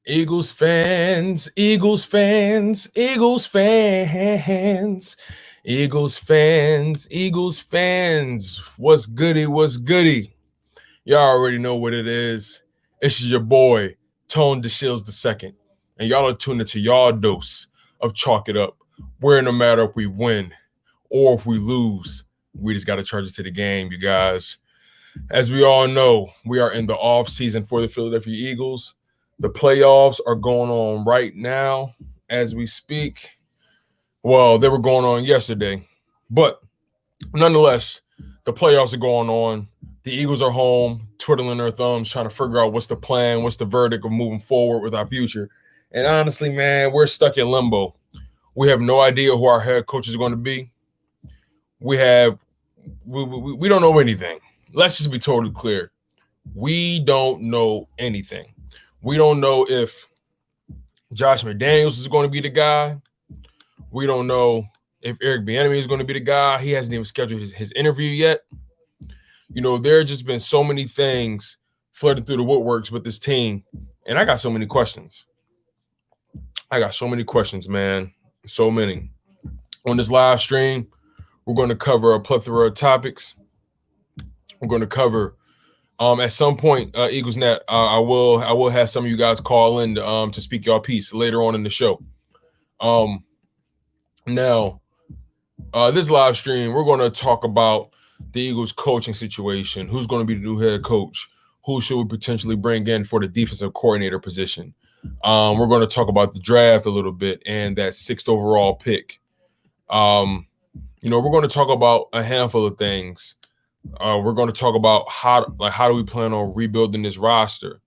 Eagles fans, Eagles fans, Eagles fans, Eagles fans, Eagles fans. What's goody? What's goody? Y'all already know what it is. It's your boy, Tone DeShields II. And y'all are tuned into y'all dose of Chalk It Up. Where no matter if we win or if we lose, we just got to charge it to the game, you guys. As we all know, we are in the off season for the Philadelphia Eagles. The playoffs are going on right now as we speak. Well, they were going on yesterday, but nonetheless, the playoffs are going on. The Eagles are home, twiddling their thumbs, trying to figure out what's the plan, what's the verdict of moving forward with our future. And honestly, man, we're stuck in limbo. We have no idea who our head coach is going to be. We don't know anything. Let's just be totally clear. We don't know anything. We don't know if Josh McDaniels is going to be the guy. We don't know if Eric Bieniemy is going to be the guy. He hasn't even scheduled his interview yet. You know, there have just been so many things flooding through the woodworks with this team. And I got so many questions. Man. So many. On this live stream, we're going to cover a plethora of topics. We're going to cover at some point, Eagles Net, I will have some of you guys call in to speak your piece later on in the show. Now, this live stream, we're going to talk about the Eagles coaching situation. Who's going to be the new head coach? Who should we potentially bring in for the defensive coordinator position? We're going to talk about the draft a little bit and that 6th overall pick. We're going to talk about a handful of things. We're going to talk about how do we plan on rebuilding this roster?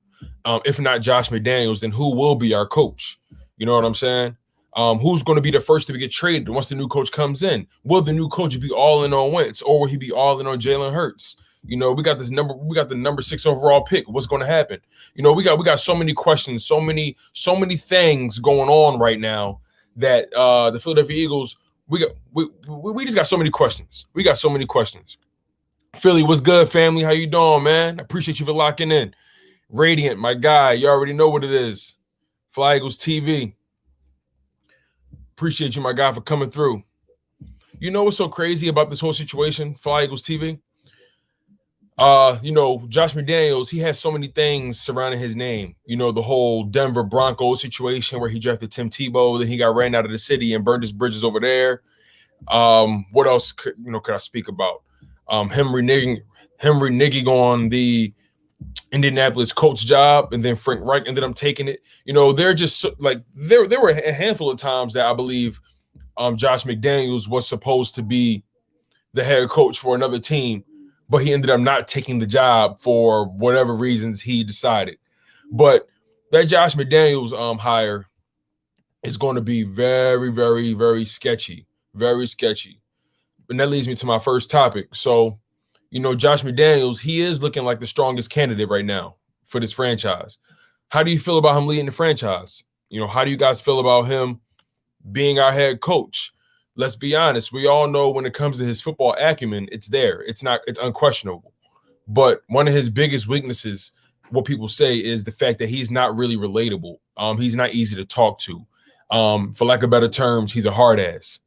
If not Josh McDaniels, then who will be our coach? You know what I'm saying? Who's going to be the first to get traded once the new coach comes in? Will the new coach be all in on Wentz, or will he be all in on Jalen Hurts? You know, we got the number 6 overall pick. What's going to happen? You know, we got so many questions, so many things going on right now that the Philadelphia Eagles, we just got so many questions. We got so many questions. Philly, what's good, family? How you doing, man? I appreciate you for locking in. Radiant, my guy, you already know what it is. Fly Eagles TV. Appreciate you, my guy, for coming through. You know what's so crazy about this whole situation, Fly Eagles TV? Josh McDaniels, he has so many things surrounding his name. You know, the whole Denver Broncos situation where he drafted Tim Tebow, then he got ran out of the city and burned his bridges over there. What else could I speak about? Him reneging on the Indianapolis coach job, and then Frank Reich ended up taking it. You know, they're just like there were a handful of times that I believe Josh McDaniels was supposed to be the head coach for another team, but he ended up not taking the job for whatever reasons he decided. But that Josh McDaniels hire is going to be very, very, very sketchy. Very sketchy. And that leads me to my first topic. So, you know, Josh McDaniels, he is looking like the strongest candidate right now for this franchise. How do you feel about him leading the franchise? You know, how do you guys feel about him being our head coach? Let's be honest. We all know when it comes to his football acumen, it's there. It's unquestionable. But one of his biggest weaknesses, what people say, is the fact that he's not really relatable. He's not easy to talk to. For lack of better terms, he's a hard ass.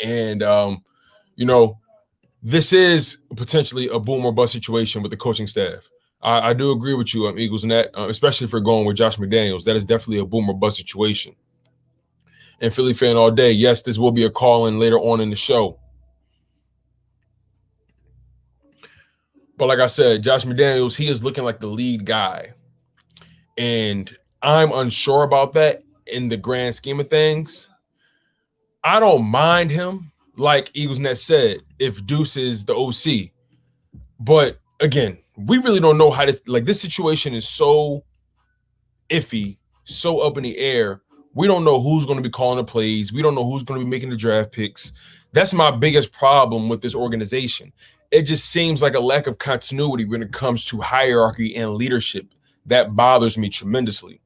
And, this is potentially a boom or bust situation with the coaching staff. I do agree with you, Eagles, and that, especially if we're going with Josh McDaniels, that is definitely a boom or bust situation. And Philly fan all day, yes, this will be a call-in later on in the show. But like I said, Josh McDaniels, he is looking like the lead guy. And I'm unsure about that in the grand scheme of things. I don't mind him, like Eagles Net said, if Deuce is the OC. But again, we really don't know how this situation is so iffy, so up in the air. We don't know who's going to be calling the plays. We don't know who's going to be making the draft picks. That's my biggest problem with this organization. It just seems like a lack of continuity when it comes to hierarchy and leadership. That bothers me tremendously.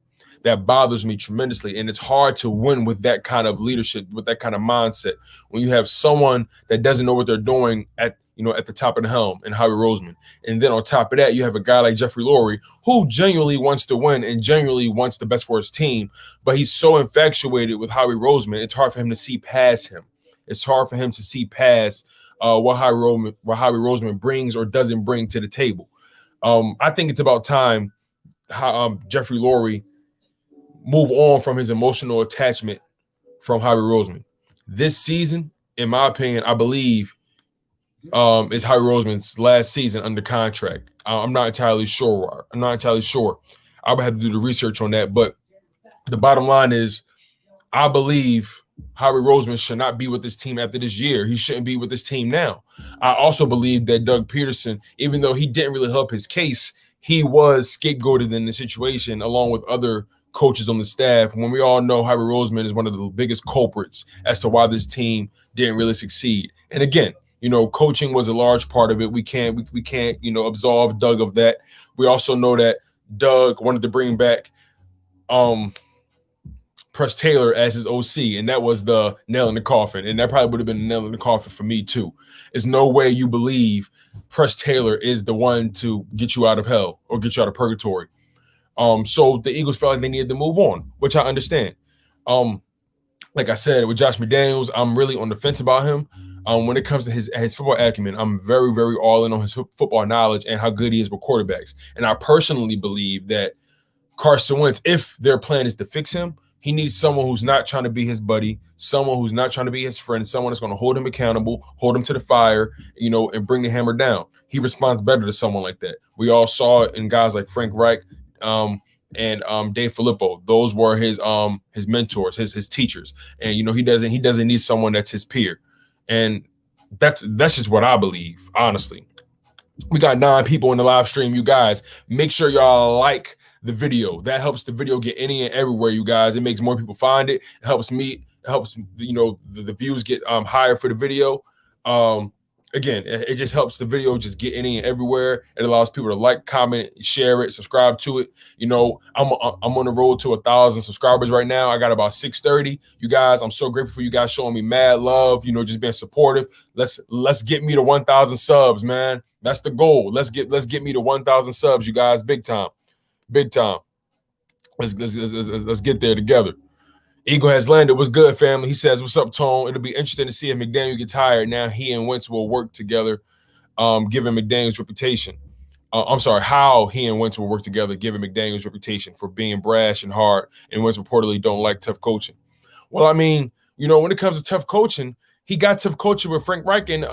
And it's hard to win with that kind of leadership, with that kind of mindset, when you have someone that doesn't know what they're doing at at the top of the helm and Howie Roseman. And then on top of that, you have a guy like Jeffrey Lurie who genuinely wants to win and genuinely wants the best for his team, but he's so infatuated with Howie Roseman, it's hard for him to see past him. It's hard for him to see past what Howie Roseman brings or doesn't bring to the table. I think it's about time Jeffrey Lurie move on from his emotional attachment from Howie Roseman. This season, in my opinion, I believe is Howie Roseman's last season under contract. I'm not entirely sure. I would have to do the research on that. But the bottom line is, I believe Howie Roseman should not be with this team after this year. He shouldn't be with this team now. I also believe that Doug Peterson, even though he didn't really help his case, he was scapegoated in the situation along with other coaches on the staff, when we all know Howie Roseman is one of the biggest culprits as to why this team didn't really succeed. And again, coaching was a large part of it. We can't absolve Doug of that. We also know that Doug wanted to bring back Press Taylor as his OC, and that was the nail in the coffin. And that probably would have been the nail in the coffin for me too. There's no way you believe Press Taylor is the one to get you out of hell or get you out of purgatory. So the Eagles felt like they needed to move on, which I understand. Like I said, with Josh McDaniels, I'm really on the fence about him. When it comes to his football acumen, I'm very, very all in on his football knowledge and how good he is with quarterbacks. And I personally believe that Carson Wentz, if their plan is to fix him, he needs someone who's not trying to be his buddy, someone who's not trying to be his friend, someone that's going to hold him accountable, hold him to the fire, and bring the hammer down. He responds better to someone like that. We all saw it in guys like Frank Reich, and Dave Filippo. Those were his mentors, his teachers. And he doesn't need someone that's his peer. And that's just what I believe, honestly. We got 9 people in the live stream. You guys, make sure y'all like the video. That helps the video get any and everywhere, you guys. It makes more people find it. It helps me. It helps the views get higher for the video. Again, it just helps the video just get any and everywhere. It allows people to like, comment, share it, subscribe to it. I'm on the road to 1,000 subscribers right now. I got about 630. You guys, I'm so grateful for you guys showing me mad love. Just being supportive. Let's get me to 1,000 subs, man. That's the goal. Let's get me to 1,000 subs, you guys. Big time. Let's get there together. Eagle has landed. What's good, family? He says, what's up, Tone? It'll be interesting to see if McDaniel gets hired. Now he and Wentz will work together, given McDaniel's reputation. How he and Wentz will work together, given McDaniel's reputation for being brash and hard, and Wentz reportedly don't like tough coaching. Well, I mean, when it comes to tough coaching, he got tough coaching with Frank Reich and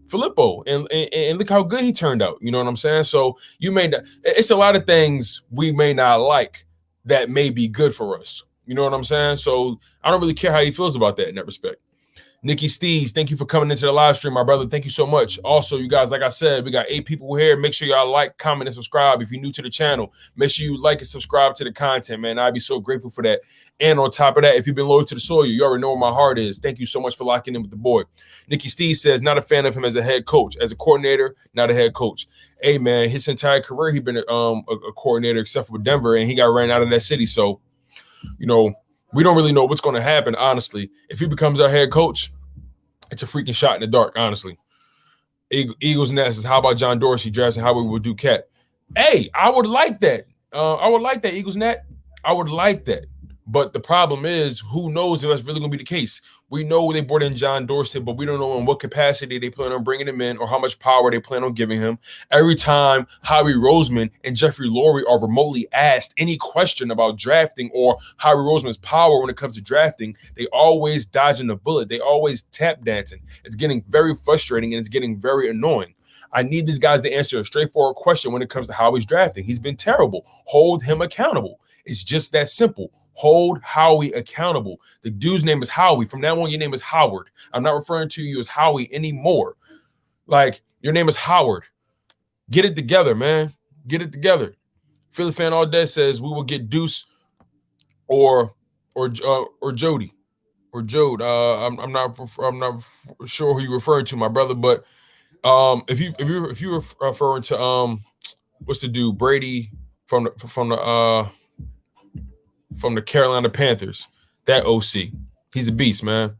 Filippo, and look how good he turned out. You know what I'm saying? So it's a lot of things we may not like that may be good for us. You know what I'm saying? So I don't really care how he feels about that in that respect. Nikki Steves, thank you for coming into the live stream, my brother. Thank you so much. Also, you guys, like I said, we got 8 people here. Make sure y'all like, comment, and subscribe. If you're new to the channel, make sure you like and subscribe to the content, man. I'd be so grateful for that. And on top of that, if you've been loyal to the soil, you already know where my heart is. Thank you so much for locking in with the boy. Nikki Steves says, not a fan of him as a head coach. As a coordinator, not a head coach. Hey, man, his entire career, he's been a coordinator except for Denver, and he got ran out of that city. So, we don't really know what's going to happen, honestly. If he becomes our head coach, it's a freaking shot in the dark, honestly. Eagles Nest says, how about John Dorsey drafting Howard with Duquette? Hey, I would like that. I would like that, Eagles Net. I would like that. But the problem is, who knows if that's really going to be the case? We know they brought in John Dorsey, but we don't know in what capacity they plan on bringing him in or how much power they plan on giving him. Every time Howie Roseman and Jeffrey Lurie are remotely asked any question about drafting or Howie Roseman's power when it comes to drafting, they always dodging the bullet. They always tap dancing. It's getting very frustrating and it's getting very annoying. I need these guys to answer a straightforward question when it comes to how he's drafting. He's been terrible. Hold him accountable. It's just that simple. Hold Howie accountable. The dude's name is Howie. From now on, your name is Howard. I'm not referring to you as Howie anymore. Like, your name is Howard. Get it together, man. Get it together. Philly fan all day says we will get Deuce or Jody or Jode. I'm not sure who you're referring to, my brother. But if you're referring to what's the dude, Brady from the Carolina Panthers, that OC. He's a beast, man.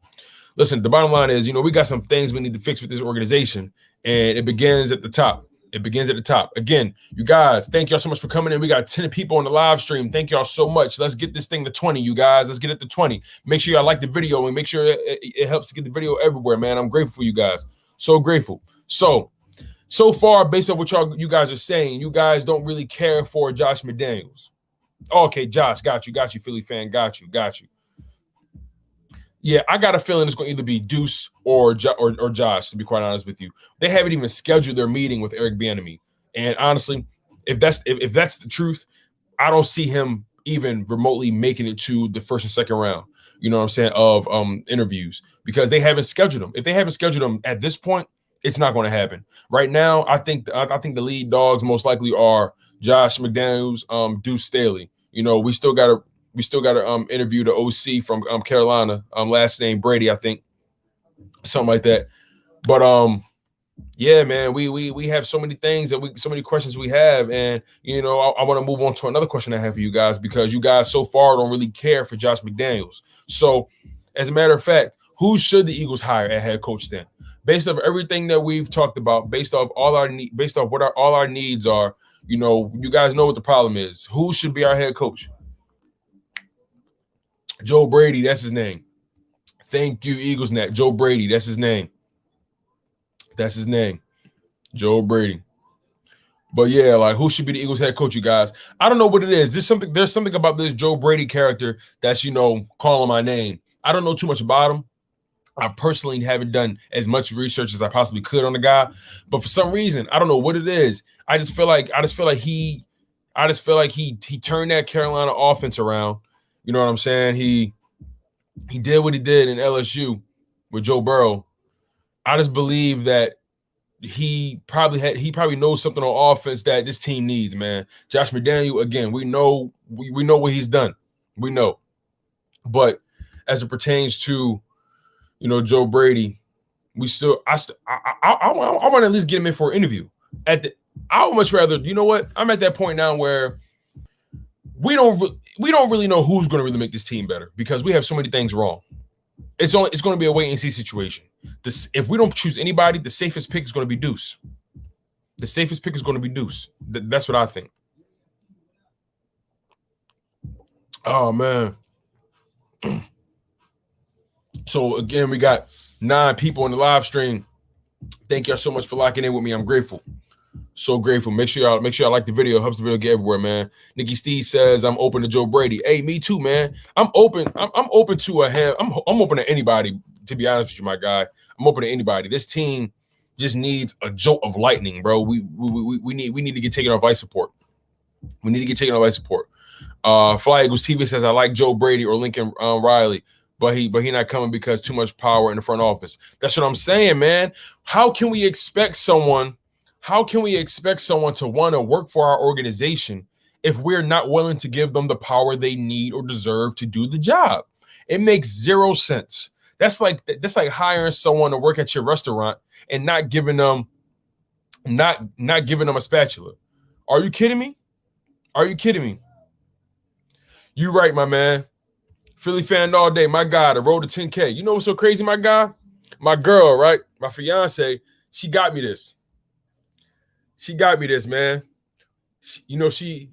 Listen, the bottom line is, we got some things we need to fix with this organization. and it begins at the top. It begins at the top. Again, you guys, thank y'all so much for coming in. We got 10 people on the live stream. Thank y'all so much. Let's get this thing to 20, you guys. Let's get it to 20. Make sure y'all like the video and make sure it helps to get the video everywhere, man. I'm grateful for you guys. So grateful. So far, based on what you guys are saying, you guys don't really care for Josh McDaniels. Okay, Josh, got you, Philly fan, got you. Yeah, I got a feeling it's going to either be Deuce or Josh, to be quite honest with you. They haven't even scheduled their meeting with Eric Bieniemy. And honestly, if that's the truth, I don't see him even remotely making it to the first and second round, you know what I'm saying, of interviews, because they haven't scheduled them. If they haven't scheduled them at this point, it's not going to happen. Right now, I think the lead dogs most likely are Josh McDaniels, Deuce Staley. You know, we still got to interview the OC from Carolina, last name Brady, I think, something like that. But yeah, man, we have so many things so many questions we have, and you know, I want to move on to another question I have for you guys, because you guys so far don't really care for Josh McDaniels. So, as a matter of fact, who should the Eagles hire at head coach then? Based off everything that we've talked about, based off what all our needs are, you know, you guys know what the problem is. Who should be our head coach? Joe Brady, that's his name. Thank you, EaglesNet. Joe Brady, that's his name. Joe Brady. But yeah, like, who should be the Eagles head coach, you guys? I don't know what it is. There's something about this Joe Brady character that's, you know, calling my name. I don't know too much about him. I personally haven't done as much research as I possibly could on the guy, but for some reason, I don't know what it is. I just feel like he turned that Carolina offense around. You know what I'm saying? He did what he did in LSU with Joe Burrow. I just believe that he probably knows something on offense that this team needs, man. Josh McDaniel, again, we know what he's done. We know. But as it pertains to, you know, Joe Brady, I want to at least get him in for an interview. I would much rather, you know what? I'm at that point now where we don't really know who's going to really make this team better, because we have so many things wrong. It's going to be a wait and see situation. If we don't choose anybody, the safest pick is going to be Deuce. That's what I think. Oh man. So again, we got 9 people on the live stream. Thank y'all so much for locking in with me. I'm grateful. So grateful. Make sure y'all like the video. It helps the video get everywhere, man. Nikki Steve says, I'm open to Joe Brady. Hey, me too, man. I'm open to I'm open to anybody, to be honest with you, my guy. I'm open to anybody. This team just needs a jolt of lightning, bro. We need to get taken off life support. Fly Eagles TV says, I like Joe Brady or Lincoln Riley, but he not coming because too much power in the front office. That's what I'm saying, man. How can we expect someone to want to work for our organization if we're not willing to give them the power they need or deserve to do the job? It makes zero sense. That's like hiring someone to work at your restaurant and not giving them a spatula. Are you kidding me? You right, my man. Philly fan all day. My God, the road to 10K. You know what's so crazy, my guy? My girl, right? My fiance, she got me this. Man. She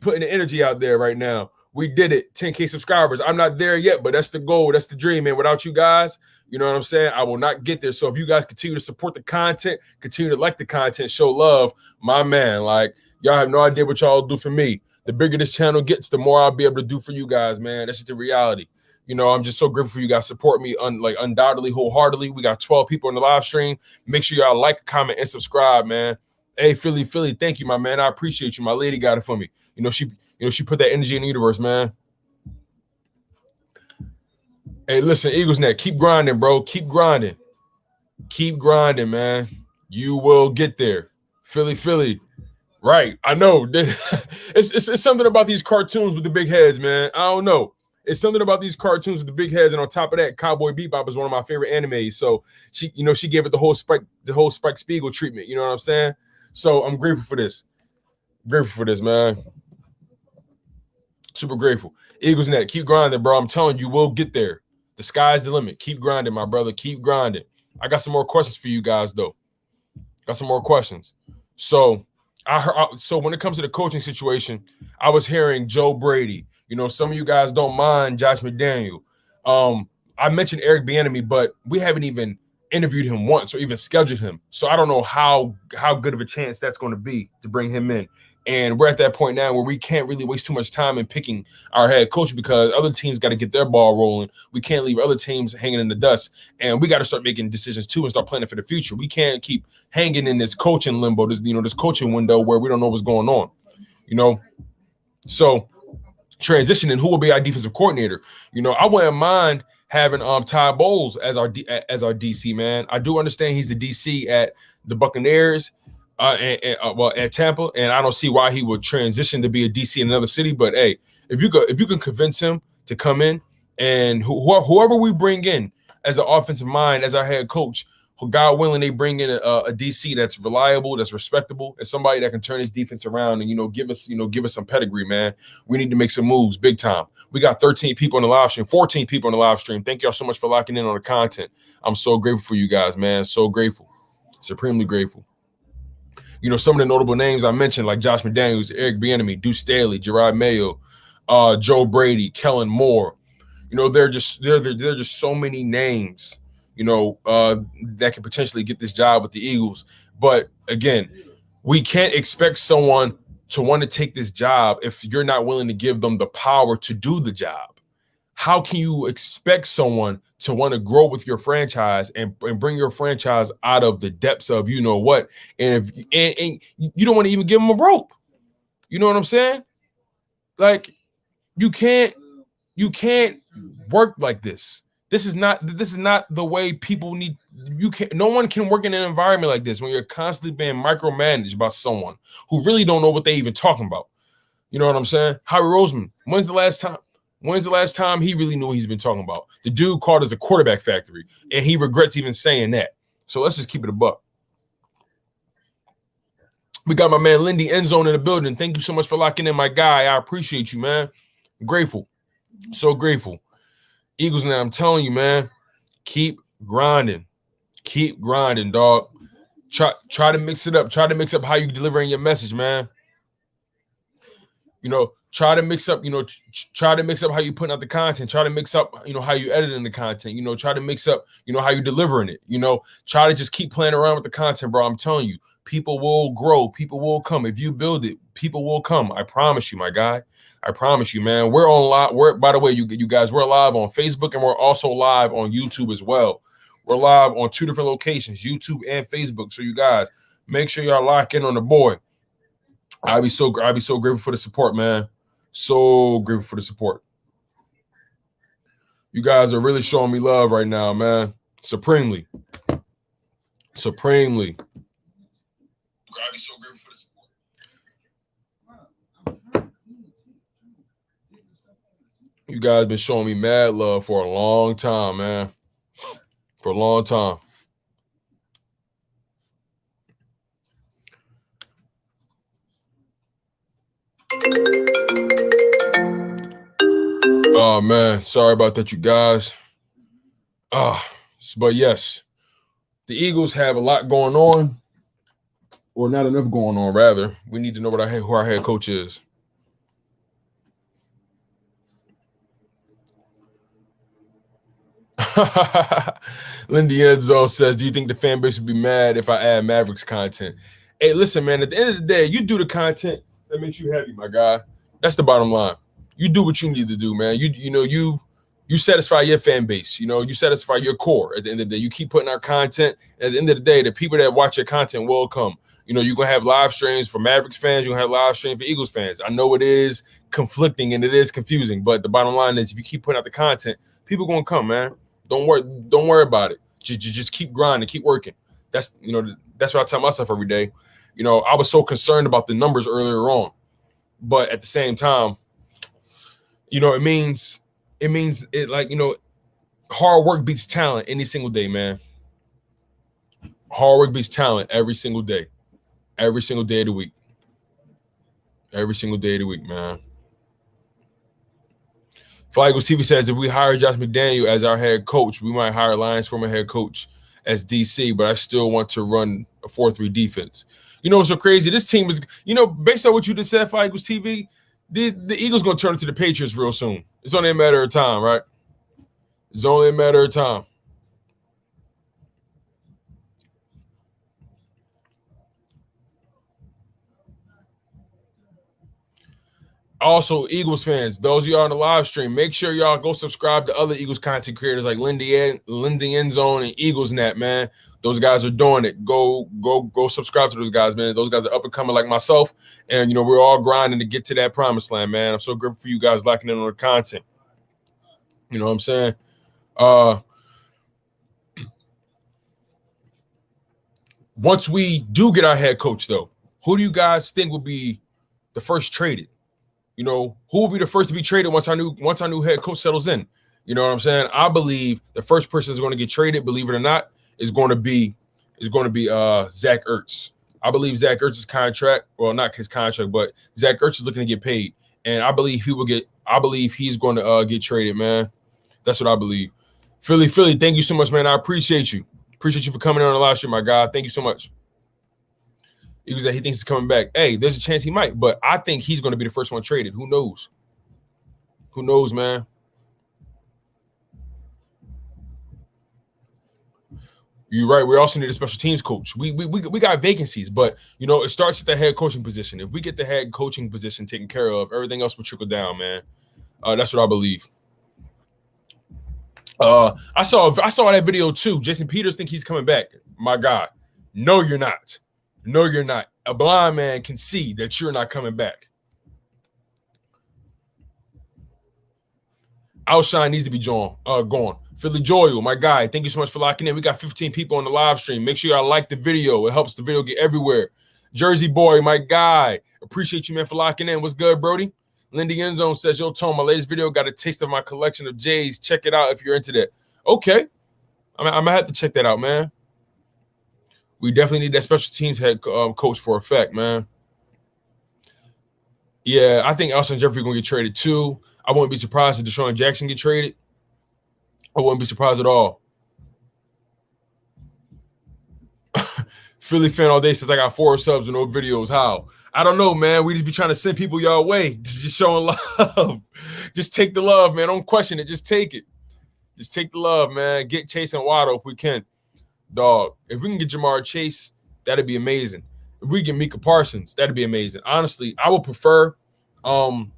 putting the energy out there right now. We did it. 10K subscribers. I'm not there yet, but that's the goal. That's the dream, man. Without you guys, you know what I'm saying? I will not get there. So if you guys continue to support the content, continue to like the content, show love, my man, like, y'all have no idea what y'all do for me. The bigger this channel gets, the more I'll be able to do for you guys, man. That's just the reality. You know, I'm just so grateful for you guys. Support me undoubtedly, wholeheartedly. We got 12 people on the live stream. Make sure y'all like, comment, and subscribe, man. Hey, Philly, thank you, my man. I appreciate you. My lady got it for me. She put that energy in the universe, man. Hey, listen, EaglesNet, keep grinding, bro. Keep grinding, man. You will get there. Philly. Right. I know. It's something about these cartoons with the big heads, man. I don't know. It's something about these cartoons with the big heads, and on top of that, Cowboy Bebop is one of my favorite animes. So she gave it the whole Spike Spiegel treatment. You know what I'm saying? So I'm grateful for this. Man. Super grateful. EaglesNet, keep grinding, bro. I'm telling you, will get there. The sky's the limit. Keep grinding, my brother. Keep grinding. I got some more questions for you guys, though. Got some more questions. So I heard. So when it comes to the coaching situation, I was hearing Joe Brady. You know, some of you guys don't mind Josh McDaniel. I mentioned Eric Bieniemy, but we haven't even interviewed him once or even scheduled him. So I don't know how good of a chance that's going to be to bring him in. And we're at that point now where we can't really waste too much time in picking our head coach because other teams got to get their ball rolling. We can't leave other teams hanging in the dust. And we got to start making decisions too and start planning for the future. We can't keep hanging in this coaching limbo, this coaching window where we don't know what's going on. So transitioning, who will be our defensive coordinator? I wouldn't mind having Ty Bowles as our DC, man. I do understand he's the DC at the Buccaneers, at Tampa, and I don't see why he would transition to be a DC in another city. But hey, if you can convince him to come in, and whoever we bring in as an offensive mind, as our head coach, God willing, they bring in a DC that's reliable, that's respectable, and somebody that can turn his defense around and give us some pedigree, man. We need to make some moves, big time. We got 13 people on the live stream, 14 people on the live stream. Thank y'all so much for locking in on the content. I'm so grateful for you guys, man. So grateful, supremely grateful. Some of the notable names I mentioned, like Josh McDaniels, Eric Bieniemy, Deuce Staley, Gerard Mayo, Joe Brady, Kellen Moore. They're just so many names. That can potentially get this job with the Eagles. But again, we can't expect someone to want to take this job if you're not willing to give them the power to do the job. How can you expect someone to want to grow with your franchise and bring your franchise out of the depths of what? And you don't want to even give them a rope. You know what I'm saying? Like, you can't work like this. This is not the way people need. No one can work in an environment like this when you're constantly being micromanaged by someone who really don't know what they even talking about. You know what I'm saying? Howie Roseman. When's the last time he really knew what he's been talking about? The dude called us a quarterback factory, and he regrets even saying that. So let's just keep it a buck. We got my man Lindy Endzone in the building. Thank you so much for locking in, my guy. I appreciate you, man. I'm grateful. So grateful. Eagles, now I'm telling you, man, keep grinding. Keep grinding, dog. Try to mix it up. Try to mix up how you delivering your message, man. Try to mix up, try to mix up how you putting out the content. Try to mix up, how you editing the content. Try to mix up, how you delivering it. Try to just keep playing around with the content, bro. I'm telling you, people will grow. People will come. If you build it, people will come. I promise you, my guy. I promise you, man. We're on live. By the way, you guys, we're live on Facebook and we're also live on YouTube as well. We're live on 2 different locations, YouTube and Facebook. So you guys, make sure y'all lock in on the boy. I'd be so grateful for the support, man. So grateful for the support. You guys are really showing me love right now, man. Supremely. I'd be so grateful for the support. You guys been showing me mad love for a long time, man. For a long time. Oh, man. Sorry about that, you guys. But yes, the Eagles have a lot going on, or not enough going on, rather. We need to know who our head coach is. Lindy Enzo says, do you think the fan base would be mad if I add Mavericks content? Hey, listen, man, at the end of the day, you do the content that makes you happy, my guy. That's the bottom line. You do what you need to do, man. You satisfy your fan base. You satisfy your core. At the end of the day, you keep putting out content. At the end of the day, the people that watch your content will come. You're going to have live streams for Mavericks fans. You're going to have live streams for Eagles fans. I know it is conflicting and it is confusing, but the bottom line is if you keep putting out the content, people going to come, man. Don't worry about it. Just keep grinding, keep working. That's what I tell myself every day. I was so concerned about the numbers earlier on, but at the same time, it means hard work beats talent any single day, man. Hard work beats talent every single day of the week. Every single day of the week, man. Fly Eagles TV says if we hire Josh McDaniel as our head coach, we might hire Lions former head coach as DC, but I still want to run a 4-3 defense. You know what's so crazy? This team is, based on what you just said for Eagles TV, the Eagles going to turn into the Patriots real soon. It's only a matter of time, right? It's only a matter of time. Also, Eagles fans, those of y'all on the live stream, make sure y'all go subscribe to other Eagles content creators like Lindy Endzone and Eagles Net, man. Those guys are doing it. Go subscribe to those guys, man. Those guys are up and coming like myself. And, we're all grinding to get to that promised land, man. I'm so grateful for you guys locking in on the content. You know what I'm saying? Once we do get our head coach, though, who do you guys think will be the first traded? Who will be the first to be traded once our new head coach settles in? You know what I'm saying? I believe the first person is going to get traded, believe it or not, is going to be Zach Ertz. I believe Zach Ertz's contract, well, not his contract, but Zach Ertz is looking to get paid, and I believe he's going to get traded, man. That's what I believe. Philly, thank you so much, man. I appreciate you. Appreciate you for coming on the live stream, my guy. Thank you so much. He thinks he's coming back. Hey, there's a chance he might, but I think he's going to be the first one traded. Who knows? Who knows, man? You're right. We also need a special teams coach. We got vacancies, but it starts at the head coaching position. If we get the head coaching position taken care of, everything else will trickle down, man. That's what I believe. I saw that video too. Jason Peters think he's coming back. My God, no, you're not. No, you're not. A blind man can see that you're not coming back. Outshine needs to be gone. Philly Joyal, my guy, thank you so much for locking in. We got 15 people on the live stream. Make sure y'all like the video. It helps the video get everywhere. Jersey Boy, my guy, appreciate you, man, for locking in. What's good, Brody? Lindy Endzone says, yo, Tone, my latest video got a taste of my collection of J's. Check it out if you're into that. Okay. I'm going to have to check that out, man. We definitely need that special teams head coach for a fact, man. Yeah, I think Alshon Jeffrey going to get traded too. I wouldn't be surprised if Deshaun Jackson get traded. I wouldn't be surprised at all. Philly fan all day says I got 4 subs and no videos. How? I don't know, man. We just be trying to send people your way. Just showing love. Just take the love, man. Don't question it. Just take it. Just take the love, man. Get Chase and Waddle if we can. Dog, if we can get Jamar Chase, that'd be amazing. If we get Micah Parsons, that'd be amazing. Honestly, I would prefer. Honestly,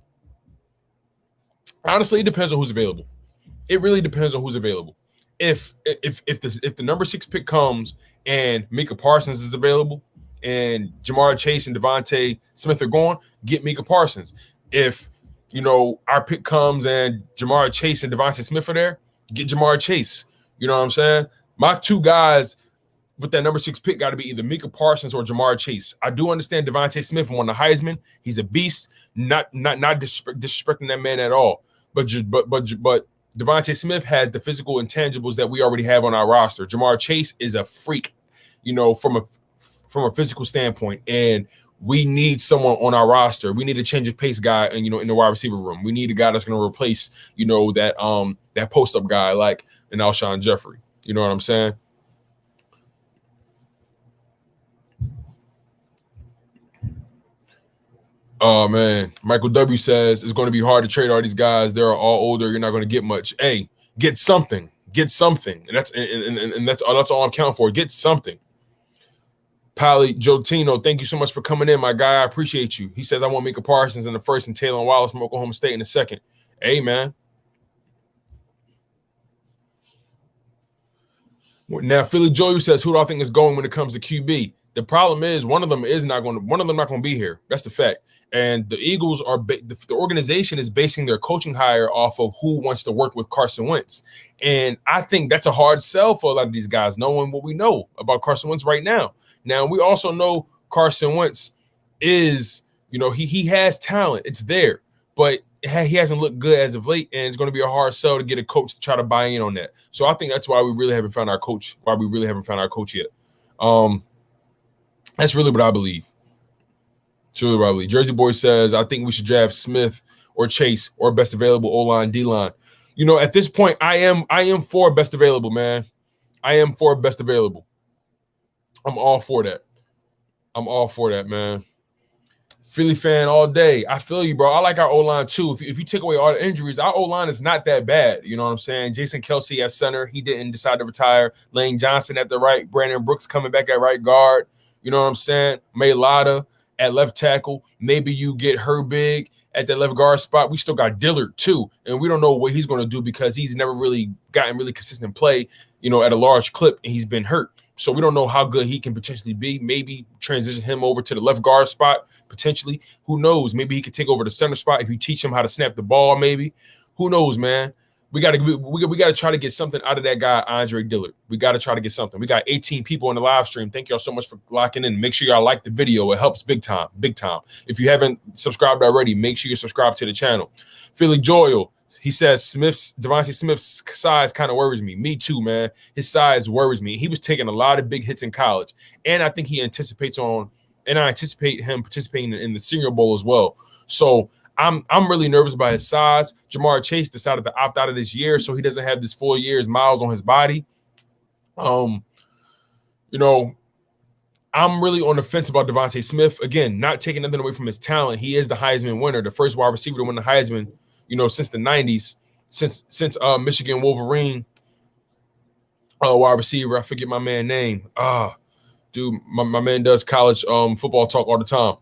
it depends on who's available. It really depends on who's available. If the number 6 pick comes and Micah Parsons is available and Jamar Chase and Devontae Smith are gone, get Micah Parsons. If our pick comes and Jamar Chase and Devontae Smith are there, get Jamar Chase. You know what I'm saying? My 2 guys with that number 6 pick got to be either Micah Parsons or Jamar Chase. I do understand Devontae Smith won the Heisman. He's a beast. Not disrespecting that man at all. But Devontae Smith has the physical intangibles that we already have on our roster. Jamar Chase is a freak, from a physical standpoint, and we need someone on our roster. We need a change of pace guy, and in the wide receiver room, we need a guy that's going to replace, that post up guy like an Alshon Jeffrey. You know what I'm saying? Oh, man. Michael W. says it's going to be hard to trade all these guys. They're all older. You're not going to get much. Hey, get something. Get something. And that's all I'm counting for. Get something. Pally Jotino, thank you so much for coming in, my guy. I appreciate you. He says I want Micah Parsons in the first and Taylor Wallace from Oklahoma State in the second. Hey, man. Now, Philly Joyu says, who do I think is going when it comes to QB? The problem is one of them not going to be here. That's the fact. And the Eagles the organization is basing their coaching hire off of who wants to work with Carson Wentz. And I think that's a hard sell for a lot of these guys, knowing what we know about Carson Wentz right now. Now, we also know Carson Wentz is, he has talent. It's there. But he hasn't looked good as of late, and it's going to be a hard sell to get a coach to try to buy in on that. So I think that's why we really haven't found our coach. Yet. That's really what I believe. Jersey Boy says, I think we should draft Smith or Chase or best available O-line, D-line. At this point, I am for best available, man. I am for best available. I'm all for that. I'm all for that, man. Philly fan all day. I feel you, bro. I like our O-line too. If you take away all the injuries, our O-line is not that bad. You know what I'm saying? Jason Kelsey at center. He didn't decide to retire. Lane Johnson at the right. Brandon Brooks coming back at right guard. You know what I'm saying? May Lotta at left tackle. Maybe you get Herbig at that left guard spot. We still got Dillard too. And we don't know what he's going to do because he's never really gotten really consistent play, at a large clip, and he's been hurt. So we don't know how good he can potentially be. Maybe transition him over to the left guard spot, potentially. Who knows? Maybe he could take over the center spot if you teach him how to snap the ball, maybe. Who knows, man? We got to try to get something out of that guy, Andre Dillard. We got to try to get something. We got 18 people on the live stream. Thank y'all so much for locking in. Make sure y'all like the video. It helps big time, big time. If you haven't subscribed already, make sure you subscribe to the channel. Philly Joyal, he says Devontae Smith's size kind of worries me. Me too, man. His size worries me. He was taking a lot of big hits in college, and I think I anticipate him participating in the Senior Bowl as well. So I'm really nervous about his size. Jamar Chase decided to opt out of this year, so he doesn't have this full year's miles on his body. I'm really on the fence about Devontae Smith. Again, not taking nothing away from his talent. He is the Heisman winner, the first wide receiver to win the Heisman, since the 90s, since Michigan Wolverine wide receiver. I forget my man's name. Dude, my man does college football talk all the time.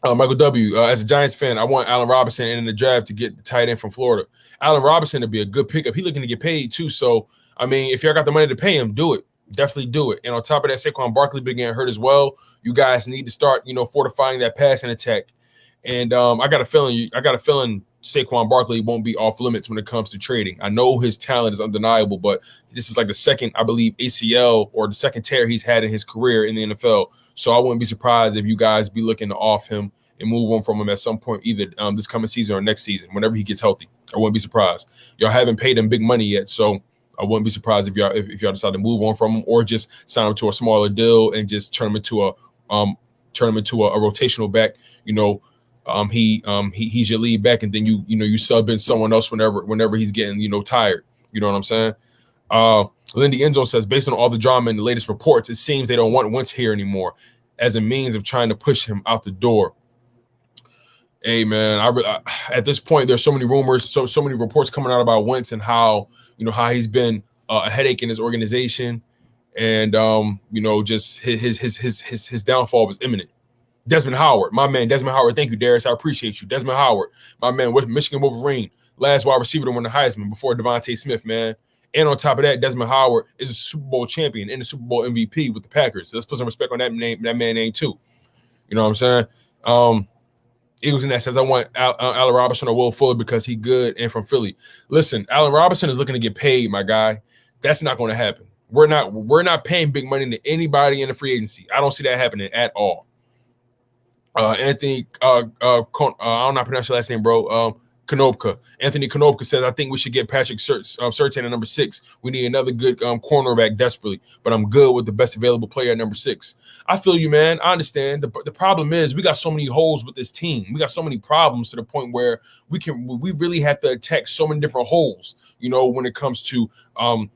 Michael W. As a Giants fan, I want Allen Robinson in the draft to get the tight end from Florida. Allen Robinson would be a good pickup. He's looking to get paid too. So, if y'all got the money to pay him, do it. Definitely do it. And on top of that, Saquon Barkley been getting hurt as well. You guys need to start, fortifying that passing attack. And I got a feeling Saquon Barkley won't be off limits when it comes to trading. I know his talent is undeniable, but this is like the second, I believe, ACL or the second tear he's had in his career in the NFL. So I wouldn't be surprised if you guys be looking to off him and move on from him at some point, either this coming season or next season, whenever he gets healthy. I wouldn't be surprised. Y'all haven't paid him big money yet, so I wouldn't be surprised if y'all decide to move on from him or just sign him to a smaller deal and just turn him into a rotational back. He's your lead back, and then you sub in someone else whenever he's getting tired. You know what I'm saying? Lindy Enzo says, based on all the drama in the latest reports, it seems they don't want Wentz here anymore as a means of trying to push him out the door. Hey man, at this point there's so many rumors, so many reports coming out about Wentz and how he's been a headache in his organization, and just his downfall was imminent. Desmond Howard, my man, Desmond Howard. Thank you, Darius. I appreciate you. Desmond Howard, my man, with Michigan Wolverine, last wide receiver to win the Heisman before Devontae Smith, man. And on top of that, Desmond Howard is a Super Bowl champion and a Super Bowl MVP with the Packers. So let's put some respect on that man name too. You know what I'm saying? Eagles in that says, I want Allen Robinson or Will Fuller because he good and from Philly. Listen, Allen Robinson is looking to get paid, my guy. That's not going to happen. We're not paying big money to anybody in the free agency. I don't see that happening at all. Anthony, I don't know how to pronounce your last name, bro. Konopka. Anthony Konopka says, I think we should get Patrick Surtain at number 6. We need another good cornerback desperately, but I'm good with the best available player at number 6. I feel you, man. I understand. The problem is we got so many holes with this team. We got so many problems to the point where we really have to attack so many different holes, when it comes to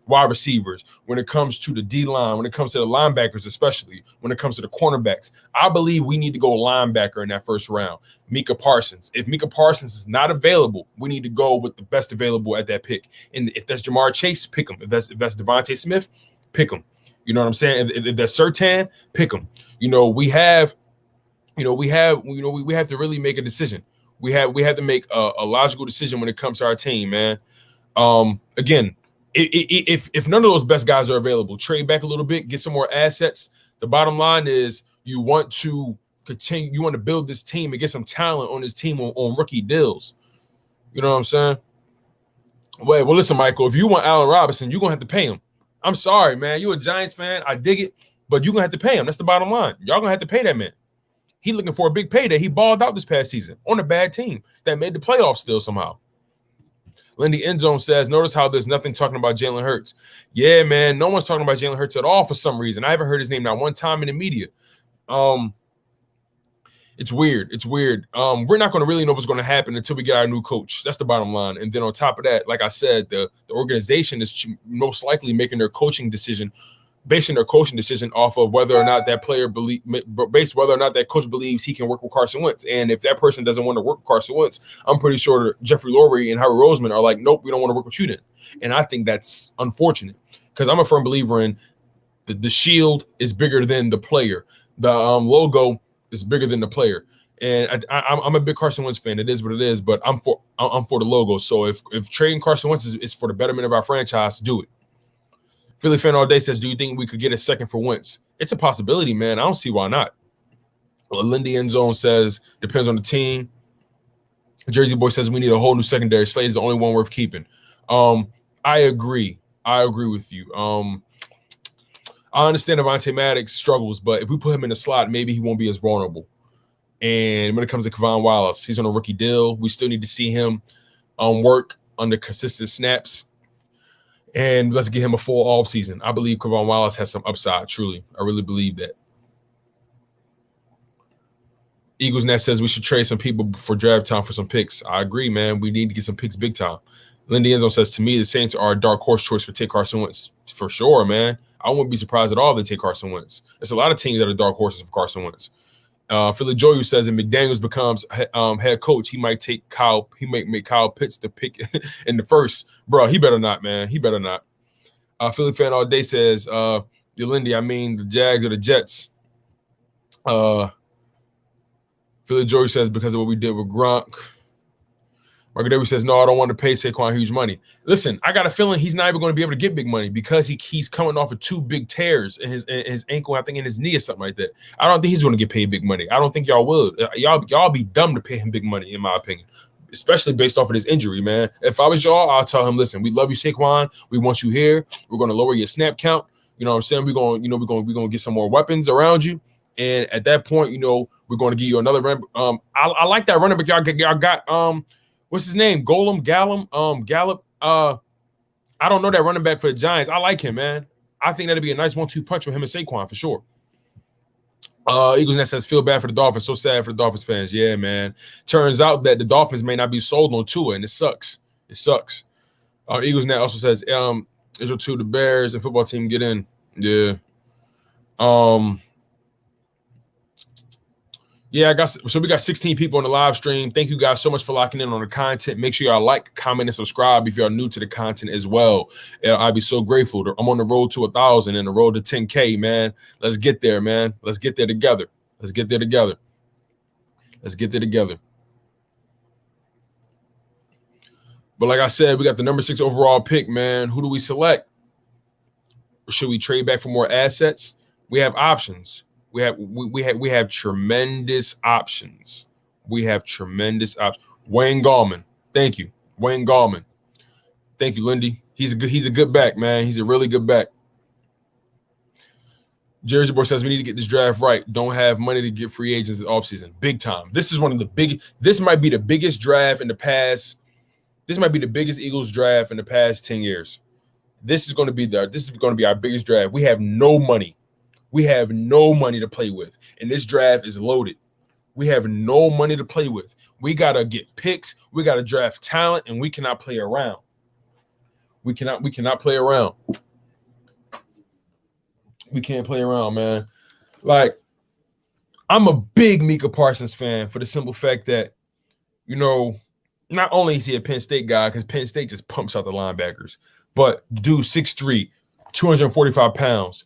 wide receivers, when it comes to the D-line, when it comes to the linebackers, especially when it comes to the cornerbacks. I believe we need to go linebacker in that first round. Micah Parsons. If Micah Parsons is not available, we need to go with the best available at that pick. And if that's Jamar Chase, pick him. If that's Devontae Smith, pick him. You know what I'm saying? If that's Surtain, pick him. We have to really make a decision. We have to make a logical decision when it comes to our team, man. Again, if none of those best guys are available, trade back a little bit, get some more assets. The bottom line is you want to continue. You want to build this team and get some talent on this team on rookie deals. You know what I'm saying? Well, listen, Michael, if you want Allen Robinson, you're going to have to pay him. I'm sorry, man. You're a Giants fan. I dig it, but you're going to have to pay him. That's the bottom line. Y'all going to have to pay that man. He looking for a big payday. He balled out this past season on a bad team that made the playoffs still somehow. Lindy Endzone says, notice how there's nothing talking about Jalen Hurts. Yeah, man, no one's talking about Jalen Hurts at all for some reason. I haven't heard his name not one time in the media. It's weird. It's weird. We're not going to really know what's going to happen until we get our new coach. That's the bottom line. And then on top of that, like I said, the organization is most likely making their coaching decision, basing their coaching decision off of whether or not that player based whether or not that coach believes he can work with Carson Wentz. And if that person doesn't want to work with Carson Wentz, I'm pretty sure Jeffrey Lurie and Howard Roseman are like, nope, we don't want to work with you then. And I think that's unfortunate because I'm a firm believer in the shield is bigger than the player. The logo is bigger than the player. And I'm a big Carson Wentz fan. It is what it is, but I'm for the logo. So if trading Carson Wentz is for the betterment of our franchise, do it. Philly fan all day says, do you think we could get a second for Wentz? It's a possibility, man. I don't see why not. Lindy End Zone says, depends on the team. Jersey Boy says, we need a whole new secondary. Slade is the only one worth keeping. I agree. I agree with you. I understand Avonte Maddox struggles, but if we put him in the slot, maybe he won't be as vulnerable. And when it comes to Kevon Wallace, he's on a rookie deal. We still need to see him work under consistent snaps. And let's get him a full offseason. I believe Kevon Wallace has some upside, truly. I really believe that. Eagles Net says we should trade some people for draft time for some picks. I agree, man. We need to get some picks big time. Lindy Enzo says, to me, the Saints are a dark horse choice for take Carson Wentz. For sure, man. I wouldn't be surprised at all if they take Carson Wentz. There's a lot of teams that are dark horses for Carson Wentz. Philly Joyu says if McDaniels becomes head coach, he might take Kyle. He might make Kyle Pitts the pick in the first. Bro, he better not, man. He better not. Philly fan all day says, Lindy, I mean the Jags or the Jets. Philly Joyu says because of what we did with Gronk. Mark Davis says, no, I don't want to pay Saquon huge money. Listen, I got a feeling he's not even going to be able to get big money because he's coming off of 2 big tears in his ankle, I think in his knee or something like that. I don't think he's going to get paid big money. I don't think y'all will. Y'all be dumb to pay him big money, in my opinion, especially based off of his injury, man. If I was y'all, I'll tell him, listen, we love you, Saquon. We want you here. We're going to lower your snap count. You know what I'm saying? We're going to get some more weapons around you. And at that point, we're going to give you another run. I like that running back y'all got. What's his name? Gallup. I don't know that running back for the Giants. I like him, man. I think that'd be a nice 1-2 punch with him and Saquon for sure. Eagles Net says, feel bad for the Dolphins. So sad for the Dolphins fans. Yeah, man. Turns out that the Dolphins may not be sold on Tua, and it sucks. It sucks. Eagles Net also says, Israel 2, the Bears and football team get in. Yeah. Yeah, we got 16 people on the live stream. Thank you guys so much for locking in on the content. Make sure y'all like, comment, and subscribe if y'all new to the content as well. I'd be so grateful. I'm on the road to 1,000 and the road to 10K, man. Let's get there, man. Let's get there together. Let's get there together. Let's get there together. But like I said, we got the number 6 overall pick, man. Who do we select? Should we trade back for more assets? We have options. We have tremendous options. We have tremendous options. Wayne Gallman. Thank you. Wayne Gallman. Thank you, Lindy. He's a good back, man. He's a really good back. Jersey Boy says we need to get this draft right. Don't have money to get free agents in the offseason. Big time. This might be the biggest draft in the past. This might be the biggest Eagles draft in the past 10 years. This is going to be our biggest draft. We have no money. We have no money to play with, and this draft is loaded. We have no money to play with. We got to get picks. We got to draft talent, and we cannot play around. We cannot play around. We can't play around, man. Like, I'm a big Micah Parsons fan for the simple fact that, not only is he a Penn State guy, because Penn State just pumps out the linebackers, but dude, 6'3", 245 pounds.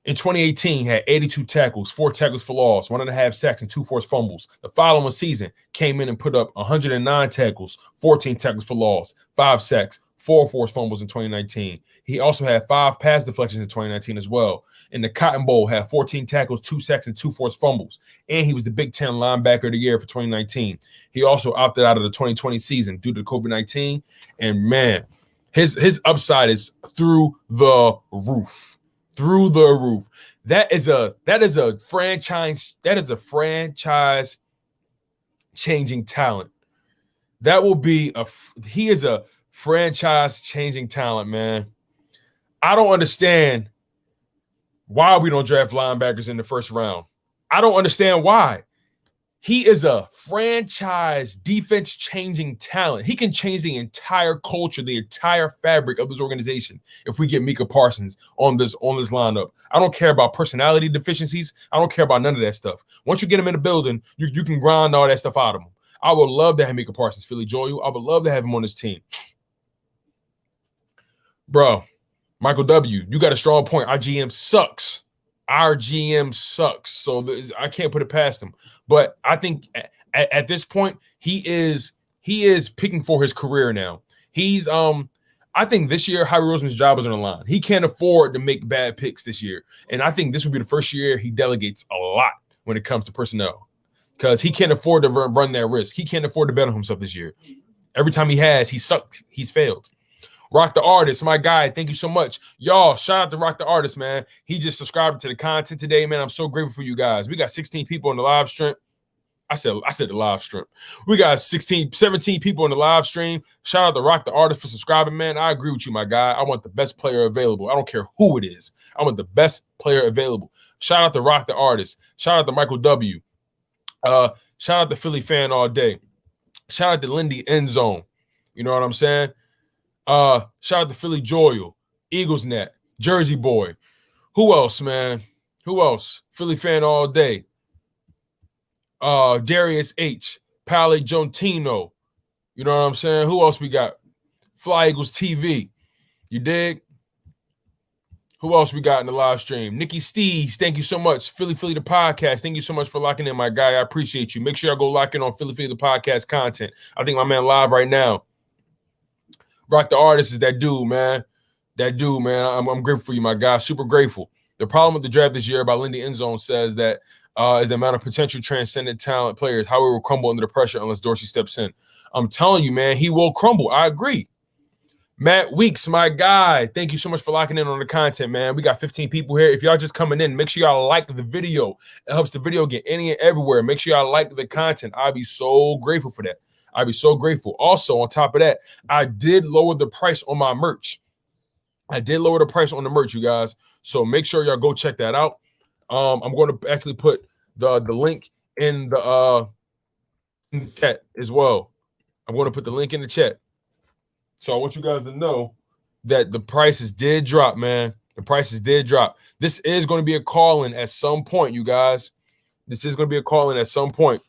In 2018, he had 82 tackles, 4 tackles for loss, 1.5 sacks, and 2 forced fumbles. The following season, came in and put up 109 tackles, 14 tackles for loss, 5 sacks, 4 forced fumbles in 2019. He also had 5 pass deflections in 2019 as well. In the Cotton Bowl, had 14 tackles, 2 sacks, and 2 forced fumbles. And he was the Big Ten linebacker of the year for 2019. He also opted out of the 2020 season due to COVID-19. And man, his upside is through the roof. Through the roof. That is a franchise changing talent. He is a franchise changing talent, man. I don't understand why we don't draft linebackers in the first round. I don't understand why. He is a franchise defense-changing talent. He can change the entire culture, the entire fabric of this organization if we get Micah Parsons on this lineup. I don't care about personality deficiencies. I don't care about none of that stuff. Once you get him in the building, you can grind all that stuff out of him. I would love to have Micah Parsons, Philly Joel. I would love to have him on this team. Bro, Michael W., you got a strong point. Our GM sucks. So I can't put it past him. But I think at this point, he is picking for his career now. He's I think this year Howie Roseman's job is on the line. He can't afford to make bad picks this year. And I think this would be the first year he delegates a lot when it comes to personnel. Because he can't afford to run that risk. He can't afford to bet on himself this year. Every time he has, he sucked. He's failed. Rock the Artist, my guy. Thank you so much. Y'all, shout out to Rock the Artist, man. He just subscribed to the content today, man. I'm so grateful for you guys. We got 16 people on the live stream. I said the live stream. We got 17 people on the live stream. Shout out to Rock the Artist for subscribing, man. I agree with you, my guy. I want the best player available. I don't care who it is. I want the best player available. Shout out to Rock the Artist. Shout out to Michael W. Shout out to Philly Fan All Day. Shout out to Lindy End Zone. You know what I'm saying? Shout out to Philly Joel, Eagles Net, Jersey Boy. Who else, man? Who else? Philly Fan All Day. Darius H, Pally Jontino. You know what I'm saying? Who else we got? Fly Eagles TV. You dig? Who else we got in the live stream? Nikki Steves, thank you so much. Philly the podcast. Thank you so much for locking in, my guy. I appreciate you. Make sure y'all go lock in on Philly the podcast content. I think my man live right now. Rock the Artist is that dude, man. That dude, man. I'm grateful for you, my guy. Super grateful. The problem with the draft this year by Lindy Endzone says that is the amount of potential transcendent talent players, how it will crumble under the pressure unless Dorsey steps in. I'm telling you, man, he will crumble. I agree. Matt Weeks, my guy. Thank you so much for locking in on the content, man. We got 15 people here. If y'all just coming in, make sure y'all like the video. It helps the video get any and everywhere. Make sure y'all like the content. I'd be so grateful for that. I'd be so grateful. Also, on top of that, I did lower the price on my merch. I did lower the price on the merch, you guys. So make sure y'all go check that out. I'm going to actually put the link in the chat as well. I'm going to put the link in the chat. So I want you guys to know that the prices did drop, man. The prices did drop. This is going to be a call-in at some point, you guys. This is going to be a call-in at some point.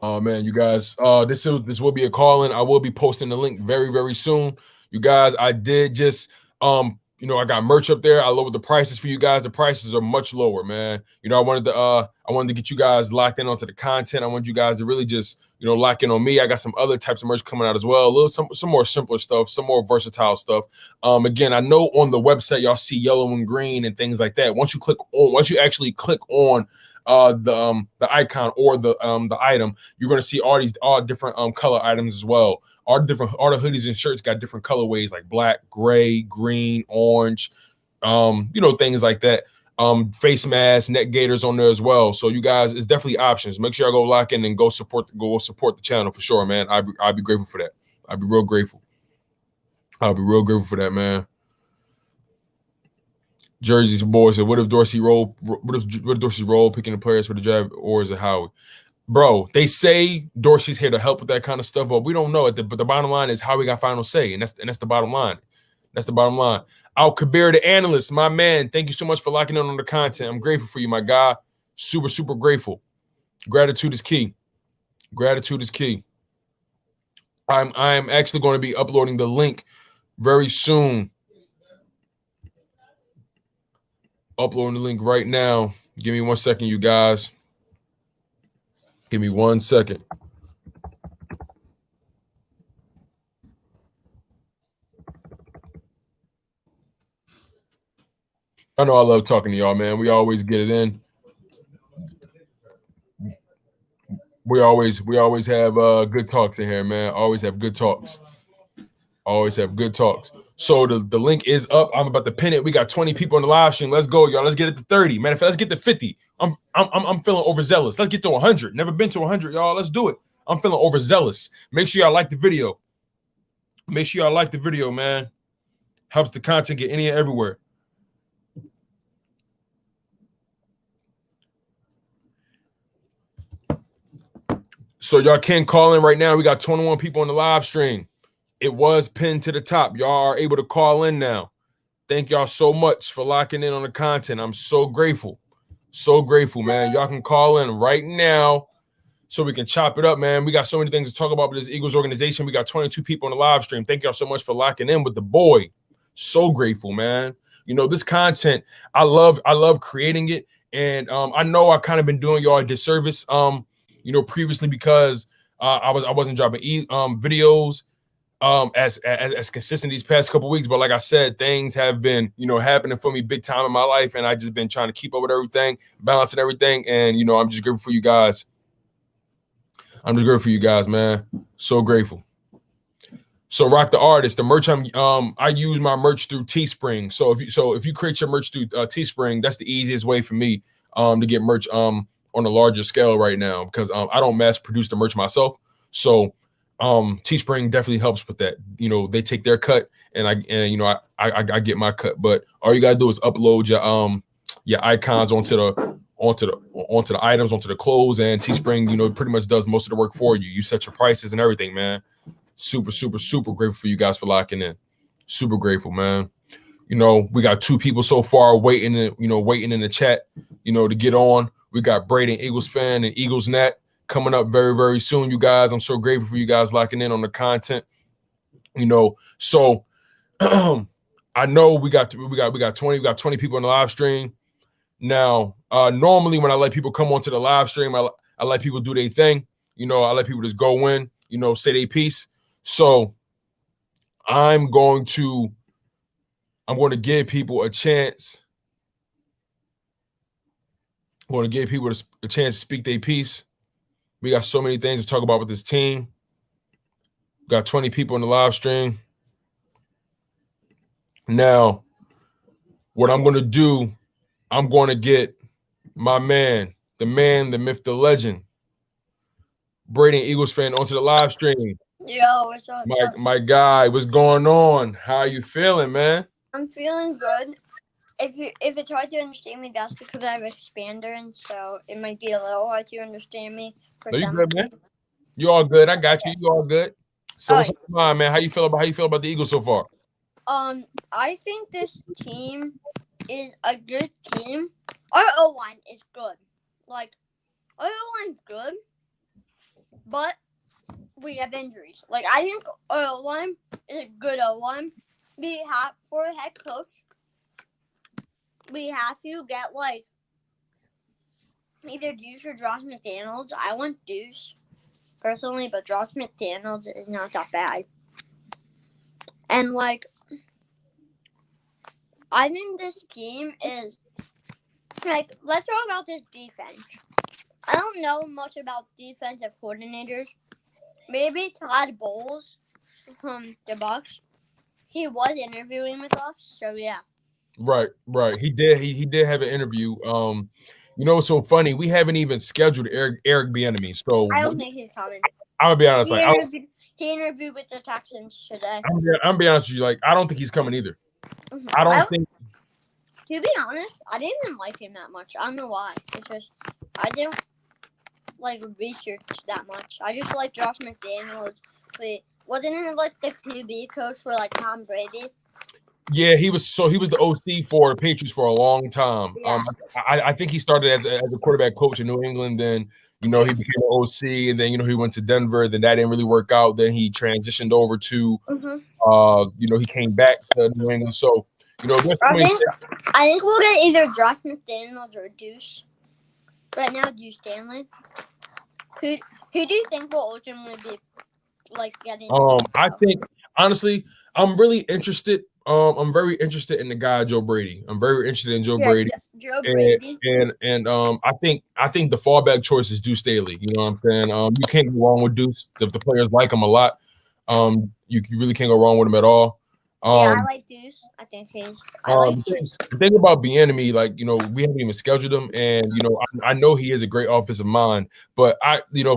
Oh man, you guys, this will be a call-in. I will be posting the link very, very soon. You guys, I did just I got merch up there. I lowered the prices for you guys. The prices are much lower, man. I wanted to get you guys locked in onto the content. I want you guys to really just, lock in on me. I got some other types of merch coming out as well. Some more simpler stuff, some more versatile stuff. Again, I know on the website y'all see yellow and green and things like that. Once you actually click on the icon or the item, you're going to see all different color items as well. All the hoodies and shirts got different colorways like black, gray, green, orange, things like that. Face masks, neck gaiters on there as well. So you guys, it's definitely options. Make sure y'all go lock in and go support the channel for sure, man. I'd be grateful for that. I'd be real grateful. I'll be real grateful for that, man. Jersey's boy said, "What if Dorsey roll picking the players for the draft, or is it Howie?" Bro, they say Dorsey's here to help with that kind of stuff, but we don't know it. But the bottom line is Howie got final say, and that's the bottom line. That's the bottom line. Al Kabir, the analyst, my man. Thank you so much for locking in on the content. I'm grateful for you, my guy. Super, super grateful. Gratitude is key. Gratitude is key. I'm actually going to be uploading the link very soon. Uploading the link right now. Give me 1 second, you guys. Give me 1 second. I know I love talking to y'all, man. We always get it in. We always have good talks in here, man. Always have good talks. Always have good talks. So the link is up. I'm about to pin it. We got 20 people on the live stream. Let's go, y'all. Let's get it to 30. Man, let's get to 50. I'm feeling overzealous. Let's get to 100. Never been to 100, y'all. Let's do it. I'm feeling overzealous. Make sure y'all like the video. Make sure y'all like the video, man. Helps the content get in here everywhere. So y'all can call in right now. We got 21 people on the live stream. It was pinned to the top. Y'all are able to call in now. Thank y'all so much for locking in on the content. I'm so grateful. So grateful, man. Y'all can call in right now so we can chop it up, man. We got so many things to talk about with this Eagles organization. We got 22 people on the live stream. Thank y'all so much for locking in with the boy. So grateful, man. You know, this content, I love creating it. And I know I kind of been doing y'all a disservice, you know, previously because I wasn't dropping videos as consistent these past couple weeks. But like I said, things have been, you know, happening for me big time in my life. And I just been trying to keep up with everything, balancing everything. And, you know, I'm just grateful for you guys. I'm just grateful for you guys, man. So grateful. So Rock the Artist, the merch I use my merch through Teespring. So if you create your merch through Teespring, that's the easiest way for me to get merch on a larger scale right now, because I don't mass produce the merch myself. So Teespring definitely helps with that. You know, they take their cut and I get my cut. But all you gotta do is upload your icons onto the items, onto the clothes, and Teespring, you know, pretty much does most of the work for you. You set your prices and everything, man. Super grateful for you guys for locking in. Super grateful, man. You know, we got 2 people so far waiting in the chat, you know, to get on. We got Braden, Eagles fan, and Eagles Net coming up very, very soon, you guys. I'm so grateful for you guys locking in on the content. You know, so I know we got 20 people in the live stream. Now, normally when I let people come onto the live stream, I let people do their thing. You know, I let people just go in, you know, say their piece. So I'm going to give people a chance. I'm going to give people a chance to speak their piece. We got so many things to talk about with this team. We got 20 people in the live stream. Now, what I'm going to do, I'm going to get my man, the myth, the legend, Braden, Eagles fan, onto the live stream. Yo, what's up? My guy, what's going on? How are you feeling, man? I'm feeling good. If it's hard to understand me, that's because I have expander, and so it might be a little hard to understand me. No, you good, man. You all good. I got you. You all good. So what's on, man? How you feel about the Eagles so far? I think this team is a good team. Our O-line is good. Like, our O-line's good, but we have injuries. Like, I think our O-line is a good O-line. We have, for a head coach, we have to get, like, either Deuce or Josh McDaniels. I want Deuce, personally, but Josh McDaniels is not that bad. And, like, I think this team is, like, let's talk about this defense. I don't know much about defensive coordinators. Maybe Todd Bowles from the Bucs. He was interviewing with us, so yeah. Right. He did have an interview. You know what's so funny? We haven't even scheduled Eric Bieniemy. So I don't think he's coming. I'm gonna be honest. He interviewed with the Texans today. I'm gonna be honest with you. Like, I don't think he's coming either. Mm-hmm. I don't think. To be honest, I didn't even like him that much. I don't know why. It's just I didn't like research that much. I just like Josh McDaniels. Wasn't he like the QB coach for like Tom Brady? Yeah, he was the OC for the Patriots for a long time. Yeah. I think he started as a quarterback coach in New England. Then, you know, he became an OC, and then, you know, he went to Denver. Then that didn't really work out. Then he transitioned over to, you know, he came back to New England. So, you know, I think we'll get either Josh McDaniels or Deuce. Right now, Deuce Stanley. Who do you think will ultimately be like getting? I think honestly, I'm really interested. I'm very interested in the guy Joe Brady. I'm very interested in Joe Brady. Joe Brady. And I think the fallback choice is Deuce Staley. You know what I'm saying? You can't go wrong with Deuce. The players like him a lot. You really can't go wrong with him at all. Yeah, I Um, like Deuce. I like Deuce. the thing about Bieniemy, like we haven't even scheduled him, and I know he is a great offensive mind, but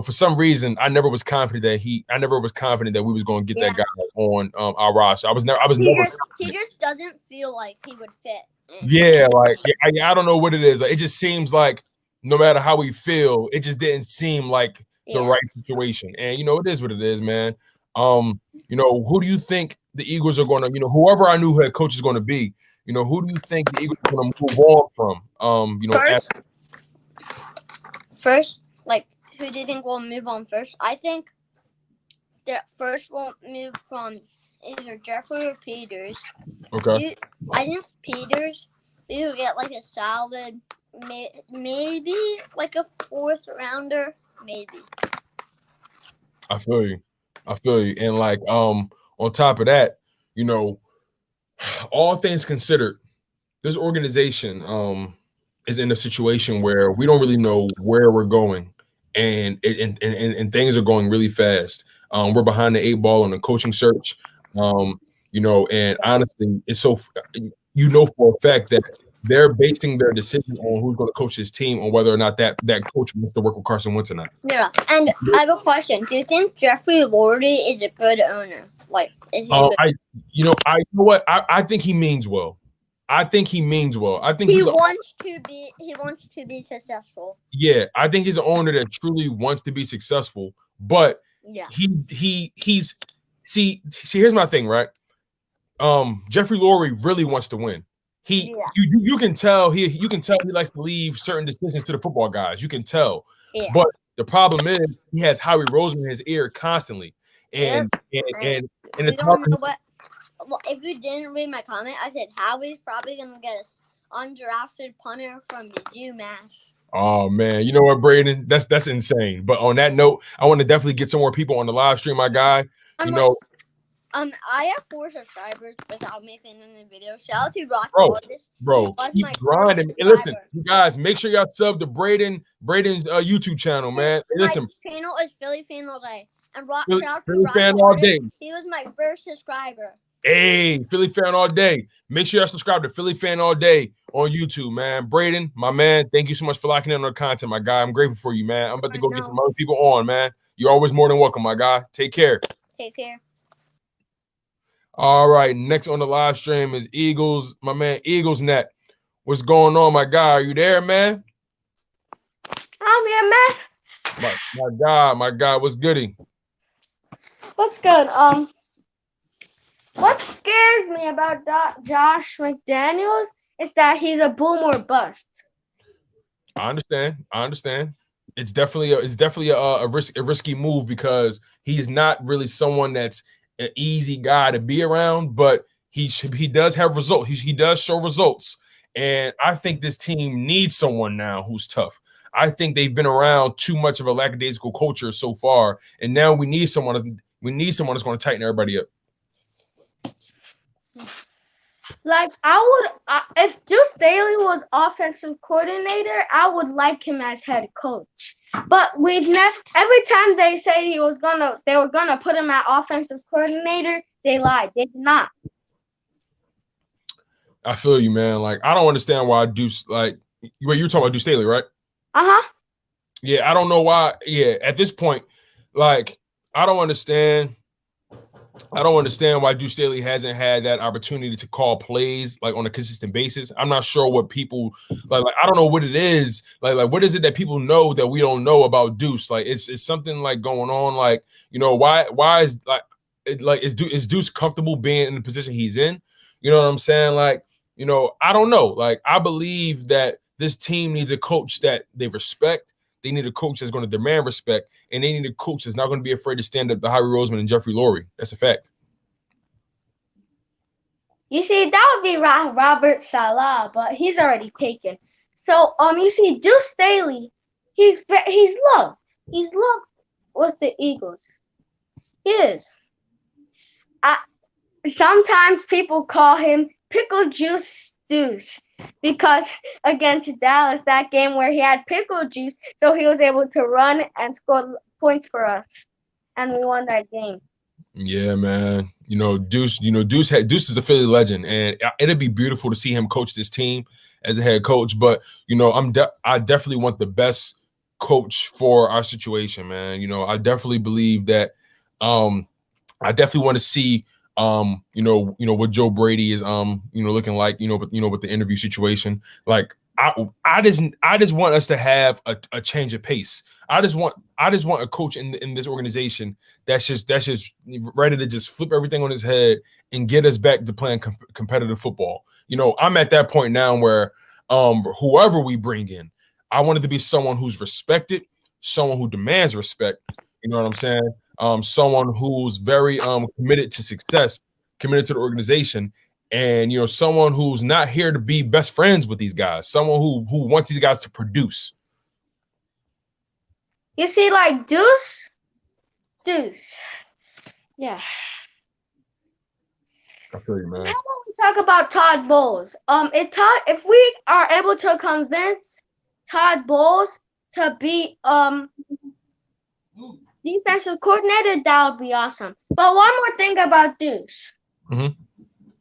for some reason, I never was confident that we was going to get that Yeah. guy on our roster. I was never He confident. just doesn't feel like he would fit. Yeah, like I don't know what it is. Like, it just seems like no matter how we feel, it just didn't seem like the Yeah. right situation. And it is what it is, man. Who do you think the Eagles are going to? Whoever our new head coach is going to be. Who do you think the Eagles are going to move on from? First, like, who do you think will move on first? I think that first will move from either Jeffrey or Peters. Okay. I think Peters, we will get like a solid, maybe like a fourth rounder, maybe. I feel you. And like on top of that, all things considered, this organization is in a situation where we don't really know where we're going, and things are going really fast. We're behind the eight ball on the coaching search. And honestly, it's so for a fact that they're basing their decision on who's going to coach this team on whether or not that coach wants to work with Carson Wentz or not. Yeah, and I have a question. Do you think Jeffrey Lordy is a good owner? Like, is he? Good? I think he means well. I think he means well. I think he wants to be. He wants to be successful. Yeah, I think he's an owner that truly wants to be successful. But yeah, he's see. Here's my thing, right? Jeffrey Lurie really wants to win. You can tell he likes to leave certain decisions to the football guys. You can tell. Yeah. But the problem is he has Howie Roseman in his ear constantly, and it's don't know what. Well, if you didn't read my comment, I said Howie's probably gonna get an undrafted punter from UMass. Oh man, you know what, Braden? That's insane. But on that note, I want to definitely get some more people on the live stream, my guy. I have 4 subscribers without making any video. Shout out to Rock. Bro, keep grinding. And listen, you guys, make sure y'all sub to Braden's YouTube channel, man. Listen, my channel is Philly Fan All Day, and Philly Fan All Day. He was my first subscriber. Hey, Philly Fan All Day. Make sure y'all subscribe to Philly Fan All Day on YouTube, man. Braden, my man, thank you so much for locking in on the content, my guy. I'm grateful for you, man. I'm about to go get some other people on, man. You're always more than welcome, my guy. Take care. Take care. All right, next on the live stream is Eagles, my man, Eagles Net. What's going on, my guy? Are you there, man? I'm here, man. My God, what's goody? What's good? What scares me about Josh McDaniels is that he's a boom or bust. I understand. It's definitely a risky move because he's not really someone that's an easy guy to be around, but he does have results. He does show results, and I think this team needs someone now who's tough. I think they've been around too much of a lackadaisical culture so far, and now we need someone that's going to tighten everybody up. Like, if Deuce Staley was offensive coordinator, I would like him as head coach. But every time they say they were gonna put him at offensive coordinator, they lied. They did not. I feel you, man. Like, I don't understand why Deuce, like, you're talking about Deuce Staley, right? Uh-huh. Yeah, I don't know why. Yeah, at this point, like, I don't understand why Deuce Staley hasn't had that opportunity to call plays like on a consistent basis. I'm not sure what people like I don't know what it is. Like what is it that people know that we don't know about Deuce? Like it's something like going on. Like, why is is Deuce comfortable being in the position he's in? You know what I'm saying? Like, I don't know. Like, I believe that this team needs a coach that they respect. They need a coach that's going to demand respect, and they need a coach that's not going to be afraid to stand up to Howie Roseman and Jeffrey Lurie. That's a fact. You see, that would be Robert Saleh, but he's already taken. So, you see, Deuce Staley, he's loved. He's loved with the Eagles. He is. Sometimes people call him Pickle Juice Deuce because against Dallas, that game where he had pickle juice, so he was able to run and score points for us, and we won that game. Yeah, man. Deuce. Deuce is a Philly legend, and it'd be beautiful to see him coach this team as a head coach. But I definitely want the best coach for our situation, man. I definitely believe that. Um, I definitely want to see what Joe Brady is looking like, with the interview situation. Like I just want us to have a change of pace. I just want a coach in this organization that's just ready to just flip everything on his head and get us back to playing competitive football. I'm at that point now where whoever we bring in, I want it to be someone who's respected, someone who demands respect. You know what I'm saying? Someone who's very committed to success, committed to the organization, and someone who's not here to be best friends with these guys, someone who wants these guys to produce. You see, like Deuce. Yeah. I feel you, How man. about we talk about Todd Bowles? If we are able to convince Todd Bowles to be defensive coordinator, that would be awesome. But one more thing about Deuce. Mm-hmm.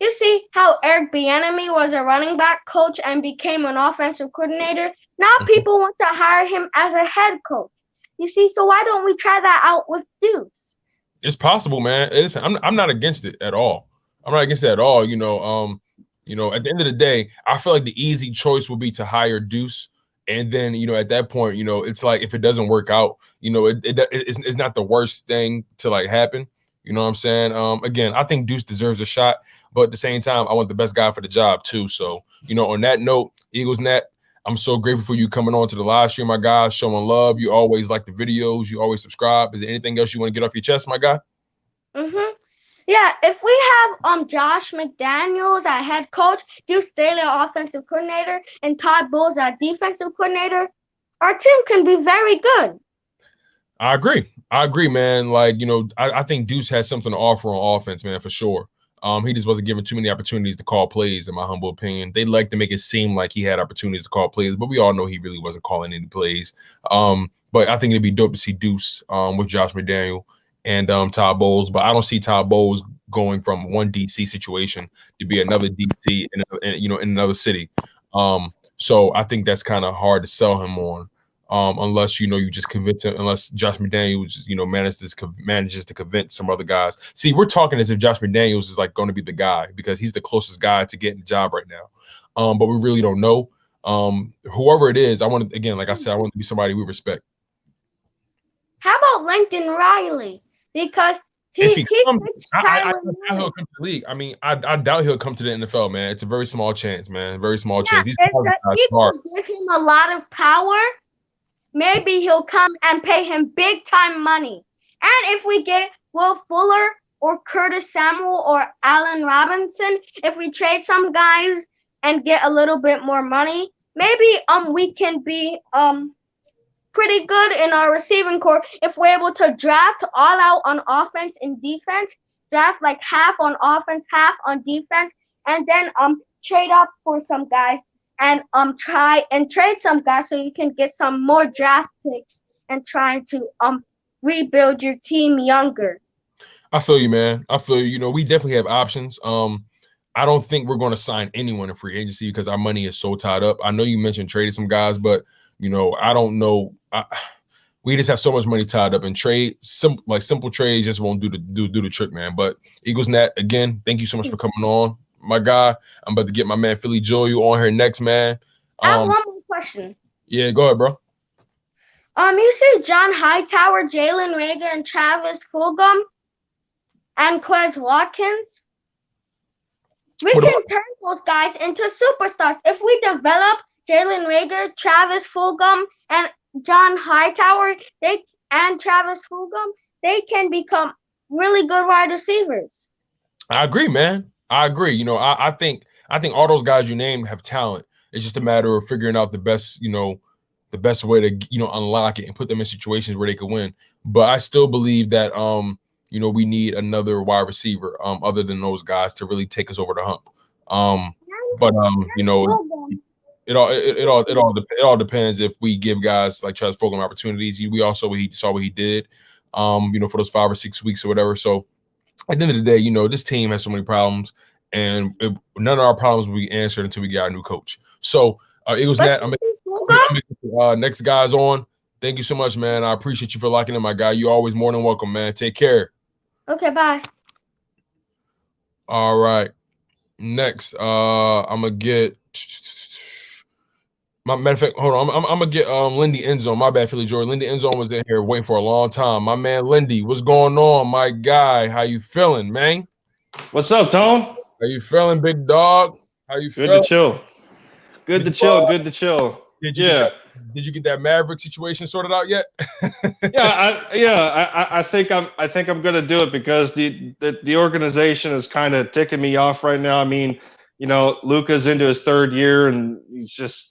You see how Eric Bieniemy was a running back coach and became an offensive coordinator? Now people want to hire him as a head coach. You see, so why don't we try that out with Deuce? It's possible, man. I'm not against it at all. I'm not against it at all. At the end of the day, I feel like the easy choice would be to hire Deuce, and then at that point, it's like if it doesn't work out, it's not the worst thing to like happen. You know what I'm saying? Again, I think Deuce deserves a shot, but at the same time, I want the best guy for the job too. So, on that note, Eagles Net, I'm so grateful for you coming on to the live stream, my guy, showing love. You always like the videos. You always subscribe. Is there anything else you want to get off your chest, my guy? Yeah, if we have Josh McDaniels our head coach, Deuce Staley our offensive coordinator, and Todd Bowles our defensive coordinator, our team can be very good. I agree, man. Like, I think Deuce has something to offer on offense, man, for sure. He just wasn't given too many opportunities to call plays, in my humble opinion. They'd like to make it seem like he had opportunities to call plays, but we all know he really wasn't calling any plays. But I think it'd be dope to see Deuce with Josh McDaniel and Todd Bowles. But I don't see Todd Bowles going from one DC situation to be another DC in another city. So I think that's kind of hard to sell him on. Unless you just convince him, unless Josh McDaniels manages to convince some other guys. See, we're talking as if Josh McDaniels is like going to be the guy because he's the closest guy to getting the job right now. But we really don't know. Whoever it is, I want to, again, like I said, I want to be somebody we respect. How about Lincoln Riley? Because If he comes, fits I Tyler doubt he'll come to the league. I mean, I doubt he'll come to the NFL, man. It's a very small chance, man. Very small chance. These If guys the are hard. Eagles give him a lot of power, maybe he'll come and pay him big time money. And if we get Will Fuller or Curtis Samuel or Allen Robinson, if we trade some guys and get a little bit more money, maybe we can be pretty good in our receiving core if we're able to draft all out on offense and defense, draft like half on offense, half on defense, and then trade up for some guys and try and trade some guys so you can get some more draft picks and trying to rebuild your team younger. I feel you, man. I feel you. We definitely have options. I don't think we're going to sign anyone in free agency because our money is so tied up. I know you mentioned trading some guys, but I don't know. We just have so much money tied up in trade. Simple trades just won't do the trick, man. But Eagles Net, again, thank you so much for coming on, my guy. I'm about to get my man Philly Joe you on here next, man. I have one more question. Yeah, go ahead, bro. You see John Hightower, Jalen Rager, and Travis Fulgham, and Quez Watkins. We can turn those guys into superstars if we develop Jalen Rager, Travis Fulgham, and John Hightower. Travis Fulgham, they can become really good wide receivers. I agree, man. I agree. I think all those guys you named have talent. It's just a matter of figuring out the best way to unlock it and put them in situations where they could win. But I still believe that we need another wide receiver other than those guys to really take us over the hump. It all depends if we give guys like Travis Fulgham opportunities. We also saw what he did for those 5 or 6 weeks or whatever. So at the end of the day, you know, this team has so many problems, and none of our problems will be answered until we get our new coach. So, Eagles But Nat, next guys on. Thank you so much, man. I appreciate you for locking in, my guy. You always more than welcome, man. Take care. okay, bye. All right. Next, I'm gonna get my matter of fact. Hold on, I'm gonna get Lindy Endzone. My bad, Philly Jordan. Lindy Endzone was in here waiting for a long time. My man, Lindy, what's going on, my guy? How you feeling, man? What's up, Tone? How you feeling, big dog? How you Good to feeling? chill. Good to chill. Good to chill. Did you Yeah. did you get that Maverick situation sorted out yet? I think I'm gonna do it because the organization is kind of ticking me off right now. I mean, you know, Luka's into his third year and he's just,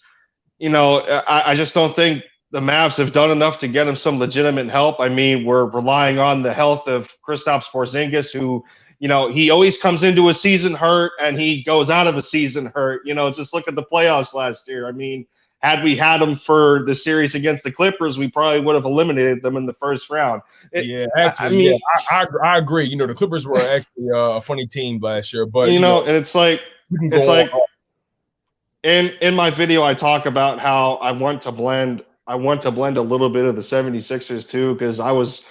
you know, I just don't think the Mavs have done enough to get him some legitimate help. I mean, we're relying on the health of Kristaps Porzingis, who, you know, he always comes into a season hurt and he goes out of a season hurt. You know, just look at the playoffs last year. I mean, had we had him for the series against the Clippers, we probably would have eliminated them in the first round. I agree. You know, the Clippers were actually a funny team last year, but you know, and it's like on. in my video I talk about how I want to blend a little bit of the 76ers too, because I was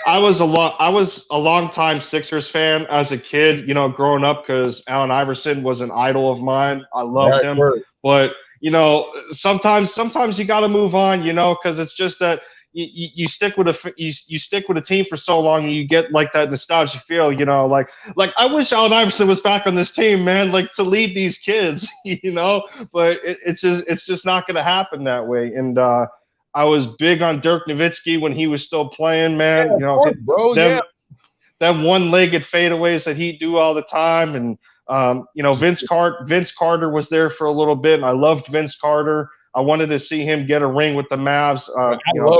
a long time Sixers fan as a kid, you know, growing up, because Allen Iverson was an idol of mine. I loved him. Right. But you know, sometimes you got to move on, you know, because it's just that you stick with you stick with a team for so long and you get like that nostalgia feel, you know, like I wish Allen Iverson was back on this team, man, like to lead these kids, you know, but it's just not going to happen that way. And I was big on Dirk Nowitzki when he was still playing, man. Yeah, you know, bro, them one-legged fadeaways that he do all the time, and you know, Vince Carter was there for a little bit, and I loved Vince Carter. I wanted to see him get a ring with the Mavs.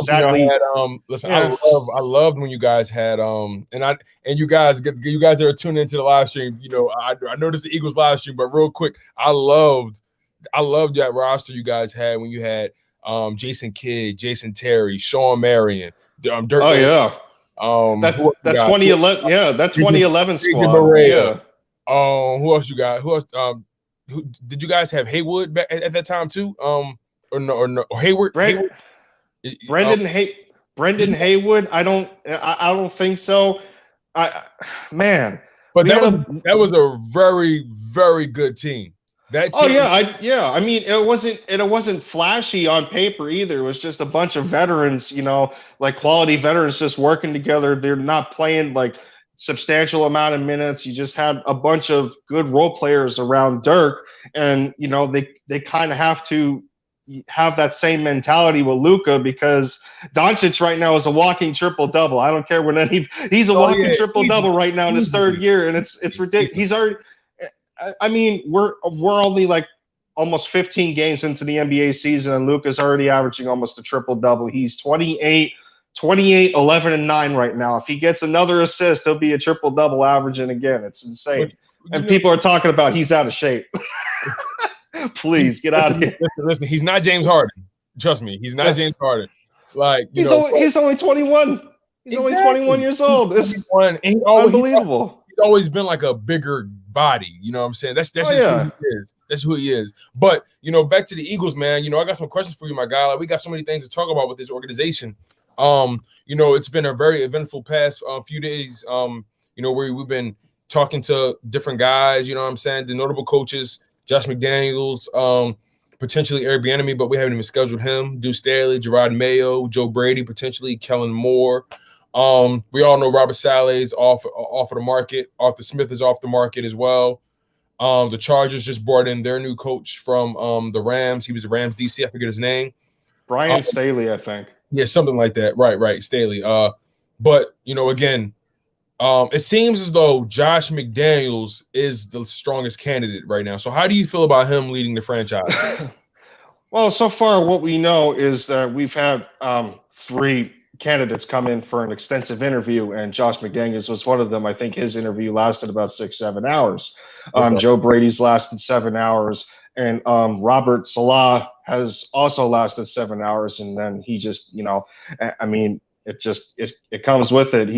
Sadly, I loved when you guys had and you guys that are tuning into the live stream. You know, I noticed the Eagles live stream, but real quick, I loved that roster you guys had when you had Jason Kidd, Jason Terry, Sean Marion, Dirk. Oh yeah. That 2011, that 2011 squad. Yeah. Who else you got? Who else? Who did you guys have? Haywood back at that time too? Or Hayward? Brendan Haywood. I don't think so. But that was a very, very good team. That team, I mean, it wasn't flashy on paper either. It was just a bunch of veterans, you know, like quality veterans just working together. They're not playing like substantial amount of minutes. You just had a bunch of good role players around Dirk, and you know they kind of have to have that same mentality with Luka, because Doncic right now is a walking triple double. I don't care when he's a walking triple double right now in his third year, and it's ridiculous. He's already. I mean, we're only like almost 15 games into the NBA season, and Luka's already averaging almost a triple double. He's 28, 11, and 9 right now. If he gets another assist, he'll be a triple double averaging again. It's insane. And people are talking about he's out of shape. Please get out of here. Listen, he's not James Harden. Trust me, he's not James Harden. Like he's only 21. He's only 21 years old. It's unbelievable. He's always been like a bigger body, you know what I'm saying? That's just who he is. That's who he is. But you know, back to the Eagles, man. You know, I got some questions for you, my guy. Like, we got so many things to talk about with this organization. You know, it's been a very eventful past few days. You know, where we've been talking to different guys. You know what I'm saying? The notable coaches, Josh McDaniels, potentially Eric Bieniemy, but we haven't even scheduled him. Deuce Staley, Gerard Mayo, Joe Brady, potentially Kellen Moore. We all know Robert Saleh's off of the market. Arthur Smith is off the market as well. The Chargers just brought in their new coach from the Rams. He was the Rams DC. I forget his name. Brian Staley, I think. Yeah, something like that. Right, Staley. But you know, again, it seems as though Josh McDaniels is the strongest candidate right now. So how do you feel about him leading the franchise? Well, so far what we know is that we've had 3 candidates come in for an extensive interview, and Josh McDaniels was one of them. I think his interview lasted about 6-7 hours. Okay. Joe Brady's lasted 7 hours, and Robert Saleh has also lasted 7 hours, and then he just, you know, I mean, it comes with it.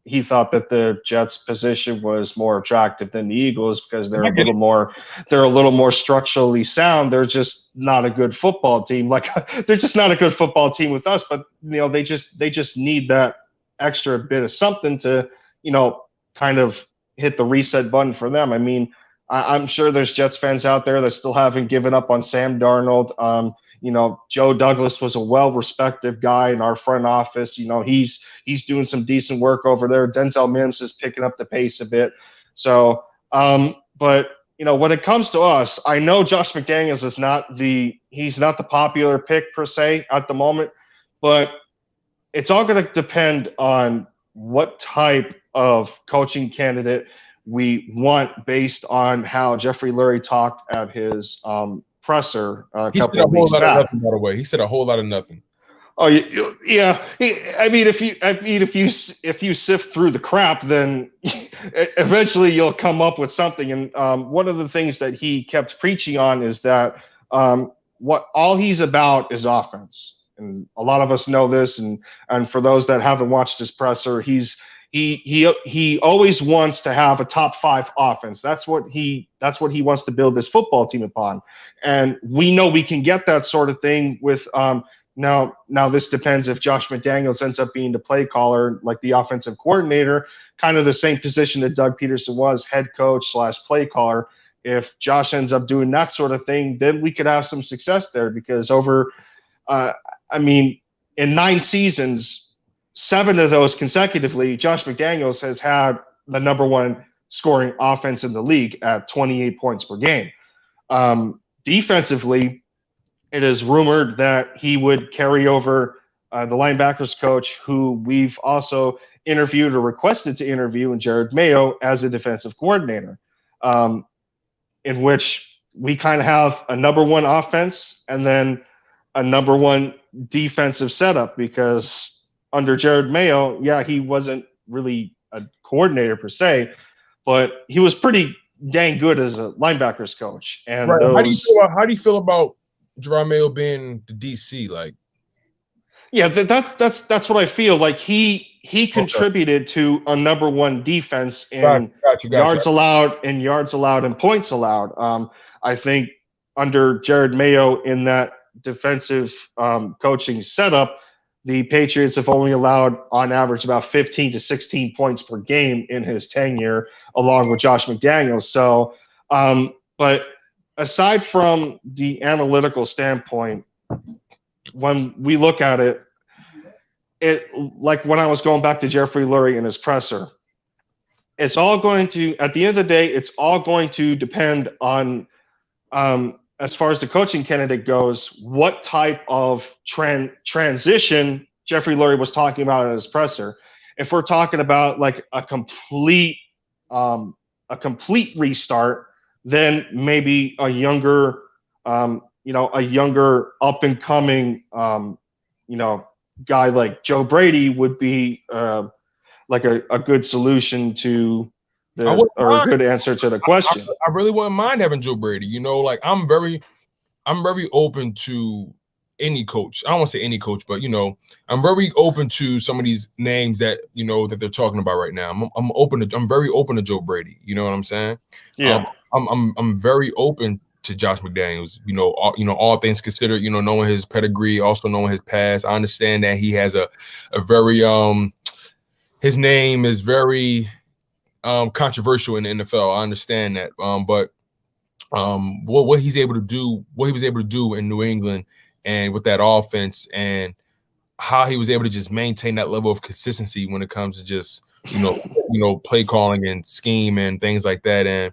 he thought that the Jets position was more attractive than the Eagles because I get it. they're a little more structurally sound. They're just not a good football team. Like they're just not a good football team with us, but they just need that extra bit of something to, kind of hit the reset button for them. I mean, I'm sure there's Jets fans out there that still haven't given up on Sam Darnold. Joe Douglas was a well-respected guy in our front office. He's doing some decent work over there. Denzel Mims is picking up the pace a bit. So, but when it comes to us, I know Josh McDaniels he's not the popular pick per se at the moment, but it's all going to depend on what type of coaching candidate we want based on how Jeffrey Lurie talked at his presser a He said couple a of whole weeks lot of back. nothing, by the way. He said a whole lot of nothing. Oh yeah. If you sift through the crap, then eventually you'll come up with something. And one of the things that he kept preaching on is that what all he's about is offense. And a lot of us know this. And for those that haven't watched his presser, he always wants to have a top 5 offense. That's what he wants to build this football team upon. And we know we can get that sort of thing with now this depends if Josh McDaniels ends up being the play caller, like the offensive coordinator, kind of the same position that Doug Peterson was, head coach / play caller. If Josh ends up doing that sort of thing, then we could have some success there because in 9 seasons, 7 of those consecutively, Josh McDaniels has had the number 1 scoring offense in the league at 28 points per game. Defensively, it is rumored that he would carry over the linebackers coach, who we've also interviewed or requested to interview, in Jared Mayo, as a defensive coordinator, in which we kind of have a number 1 offense and then a number 1 defensive setup, because under Jared Mayo, he wasn't really a coordinator per se, but he was pretty dang good as a linebackers coach. And right. How do you feel about Jerome Mayo being the DC? Like, yeah, that's what I feel. Like he contributed to a number 1 defense in yards allowed and points allowed. I think under Jared Mayo in that defensive coaching setup, the Patriots have only allowed on average about 15 to 16 points per game in his tenure, along with Josh McDaniels. So, but aside from the analytical standpoint, when we look at it, like when I was going back to Jeffrey Lurie and his presser, it's all going to, at the end of the day, it's all going to depend on, as far as the coaching candidate goes, what type of transition Jeffrey Lurie was talking about in his presser. If we're talking about like a complete restart, then maybe a younger up and coming, guy like Joe Brady would be like a good solution to or a good answer to the question. I really wouldn't mind having Joe Brady. Like I'm very open to any coach. I don't want to say any coach, but I'm very open to some of these names that that they're talking about right now. I'm very open to Joe Brady. You know what I'm saying? Yeah. I'm very open to Josh McDaniels. All things considered, knowing his pedigree, also knowing his past. I understand that he has a very his name is very controversial in the NFL. I understand that. But what he was able to do in New England and with that offense, and how he was able to just maintain that level of consistency when it comes to just play calling and scheme and things like that. And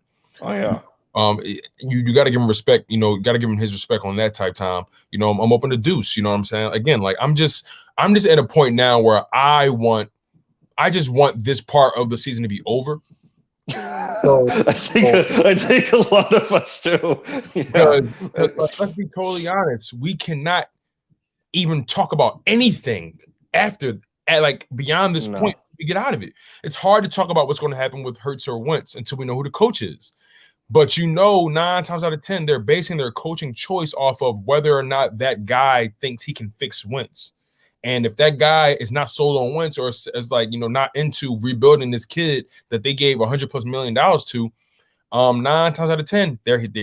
you got to give him respect. Got to give him his respect on that type time. I'm open to Deuce. You know what I'm saying? Again, like I'm just at a point now where I just want this part of the season to be over. So, I think a lot of us do. Because let's be totally honest, we cannot even talk about anything beyond this point. We get out of it. It's hard to talk about what's going to happen with Hurts or Wentz until we know who the coach is. But 9 times out of 10, they're basing their coaching choice off of whether or not that guy thinks he can fix Wentz. And if that guy is not sold on Wentz or is like, not into rebuilding this kid that they gave $100+ million to, 9 times out of 10,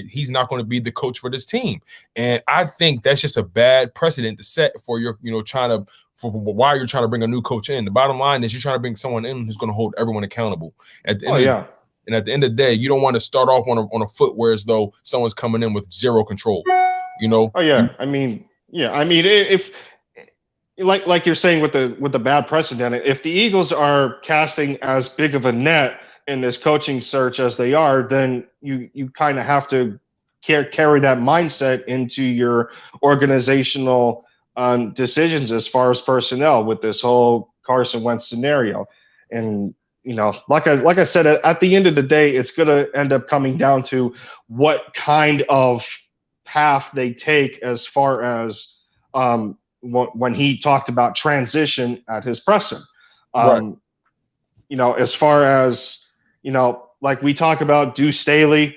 he's not going to be the coach for this team. And I think that's just a bad precedent to set for your, for why you're trying to bring a new coach in. The bottom line is you're trying to bring someone in who's going to hold everyone accountable. At the end and at the end of the day, you don't want to start off on a foot where as though someone's coming in with zero control. Oh yeah, I mean, if like you're saying with the bad precedent, if the Eagles are casting as big of a net in this coaching search as they are, then you kind of have to carry that mindset into your organizational decisions as far as personnel with this whole Carson Wentz scenario. And like I said, at the end of the day, it's going to end up coming down to what kind of path they take as far as when he talked about transition at his presser. Right. As far as like we talk about Deuce Staley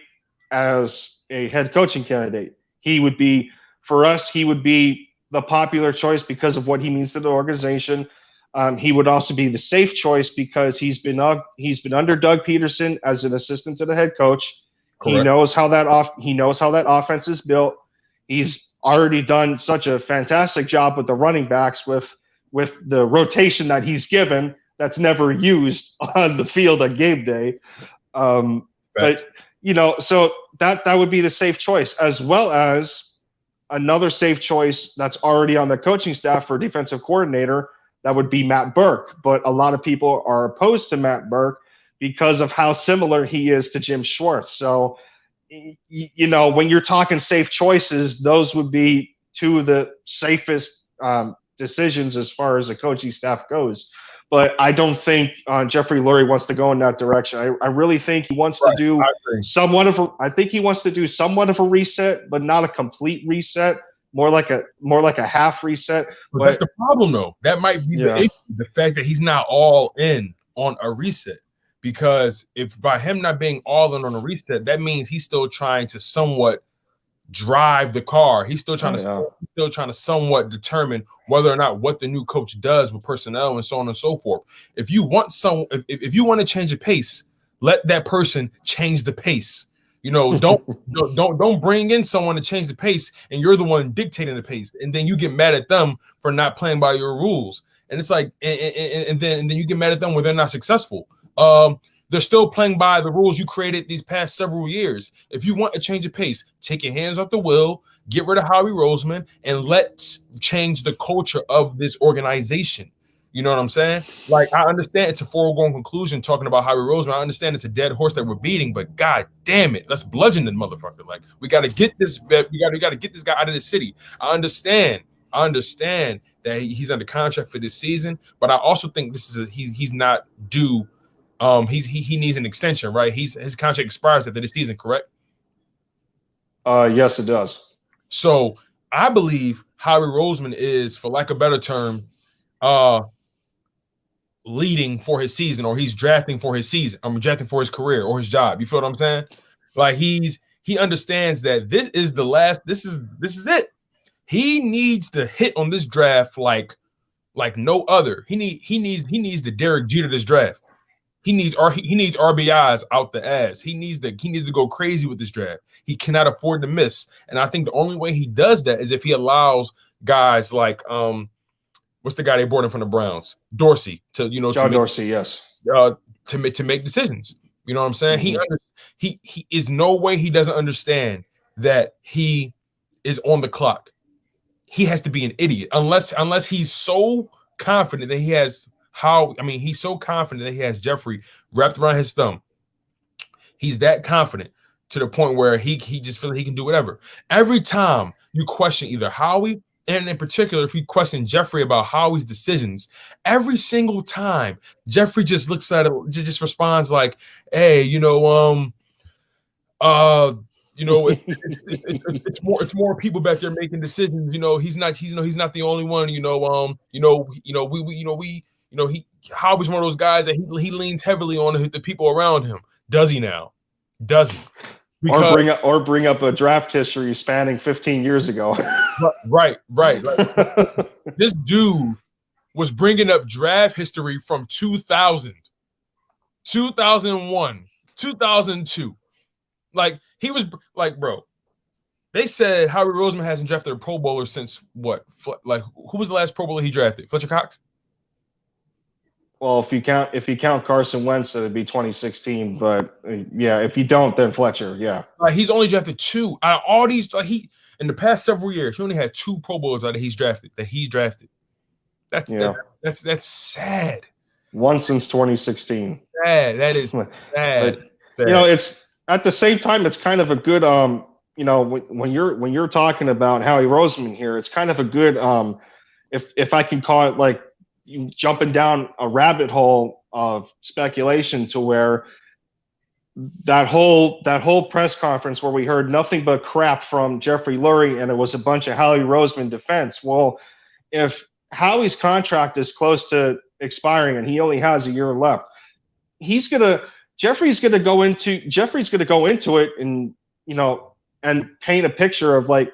as a head coaching candidate, he would be the popular choice because of what he means to the organization. He would also be the safe choice because he's been under Doug Peterson as an assistant to the head coach. Correct. He knows how that offense is built. He's already done such a fantastic job with the running backs with the rotation that he's given that's never used on the field on game day. But so that would be the safe choice, as well as another safe choice that's already on the coaching staff for defensive coordinator. That would be Matt Burke. But a lot of people are opposed to Matt Burke because of how similar he is to Jim Schwartz. So, when you're talking safe choices, those would be two of the safest decisions as far as the coaching staff goes. But I don't think Jeffrey Lurie wants to go in that direction. I really think he wants to do somewhat of a reset, but not a complete reset. More like a half reset. But that's the problem, though. That might be the issue. The fact that he's not all in on a reset. Because if by him not being all in on a reset, that means he's still trying to somewhat drive the car. He's still trying to somewhat determine whether or not what the new coach does with personnel and so on and so forth. If you want if you want to change the pace, let that person change the pace. Don't bring in someone to change the pace and you're the one dictating the pace, and then you get mad at them for not playing by your rules. And it's like, and then you get mad at them when they're not successful. They're still playing by the rules you created these past several years. If you want a change of pace, take your hands off the wheel, get rid of Howie Roseman, and let's change the culture of this organization. You know what I'm saying? Like, I understand it's a foregone conclusion talking about Howie Roseman. I understand it's a dead horse that we're beating, but god damn it, let's bludgeon the motherfucker. Like, we got to get this. We got to get this guy out of the city. I understand that he's under contract for this season, but I also think he's not due. He needs an extension, right? His contract expires after this season, correct? Yes, it does. So I believe Howie Roseman is, for lack of a better term, leading for his season, or he's drafting for his season. I'm drafting for his career or his job. You feel what I'm saying? Like, he understands that this is the last. This is it. He needs to hit on this draft like no other. He needs the Derek Jeter this draft. He needs RBIs out the ass. He needs to go crazy with this draft. He cannot afford to miss. And I think the only way he does that is if he allows guys like what's the guy they brought in from the Browns? Dorsey Dorsey, yes. To make decisions. You know what I'm saying? Mm-hmm. He is no way he doesn't understand that he is on the clock. He has to be an idiot unless he's so confident that he has he's so confident that he has Jeffrey wrapped around his thumb. He's that confident to the point where he just feels like he can do whatever. Every time you question either Howie, and in particular, if you question Jeffrey about Howie's decisions, every single time Jeffrey just looks at it, just responds like, "Hey, it's more people back there making decisions. He's not the only one. Howie's one of those guys that he leans heavily on the people around him. Does he now? Does he? Or bring up a draft history spanning 15 years ago. Right. Like, this dude was bringing up draft history from 2000, 2001, 2002. Like, he was like, bro, they said Howie Roseman hasn't drafted a Pro Bowler since what? Like, who was the last Pro Bowler he drafted? Fletcher Cox? Well, if you count Carson Wentz, it'd be 2016. But yeah, if you don't, then Fletcher. Yeah, Like, he's only drafted 2 out of all these. Like, he in the past several years, he only had 2 Pro Bowlers that he's drafted. That's sad. One since 2016. Sad. That is sad. But, sad. it's at the same time, it's kind of a good when you're talking about Howie Roseman here, it's kind of a good if I can call it, like, you jumping down a rabbit hole of speculation to where that whole press conference where we heard nothing but crap from Jeffrey Lurie and it was a bunch of Howie Roseman defense. Well, if Howie's contract is close to expiring and he only has a year left, Jeffrey's gonna go into it and and paint a picture of, like,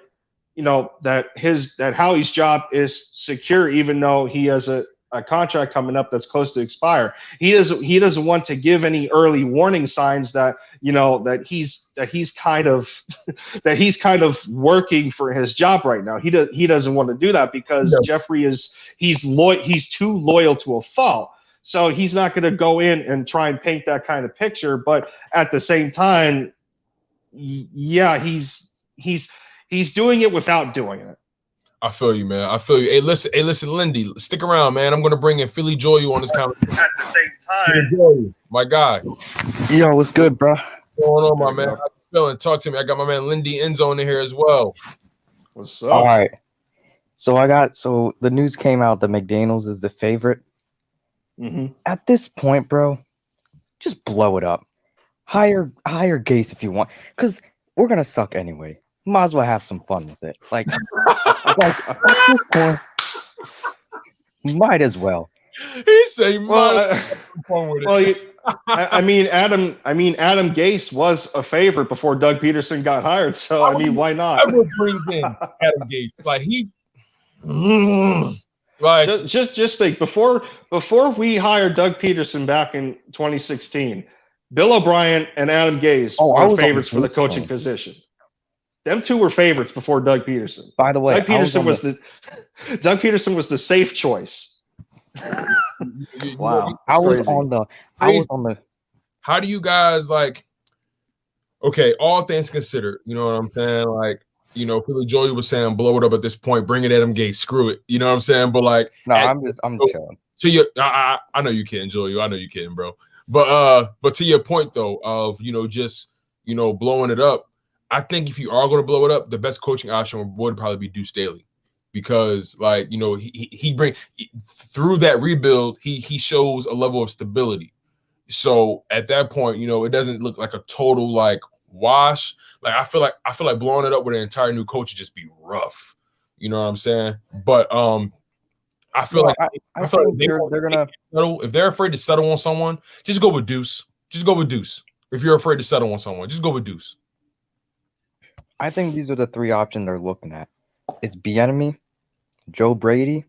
that Howie's job is secure, even though he has a contract coming up that's close to expire. He doesn't want to give any early warning signs that that he's kind of that he's kind of working for his job right now. He doesn't want to do that because Jeffrey he's too loyal to a fault. So he's not going to go in and try and paint that kind of picture. But at the same time, yeah, he's doing it without doing it. I feel you, man. I feel you. Hey, listen, Lindy, stick around, man. I'm gonna bring in Philly Joyu on this conversation. At the same time, my guy. Yo, what's good, bro? What's going on, my man? How you feeling? Talk to me. I got my man Lindy Endzone in here as well. What's up? All right. So the news came out that McDaniels is the favorite. Mm-hmm. At this point, bro, just blow it up. Hire Gase if you want, because we're gonna suck anyway. Might as well have some fun with it. Like at this point, might as well. He say, well, I mean, Adam Gase was a favorite before Doug Peterson got hired. So I mean, why not? I would bring in Adam Gase. Like just think, before we hired Doug Peterson back in 2016, Bill O'Brien and Adam Gase were favorites for the coaching position. Them two were favorites before Doug Peterson. By the way, Doug Peterson was the safe choice. Wow, I was on the. How do you guys, like? Okay, all things considered, you know what I'm saying? Like, Philly Joey was saying, blow it up at this point, bring it Adam Gase, screw it. You know what I'm saying? But like, no, I'm chilling. To you, I know you kidding, Joey. I know you kidding, bro. But to your point though, of just blowing it up. I think if you are going to blow it up, the best coaching option would probably be Deuce Staley, because he bring through that rebuild, he shows a level of stability. So at that point, it doesn't look like a total like wash. Like I feel like blowing it up with an entire new coach would just be rough. You know what I'm saying? But I feel like they're gonna settle. If they're afraid to settle on someone, just go with Deuce. Just go with Deuce. If you're afraid to settle on someone, just go with Deuce. I think these are the 3 options they're looking at. It's Bieniemy, Joe Brady,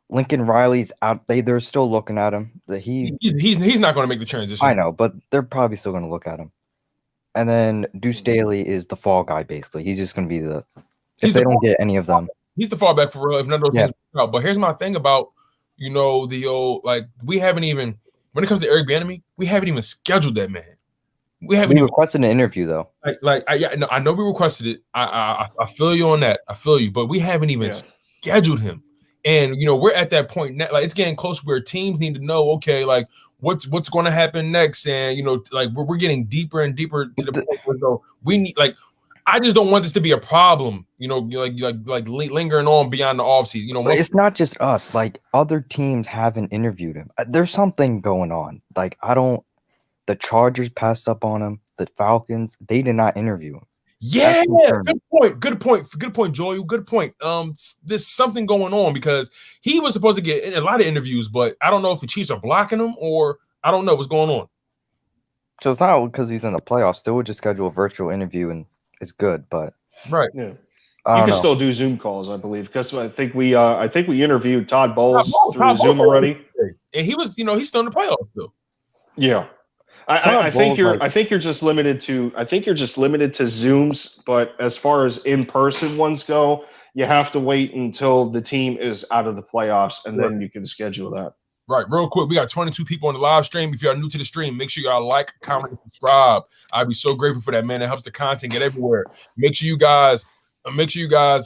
Lincoln Riley's out. They're still looking at him. He's not going to make the transition. I know, but they're probably still going to look at him. And then Deuce Staley is the fall guy, basically. He's just going to be if they don't get any of them. He's the fallback for real if none of those things work out. But here's my thing about, the old, like, we haven't even, when it comes to Eric Bieniemy, we haven't even scheduled that man. We requested an interview though. I know we requested it. I feel you on that. I feel you, but we haven't even scheduled him. And we're at that point now. Like, it's getting close where teams need to know, okay, like what's going to happen next, and like we're getting deeper and deeper to the point where we need, like, I just don't want this to be a problem. Like lingering on beyond the offseason. It's not just us. Like, other teams haven't interviewed him. There's something going on. Like, the Chargers passed up on him. The Falcons, they did not interview him. Yeah, good point, Joel. Good point. There's something going on because he was supposed to get a lot of interviews, but I don't know if the Chiefs are blocking him or I don't know what's going on. So it's not because he's in the playoffs. Still would just schedule a virtual interview and it's good, but right. Yeah. I You don't can know. still do Zoom calls, I believe, because I think we interviewed Todd Bowles through Todd Zoom Bowles, already. and he was, he's still in the playoffs still. Yeah. I Todd think Bowles, I think you're just limited to Zooms, but as far as in-person ones go, you have to wait until the team is out of the playoffs, and then you can schedule that. Right, real quick, we got 22 people on the live stream. If you are new to the stream, make sure y'all like, comment, and subscribe. I'd be so grateful for that, man. It helps the content get everywhere. Make sure you guys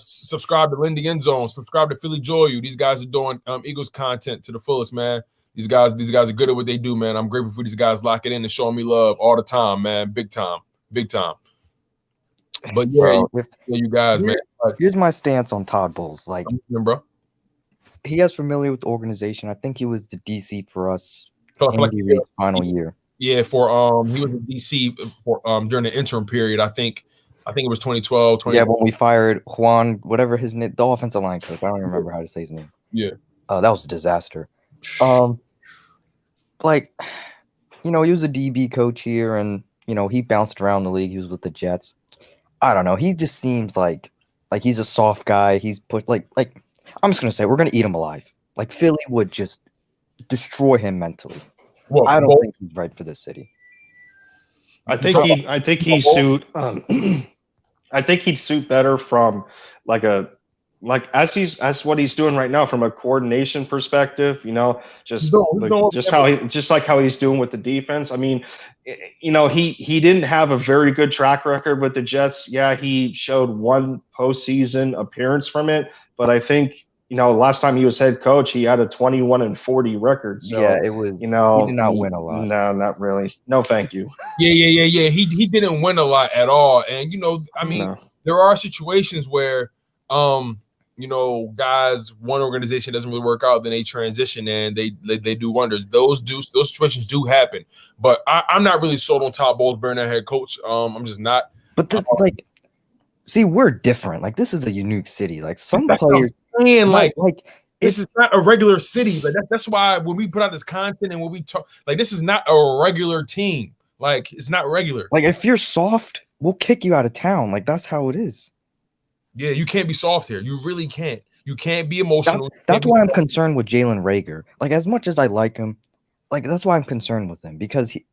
subscribe to Lindy End Zone, subscribe to Philly Joy. These guys are doing Eagles content to the fullest, man. These guys are good at what they do, man. I'm grateful for these guys locking in and showing me love all the time, man. Big time. But yeah, bro, you guys, man. Here's my stance on Todd Bowles. Like, bro. He has familiar with the organization. I think he was the DC for us So in the final year. Yeah, for he was in DC for during the interim period. I think it was 2012. Yeah, when we fired Juan, whatever his name, the offensive line coach. I don't even remember how to say his name. Yeah. That was a disaster. Like, he was a DB coach here, and he bounced around the league. He was with the Jets. I don't know. He just seems like he's a soft guy. He's put like I'm just gonna say we're gonna eat him alive. Like Philly would just destroy him mentally. Well, I don't think he's right for this city. I think he'd suit. I think he'd suit better from as what he's doing right now from a coordination perspective. Just like how he's doing with the defense. I mean, he didn't have a very good track record with the Jets. Yeah, he showed one postseason appearance from it, but I think last time he was head coach, he had a 21-40 record. So, yeah, it was. He did not win a lot. No, not really. No, thank you. Yeah. He didn't win a lot at all, and I mean, there are situations where guys, one organization doesn't really work out, then they transition and they do wonders. Those situations do happen, but I'm not really sold on Todd Bowles being their head coach. I'm just not. But this see, we're different. Like, this is a unique city. Like, some players. This is not a regular city, but that's why when we put out this content and when we talk, like, this is not a regular team. Like, it's not regular. Like, if you're soft, we'll kick you out of town. Like, that's how it is. Yeah, you can't be soft here. You really can't. You can't be emotional. That's why I'm concerned with Jalen Reagor. Like, as much as I like him, like, that's why I'm concerned with him, because he's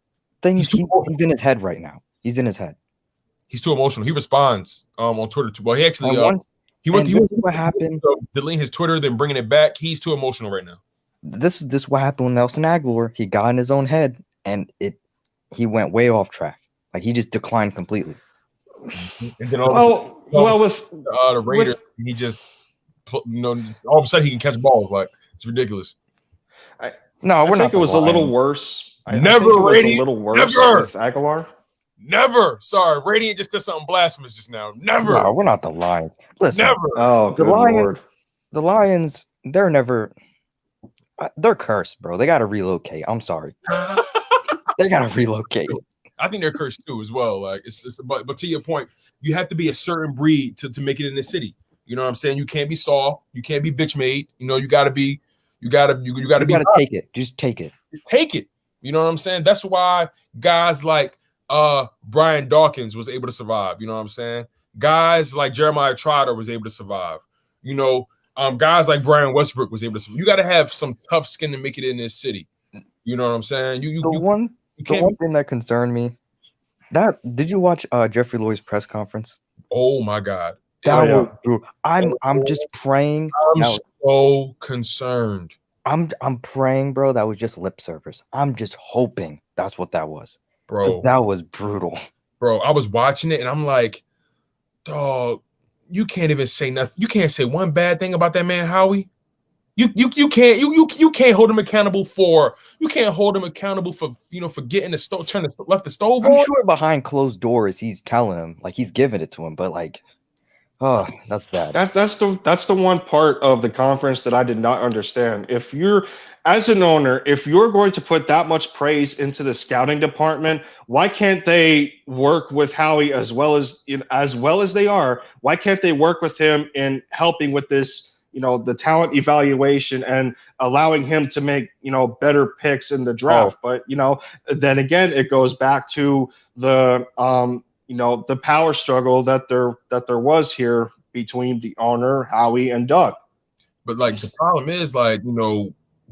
in his head right now. He's in his head. He's too emotional. He responds on Twitter too. Well, he actually he went what happened. Deleting his Twitter, then bringing it back. He's too emotional right now. This is what happened with Nelson Aguilar. He got in his own head, and he went way off track. Like, he just declined completely. And then with the Raiders, he just all of a sudden he can catch balls. Like, it's ridiculous. I think it was a little worse. I think it was a little worse with Aguilar. Never. Sorry, Radiant just did something blasphemous just now. Never. No, we're not the Lions. Listen. Never. Oh, the Lions. Lord. The Lions. They're never. They're cursed, bro. They got to relocate. I'm sorry. They got to relocate. I think they're cursed too, as well. Like, but to your point, you have to be a certain breed to make it in the city. You know what I'm saying? You can't be soft. You can't be bitch made. You got to be. You got to take it. Just take it. Just take it. You know what I'm saying? That's why guys like Brian Dawkins was able to survive. You know what I'm saying? Guys like Jeremiah Trotter was able to survive. Guys like Brian Westbrook was able to survive. You got to have some tough skin to make it in this city. You know what I'm saying? The one thing that concerned me, did you watch Jeffrey Loyd's press conference? Oh my God. I'm just praying. I'm so concerned. I'm praying, bro. That was just lip service. I'm just hoping that's what that was. Bro, that was brutal. Bro, I was watching it and I'm like, dog, you can't even say nothing. You can't say one bad thing about that man, Howie. You can't hold him accountable for for getting the stove, left the stove on. I'm sure behind closed doors he's telling him, like, he's giving it to him, but like, oh, that's bad. That's the one part of the conference that I did not understand. If you're, as an owner, if you're going to put that much praise into the scouting department, why can't they work with Howie as well as they are? Why can't they work with him in helping with this, the talent evaluation and allowing him to make, better picks in the draft? But, then again, it goes back to the, the power struggle that there was here between the owner, Howie, and Doug. But like the problem is, like,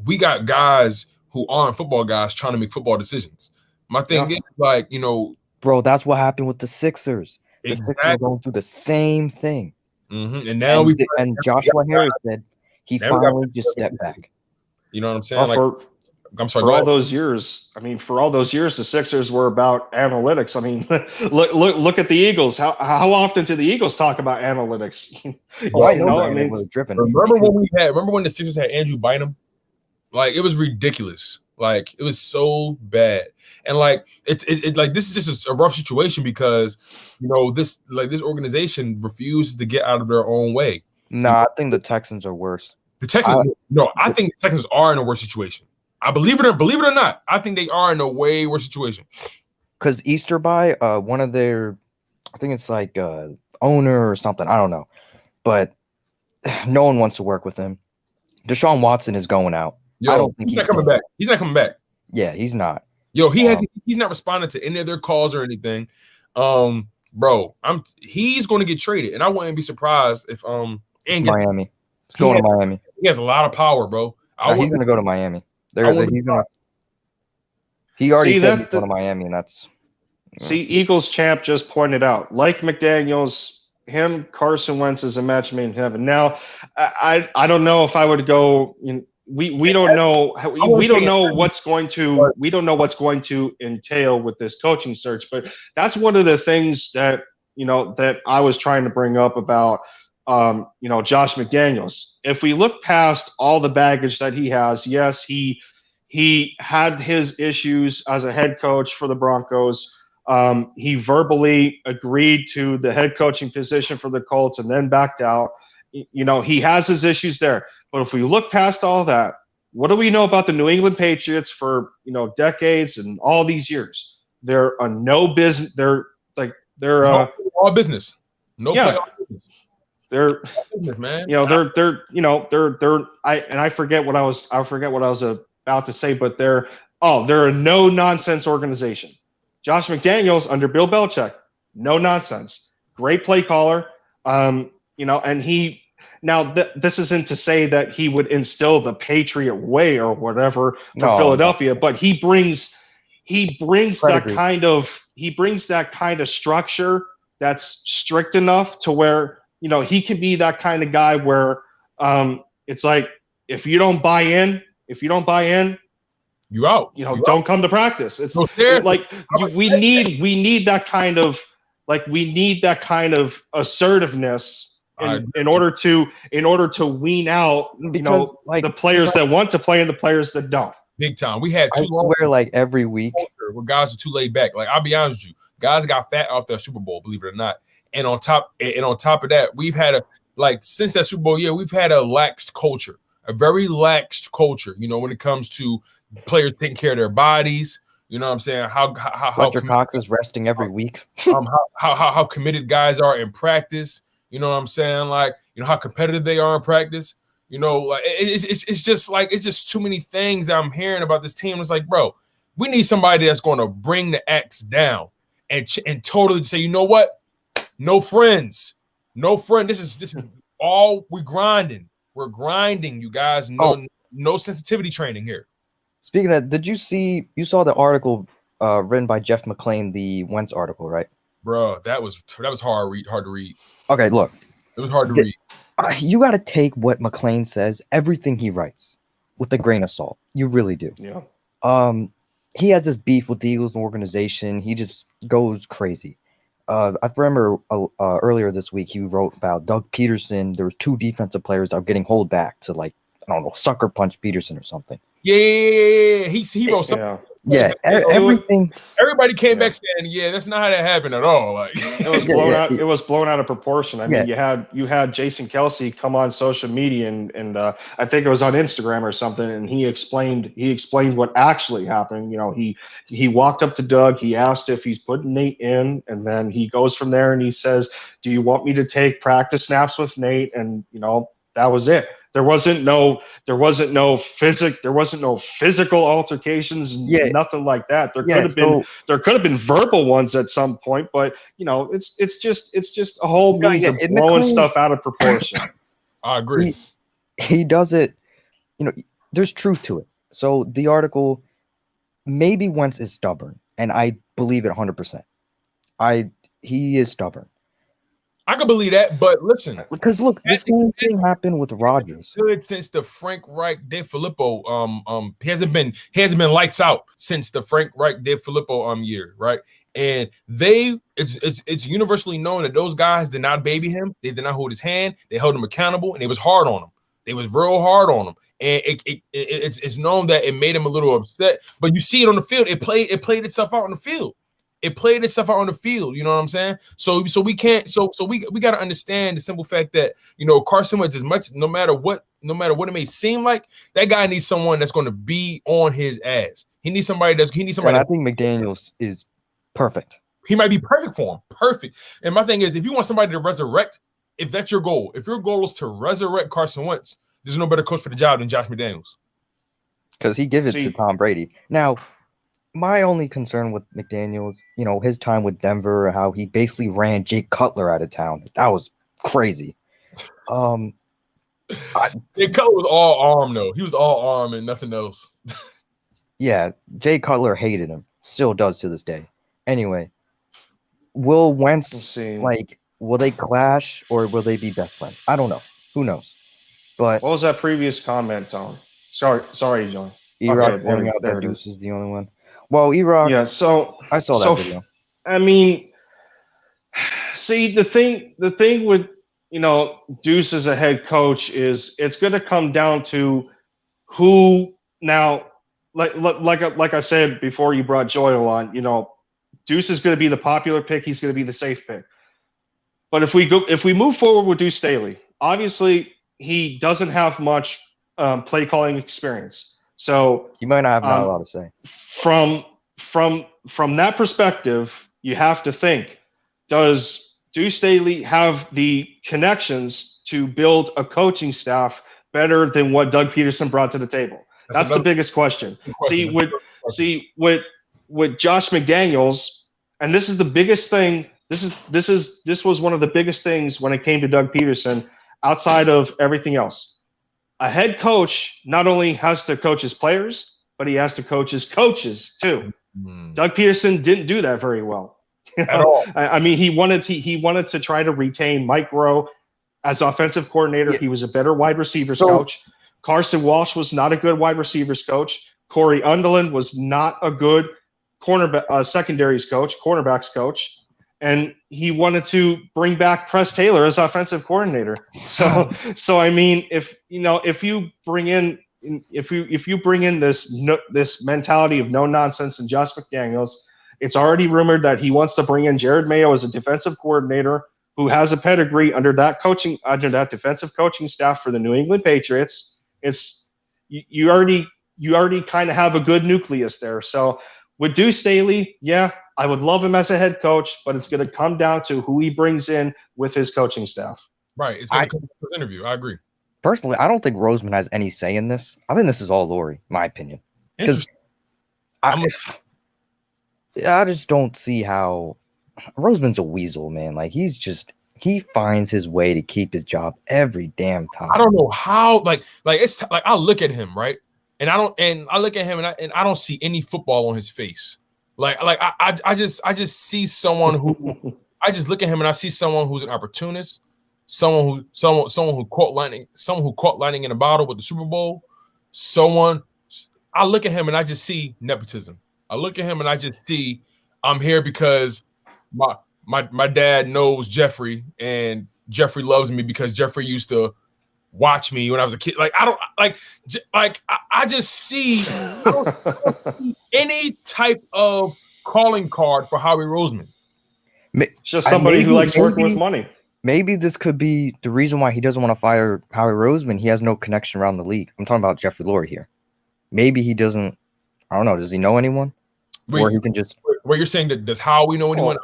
we got guys who aren't football guys trying to make football decisions. My thing is, like, bro, that's what happened with the Sixers. The Sixers exactly. are going through the same thing. And now and Joshua Harris said he finally just stepped back. You know what I'm saying? Well, I'm sorry. For all those years, the Sixers were about analytics. I mean, look at the Eagles. How often do the Eagles talk about analytics? I know. I mean, driven. Remember when the Sixers had Andrew Bynum? Like, it was ridiculous. Like, it was so bad. And like it like this is just a rough situation because this organization refuses to get out of their own way. Nah, I think the Texans are worse. The Texans, I think the Texans are in a worse situation. I believe it or not, I think they are in a way worse situation. Because Easterby, one of their, I think it's like owner or something, I don't know, but no one wants to work with him. Deshaun Watson is going out. I don't think he's not coming back. He's not coming back. Yeah, he's not. He's not responding to any of their calls or anything. Bro, he's going to get traded, and I wouldn't be surprised if Miami. He's going to Miami. He has a lot of power, bro. He's going to go to Miami. He already said he's going to Miami, and that's. See, Eagles champ just pointed out, like McDaniels, Carson Wentz is a match made in heaven. Now, I don't know if I would go. We don't know what's going to entail with this coaching search, but that's one of the things that that I was trying to bring up about Josh McDaniels. If we look past all the baggage that he has, yes, he had his issues as a head coach for the Broncos. He verbally agreed to the head coaching position for the Colts and then backed out. He has his issues there. But if we look past all that, what do we know about the New England Patriots for decades and all these years? They're a no business. They're all business. No yeah. Business. They're business, man. I forget what I was about to say, but they're a no nonsense organization. Josh McDaniels under Bill Belichick, no nonsense, great play caller. And he. Now, this isn't to say that he would instill the Patriot way or whatever for Philadelphia, but he brings that kind of structure that's strict enough to where he can be that kind of guy where it's like if you don't buy in, you out. Don't come to practice. It's we need that kind of assertiveness. In order to wean out the players that want to play and the players that don't. Big time. We had every week where guys are too laid back. Like, I'll be honest with you, guys got fat off their Super Bowl, believe it or not. And on top of that, we've had since that Super Bowl year, we've had a laxed culture, a very laxed culture. When it comes to players taking care of their bodies. You know what I'm saying? How Fletcher Cox is resting every week. how committed guys are in practice. You know what I'm saying? Like, how competitive they are in practice. It's just too many things that I'm hearing about this team. It's like, bro, we need somebody that's going to bring the X down and totally say, you know what? No friends. This is all we grinding. We're grinding, you guys. No sensitivity training here. Speaking of that, you saw the article written by Jeff McClain, the Wentz article, right? Bro, that was hard to read. Okay, look. It was hard to read. You got to take what McClain says, everything he writes, with a grain of salt. You really do. Yeah. He has this beef with the Eagles organization. He just goes crazy. I remember earlier this week he wrote about Doug Peterson. There was 2 defensive players that were getting hold back to sucker punch Peterson or something. Yeah. He wrote something. Yeah, everything. Everybody came back saying, "Yeah, that's not how that happened at all." Like, it was blown out. It was blown out of proportion. I mean, you had Jason Kelsey come on social media and I think it was on Instagram or something, and he explained what actually happened. He walked up to Doug. He asked if he's putting Nate in, and then he goes from there and he says, "Do you want me to take practice snaps with Nate?" And that was it. There wasn't no physical altercations, Yeah, nothing like that. There yeah. could have been verbal ones at some point, but it's just a whole No, means yeah, of in the blowing claim, stuff out of proportion. I agree. he does it. There's truth to it. So the article, maybe Wentz is stubborn, and I believe it 100%. He is stubborn. I can believe that, but listen, Because look, the same thing happened with Rodgers. good since the Frank Reich De Filippo he hasn't been lights out since the Frank Reich De Filippo year, right? And it's universally known that those guys did not baby him. They did not hold his hand. They held him accountable, and they was hard on him. They was real hard on him, and it's known that it made him a little upset. But you see it on the field. It played itself out on the field. It played itself out on the field. You know what I'm saying? So we can't. So we got to understand the simple fact that Carson Wentz, no matter what it may seem like, that guy needs someone that's going to be on his ass. He needs somebody. And I think McDaniels is perfect. He might be perfect for him. Perfect. And my thing is, if you want somebody to resurrect, if that's your goal, if your goal is to resurrect Carson Wentz, there's no better coach for the job than Josh McDaniels. Because he gives it to Tom Brady. Now, my only concern with McDaniels, his time with Denver, how he basically ran Jake Cutler out of town. That was crazy. Jake Cutler was all arm, though. He was all arm and nothing else. Yeah, Jay Cutler hated him. Still does to this day. Anyway, will Wentz, will they clash or will they be best friends? I don't know. Who knows? But what was that previous comment, Tom? Sorry, John. E-Rock pointing out that Deuce is the only one. Well, E-Rock. Yeah, so I saw that video. I mean, see, the thing with Deuce as a head coach is it's going to come down to who now. Like I said before, you brought Joel on. Deuce is going to be the popular pick. He's going to be the safe pick. But if we move forward with Deuce Staley, obviously he doesn't have much play calling experience. So you might not have a lot to say. From that perspective, you have to think: does Deuce Staley have the connections to build a coaching staff better than what Doug Peterson brought to the table? That's the biggest question. See, with Josh McDaniels, and this is the biggest thing. This was one of the biggest things when it came to Doug Peterson, outside of everything else. A head coach not only has to coach his players, but he has to coach his coaches too. Doug Peterson didn't do that very well. At all. I mean, he wanted to try to retain Mike Rowe as offensive coordinator. Yeah. He was a better wide receivers coach. Carson Walsh was not a good wide receivers coach. Corey Underland was not a good secondaries coach, cornerbacks coach. And he wanted to bring back Press Taylor as offensive coordinator. So I mean, if you bring in this mentality of no nonsense and Josh McDaniels, it's already rumored that he wants to bring in Jared Mayo as a defensive coordinator who has a pedigree under that defensive coaching staff for the New England Patriots. It's you already kind of have a good nucleus there. So with Deuce Staley, yeah, I would love him as a head coach, but it's going to come down to who he brings in with his coaching staff. Right. It's going to come to the interview. I agree. Personally, I don't think Roseman has any say in this. I think this is all Lori, my opinion. Interesting. I just don't see how Roseman's a weasel, man. Like he finds his way to keep his job every damn time. I don't know how. Like it's like I look at him, right, and I look at him and I don't see any football on his face. I just see someone who I just look at him and I see someone who's an opportunist, someone who caught lightning in a bottle with the Super Bowl. I look at him and I just see nepotism. I look at him and I just see I'm here because my dad knows Jeffrey and Jeffrey loves me because Jeffrey used to watch me when I was a kid. I just see any type of calling card for Howie Roseman. It's just somebody who likes working with money. Maybe this could be the reason why he doesn't want to fire Howie Roseman. He has no connection around the league. I'm talking about Jeffrey Lurie here. Maybe he doesn't. I don't know. Does he know anyone? Or he can just. Where you're saying that does Howie know anyone?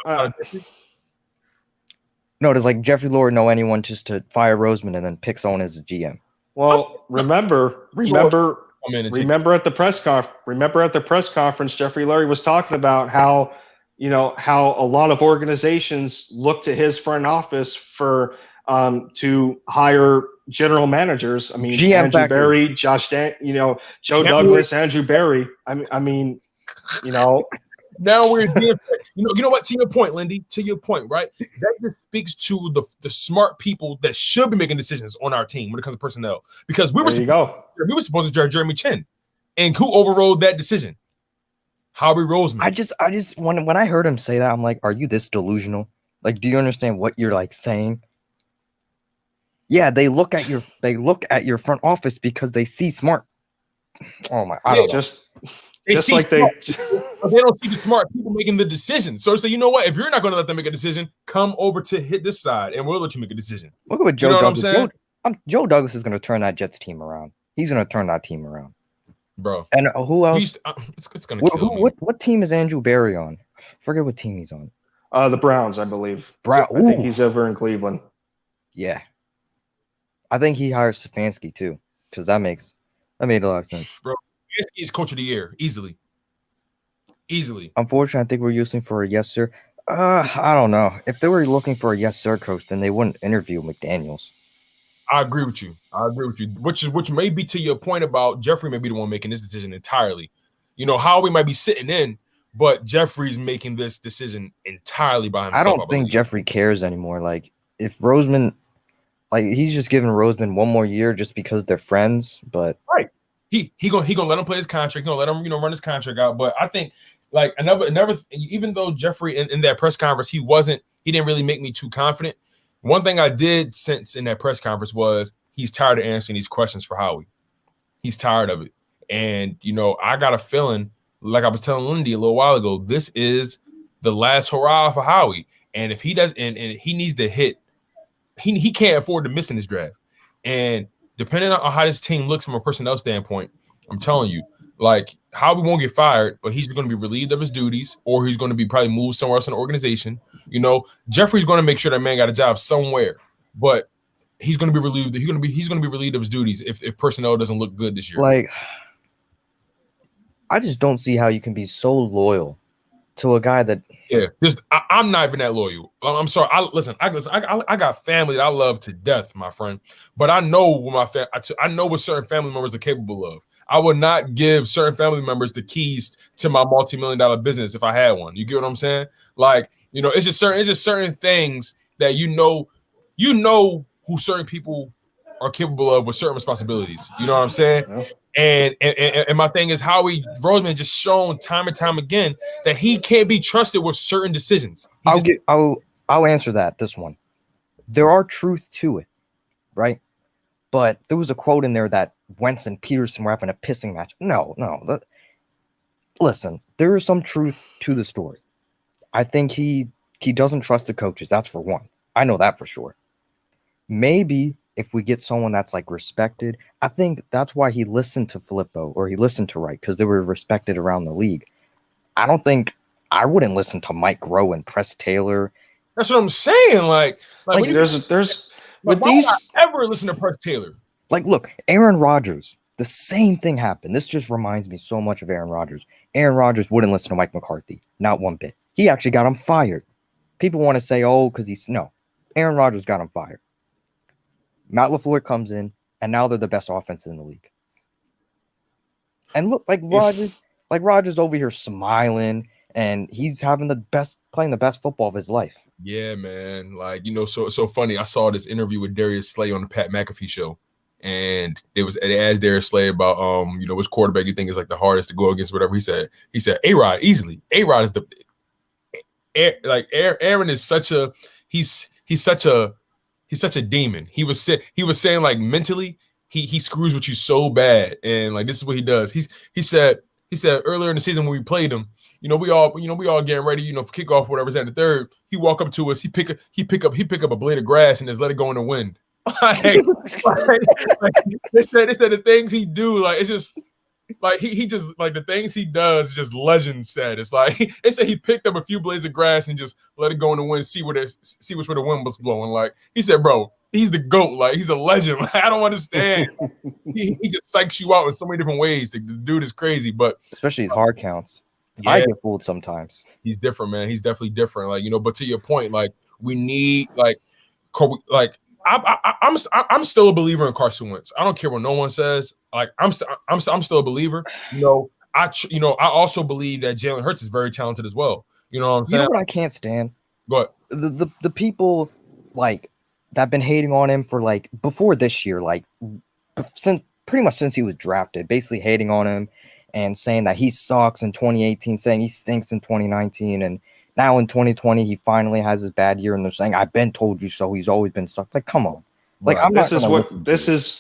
No, does Jeffrey Lurie know anyone just to fire Roseman and then pick someone as a GM? Well, remember at the press conference, Jeffrey Lurie was talking about how, how a lot of organizations look to his front office for to hire general managers. I mean, GM Andrew factory. Berry, Joe Douglas, Andrew Berry. I mean, Now we're you know what? To your point, Lindy. To your point, right? That just speaks to the smart people that should be making decisions on our team when it comes to personnel. Because we were supposed to draft Jeremy Chin, and who overrode that decision? Howie Roseman. I just when I heard him say that, I'm like, are you this delusional? Like, do you understand what you're like saying? Yeah, they look at your front office because they see smart. Oh my! I don't know. They don't see the smart people making the decision. So say, you know what? If you're not going to let them make a decision, come over to hit this side, and we'll let you make a decision. Look at what Joe Douglas. What I'm saying? Joe Douglas is going to turn that Jets team around. He's going to turn that team around, bro. And who else? It's going to kill me. What team is Andrew Berry on? Forget what team he's on. The Browns, I believe. I think he's over in Cleveland. Yeah, I think he hires Stefanski too, because that made a lot of sense, bro. Stefanski is coach of the year easily. Unfortunately, I think we're using for a yes sir. I don't know. If they were looking for a yes sir coach, then they wouldn't interview McDaniels. I agree with you. Which may be to your point about Jeffrey may be the one making this decision entirely. Howie might be sitting in, but Jeffrey's making this decision entirely by himself. I don't think Jeffrey cares anymore. Like, if Roseman, like, he's just giving Roseman one more year just because they're friends. But right, he gonna let him play his contract. Let him run his contract out. But I think like another even though Jeffrey in that press conference he didn't really make me too confident. One thing I did sense in that press conference was he's tired of answering these questions for Howie. He's tired of it. And, I got a feeling, like I was telling Lindy a little while ago, this is the last hurrah for Howie. And if he does, and he needs to hit, he can't afford to miss in this draft. And depending on how this team looks from a personnel standpoint, I'm telling you, like, Howie won't get fired, but he's going to be relieved of his duties, or he's going to be probably moved somewhere else in the organization. Jeffrey's going to make sure that man got a job somewhere, but he's going to be relieved. He's going to be relieved of his duties if personnel doesn't look good this year. Like, I just don't see how you can be so loyal to a guy that. Yeah, I'm not even that loyal. I'm sorry. I got family that I love to death, my friend. But I know what I know what certain family members are capable of. I would not give certain family members the keys to my multi-million-dollar business if I had one. You get what I'm saying? Like, it's just certain things that you know who certain people are capable of with certain responsibilities. You know what I'm saying? Yeah. And my thing is Howie Roseman just shown time and time again that he can't be trusted with certain decisions. I'll answer this one. There are truth to it, right? But there was a quote in there that Wentz and Peterson were having a pissing match. No. Listen, there is some truth to the story. I think he doesn't trust the coaches. That's for one. I know that for sure. Maybe if we get someone that's like respected, I think that's why he listened to Filippo or he listened to Wright, because they were respected around the league. I wouldn't listen to Mike Groh and Press Taylor. That's what I'm saying. Like there's with why these would I ever listen to Press Taylor? Like, look, Aaron Rodgers, the same thing happened. This just reminds me so much of Aaron Rodgers. Aaron Rodgers wouldn't listen to Mike McCarthy, not one bit. He actually got him fired. People want to say, because Aaron Rodgers got him fired. Matt LaFleur comes in, and now they're the best offense in the league. And look, Rodgers over here smiling, and he's playing the best football of his life. Yeah, man. Like, so funny. I saw this interview with Darius Slay on the Pat McAfee show, and they asked Darius Slay about which quarterback you think is like the hardest to go against, whatever. He said A-Rod easily. A-Rod is Aaron is such a he's such a demon. He was saying like mentally he screws with you so bad, and like this is what he does. He said earlier in the season when we played him, we all getting ready, for kickoff, whatever's at the third. He walk up to us, he pick up a blade of grass and just let it go in the wind. They said the things he do, like it's just like he just like the things he does is just legend status. Like they said he picked up a few blades of grass and just let it go in the wind, see which way the wind was blowing. Like he said, bro, he's the GOAT. Like, he's a legend. Like, I don't understand. He just psychs you out in so many different ways. The dude is crazy, but Especially his hard counts. I yeah, get fooled sometimes. he's different, man. He's definitely different. Like, but to your point, like, we need like I'm still a believer in Carson Wentz. I don't care what no one says. Like, I'm still a believer. I also believe that Jalen Hurts is very talented as well. You know what I'm You saying? know what I can't stand? But The people like that have been hating on him for like before this year, like pretty much since he was drafted, basically hating on him and saying that he sucks in 2018, saying he stinks in 2019, and now in 2020 he finally has his bad year, and they're saying I've been told you so. He's always been sucked. Like, come on. Like, right. I'm not gonna listen to you.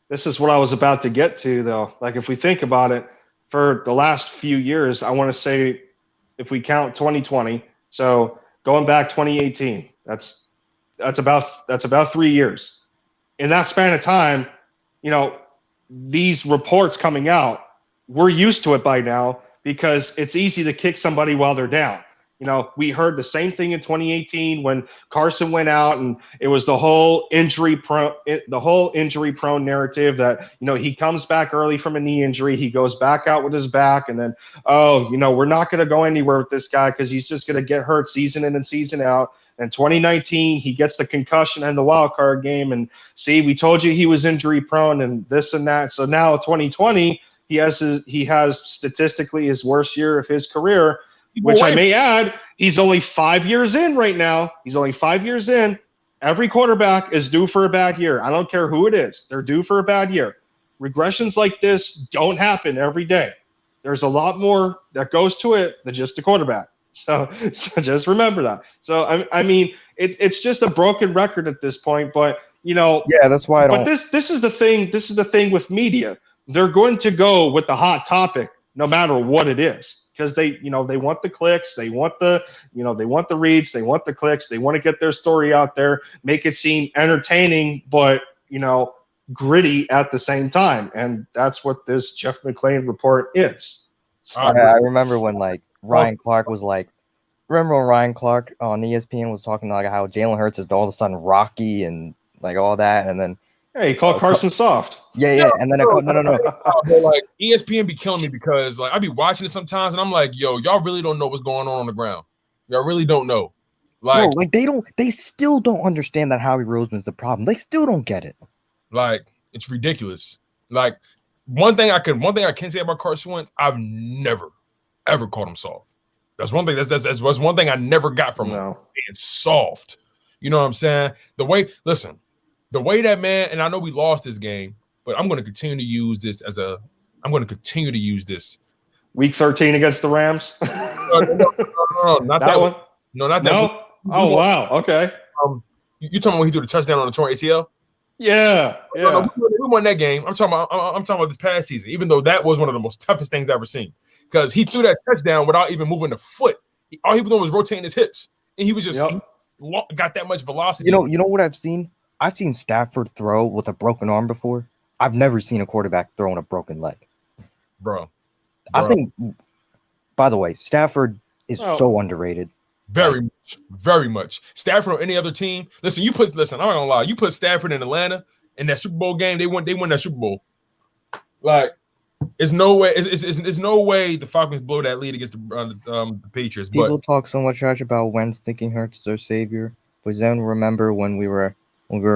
This is what I was about to get to, though. Like, if we think about it, for the last few years, I want to say, if we count 2020, so going back 2018, that's about 3 years. In that span of time, these reports coming out, we're used to it by now because it's easy to kick somebody while they're down. We heard the same thing in 2018 when Carson went out, and it was the whole injury prone narrative that, he comes back early from a knee injury, he goes back out with his back, and then, we're not going to go anywhere with this guy because he's just going to get hurt season in and season out. And 2019, he gets the concussion and the wild card game, and see, we told you he was injury prone and this and that. So now 2020, he has statistically his worst year of his career. Which I may add, he's only 5 years in right now. He's only 5 years in. Every quarterback is due for a bad year. I don't care who it is. They're due for a bad year. Regressions like this don't happen every day. There's a lot more that goes to it than just the quarterback. So just remember that. So, I mean, it's just a broken record at this point. But, yeah, that's why I don't. But this is the thing. This is the thing with media. They're going to go with the hot topic no matter what it is. Because they want the clicks, they want the reads, they want the clicks, they want to get their story out there, make it seem entertaining, but gritty at the same time, and that's what this Jeff McClain report is. I remember when Ryan Clark was like, remember when Ryan Clark on ESPN was talking like how Jalen Hurts is all of a sudden Rocky and like all that, and then he called Carson soft. Yeah, and then no. Like, ESPN be killing me because I be watching it sometimes and I'm like, yo, y'all really don't know what's going on the ground. Y'all really don't know. They still don't understand that Howie Roseman's the problem. They still don't get it. Like, it's ridiculous. Like, one thing I can say about Carson Wentz, I've never ever called him soft. That's one thing. That's one thing I never got from him. Being soft. You know what I'm saying? The way that man, and I know we lost this game, but I'm going to continue to use this Week 13 against the Rams. No, not that one. No, not that. No. Oh wow. Okay. You talking about when he threw the touchdown on the torn ACL? Yeah. No, we won that game. I'm talking about this past season. Even though that was one of the most toughest things I've ever seen, because he threw that touchdown without even moving the foot. All he was doing was rotating his hips, and he was just got that much velocity. You know what I've seen? I've seen Stafford throw with a broken arm before. I've never seen a quarterback throw on a broken leg. Bro. I think, by the way, Stafford is so underrated. Very much. Very much. Stafford on any other team. Listen, I'm not gonna lie. You put Stafford in Atlanta in that Super Bowl game, they won that Super Bowl. Like, it's no way the Falcons blow that lead against the Patriots. People talk so much trash about Wentz thinking Hurts is their savior, but then remember when we were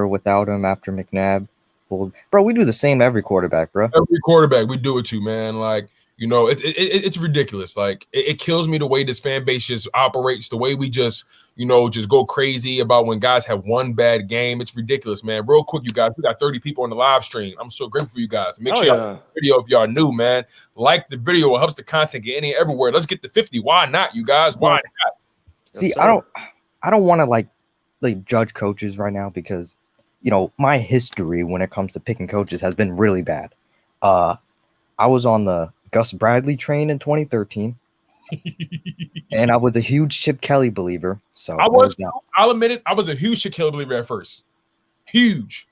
without him after McNabb. Bro, we do the same every quarterback, bro. Every quarterback, we do it too, man. Like, it's ridiculous. Like, it kills me the way this fan base just operates, the way we just go crazy about when guys have one bad game. It's ridiculous, man. Real quick, you guys, we got 30 people on the live stream. I'm so grateful for you guys. Make sure y'all like the video if y'all new, man. Like the video. It helps the content get in everywhere. Let's get to 50. Why not, you guys? Why not? See, I don't want to like judge coaches right now because my history when it comes to picking coaches has been really bad. I was on the Gus Bradley train in 2013, and I was a huge Chip Kelly believer. So I'll admit it. I was a huge Chip Kelly believer at first. Huge.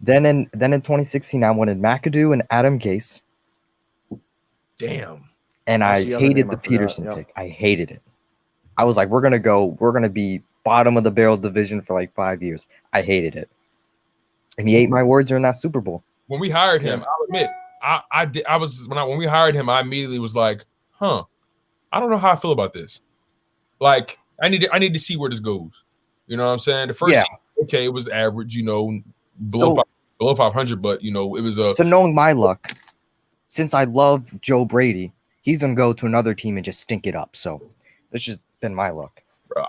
Then in 2016, I wanted McAdoo and Adam Gase. Damn. And I hated the Peterson pick. I hated it. I was like, we're gonna be bottom of the barrel division for like 5 years. I hated it, and he ate my words during that Super Bowl. When we hired him, I'll admit, when we hired him, I immediately was like, I don't know how I feel about this. Like, I need to see where this goes. You know what I'm saying? The first season, okay, it was average, below 500, but it was a. So knowing my luck, since I love Joe Brady, he's gonna go to another team and just stink it up. So that's just been my luck.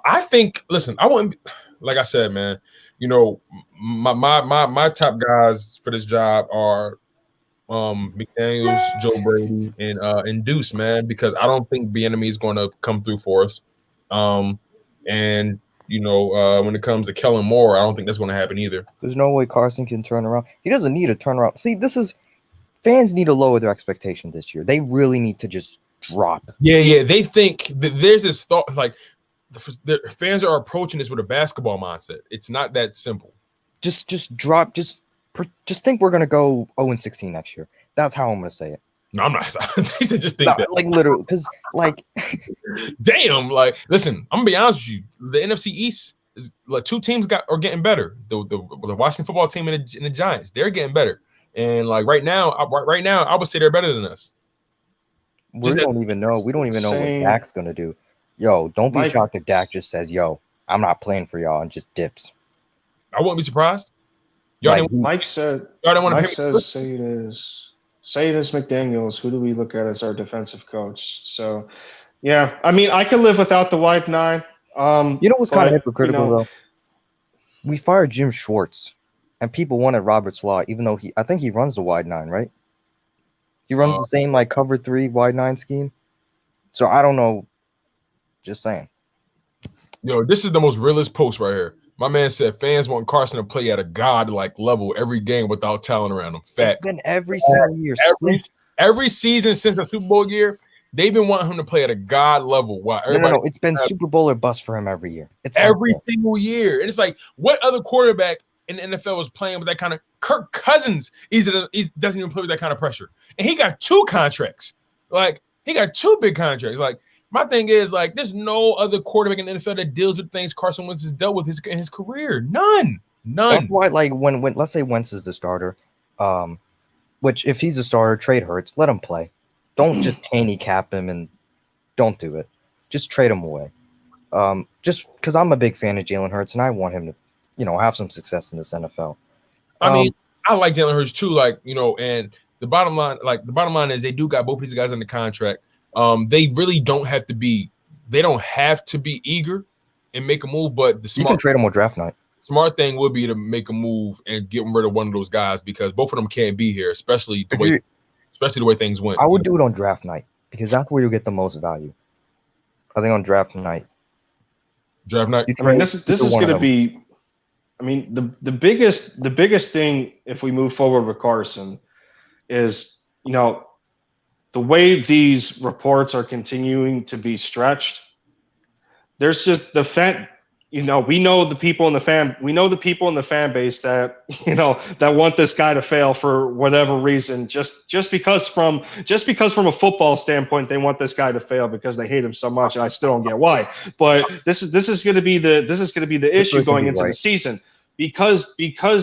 I think. Listen, I wouldn't. Like I said, man. My top guys for this job are McDaniels, Joe Brady, and Deuce, man, because I don't think Bieniemy is going to come through for us. And when it comes to Kellen Moore, I don't think that's going to happen either. There's no way Carson can turn around. He doesn't need a turnaround. See, fans need to lower their expectation this year. They really need to just drop. Yeah. They think that there's this thought like the fans are approaching this with a basketball mindset. It's not that simple. Just drop. Just think we're gonna go 0-16 next year. That's how I'm gonna say it. No, I'm not. They said just think that. Like literally, because like, damn. Like, listen, I'm gonna be honest with you. The NFC East is like two teams are getting better. The Washington football team and the Giants, they're getting better. And like right now, I would say they're better than us. We don't even know what Dak's gonna do. Yo, don't be shocked if Dak just says, "Yo, I'm not playing for y'all," and just dips. I wouldn't be surprised. Mike says, say it is McDaniels. Who do we look at as our defensive coach? So, yeah, I mean, I can live without the wide nine. You know what's kind of hypocritical though? We fired Jim Schwartz, and people wanted Robert Slaw, even though I think he runs the wide nine, right? He runs the same like cover 3 wide 9 scheme. So I don't know. Just saying. Yo, this is the most realist post right here. My man said fans want Carson to play at a god-like level every game without talent around him. Fact. Been every single year. Every season since the Super Bowl year, they've been wanting him to play at a god level. Wow, no. It's been Super Bowl or bust for him every year. It's every single year. And it's like, what other quarterback in the NFL was playing with that kind of Kirk Cousins? He doesn't even play with that kind of pressure. And he got 2 contracts. Like, he got 2 big contracts. Like, my thing is, like, there's no other quarterback in the NFL that deals with things Carson Wentz has dealt with in his career. None. That's why, like, when let's say Wentz is the starter, which if he's a starter, trade Hurts, let him play. Don't just handicap him and don't do it. Just trade him away. Just because I'm a big fan of Jalen Hurts and I want him to, have some success in this NFL. I mean, I like Jalen Hurts too, and the bottom line is they do got both of these guys under contract. They really don't have to be eager and make a move, but you can trade them on draft night. Smart thing would be to make a move and get rid of one of those guys because both of them can't be here, especially the way things went. I would do it on draft night because that's where you get the most value. I think on draft night. I mean, this is going to be. I mean, the biggest thing if we move forward with Carson is the way these reports are continuing to be stretched. There's just the fan. We know the people in the fan base that that want this guy to fail for whatever reason. Just because from a football standpoint they want this guy to fail because they hate him so much, and I still don't get why. But this is going to be the issue going into the season because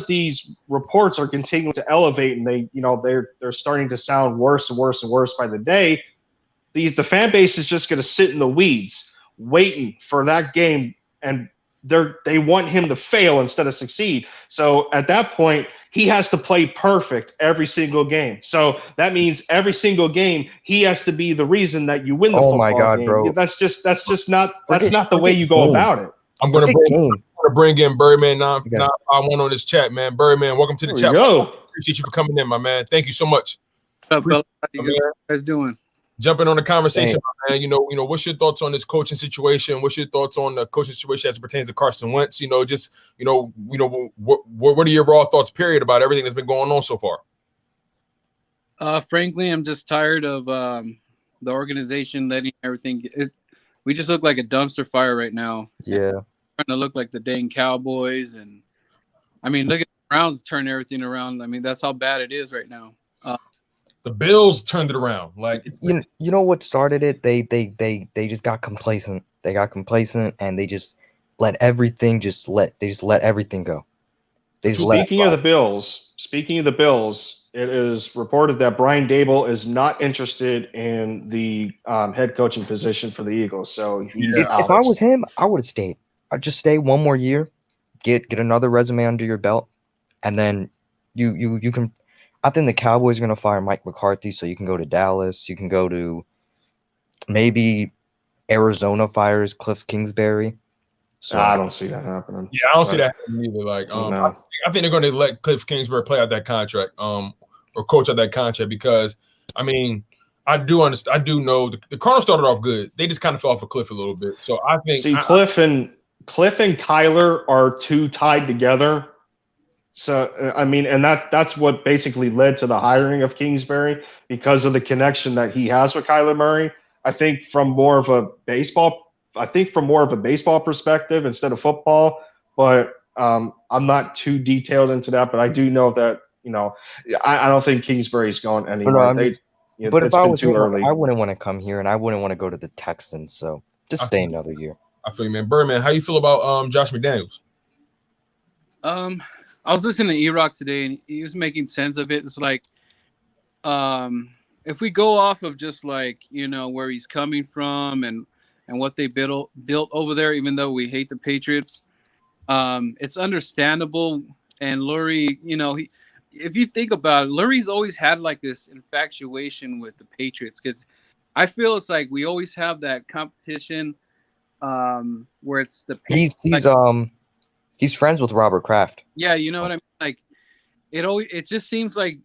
these reports are continuing to elevate and they're starting to sound worse and worse and worse by the day. The fan base is just going to sit in the weeds waiting for that game, and they want him to fail instead of succeed. So at that point, he has to play perfect every single game. So that means every single game he has to be the reason that you win the football game. Oh my God, bro! That's just not the way you go about it. I'm gonna bring in Birdman 951 on this chat, man. Birdman, welcome to the chat. Appreciate you for coming in, my man. Thank you so much. What's up, how you guys doing? Jumping on the conversation, man. What's your thoughts on this coaching situation? What's your thoughts on the coaching situation as it pertains to Carson Wentz? What are your raw thoughts, period, about everything that's been going on so far? Frankly, I'm just tired of the organization letting everything. We just look like a dumpster fire right now. Yeah, trying to look like the dang Cowboys, and I mean, look at the Browns turn everything around. I mean, that's how bad it is right now. The Bills turned it around. Like you know what started it? They just got complacent. They got complacent and they just let everything they just let everything go. They just let it Speaking of slide. the Bills, it is reported that Brian Dable is not interested in the head coaching position for the Eagles, so he's Yeah. If out. I was him, I would have stayed. I'd just stay one more year, get another resume under your belt, and then you can. I think the Cowboys are gonna fire Mike McCarthy, so you can go to Dallas. You can go to maybe Arizona fires Cliff Kingsbury. So I don't see that happening. Yeah, I don't see But, that happening either. Like, no. I think they're going to let Cliff Kingsbury play out that contract, or coach out that contract because, I mean, I do understand. I do know the Cardinals started off good. They just kind of fell off a cliff a little bit. So I think, See, Cliff and Kyler are too tied together. So I mean, and that's what basically led to the hiring of Kingsbury because of the connection that he has with Kyler Murray. I think from more of a baseball perspective instead of football. But I'm not too detailed into that. But I do know that I don't think Kingsbury's going but no, anywhere. but if It's I been was too him, early. I wouldn't want to come here, and I wouldn't want to go to the Texans. So just I stay feel, another year. I feel you, man. Birdman, how you feel about Josh McDaniels? I was listening to E-Rock today, and he was making sense of it. It's like, if we go off of just like where he's coming from and what they built over there, even though we hate the Patriots, it's understandable. And Lurie, if you think about it, Lurie's always had like this infatuation with the Patriots because I feel it's like we always have that competition where it's the Patriots. He's friends with Robert Kraft. Yeah, you know what I mean. Like it just seems like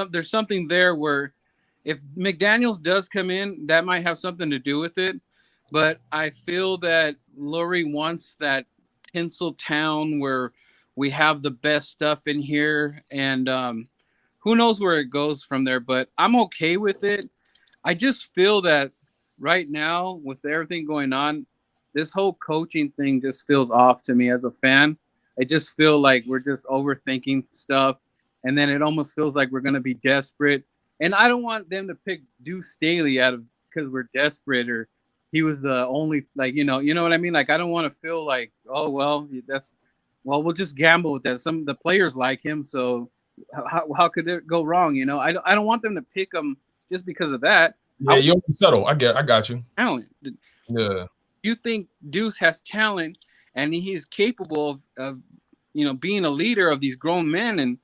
there's something there where if McDaniels does come in, that might have something to do with it. But I feel that Lurie wants that tinsel town where we have the best stuff in here, and who knows where it goes from there. But I'm okay with it. I just feel that right now, with everything going on, this whole coaching thing just feels off to me as a fan. I just feel like we're just overthinking stuff, and then it almost feels like we're gonna be desperate. And I don't want them to pick Deuce Staley out of because we're desperate or he was the only you know what I mean. Like I don't want to feel like we'll just gamble with that. Some of the players like him, so how could it go wrong? I don't want them to pick him just because of that. Yeah, you don't settle. I got you. Talent. Yeah. You think Deuce has talent and he's capable of being a leader of these grown men and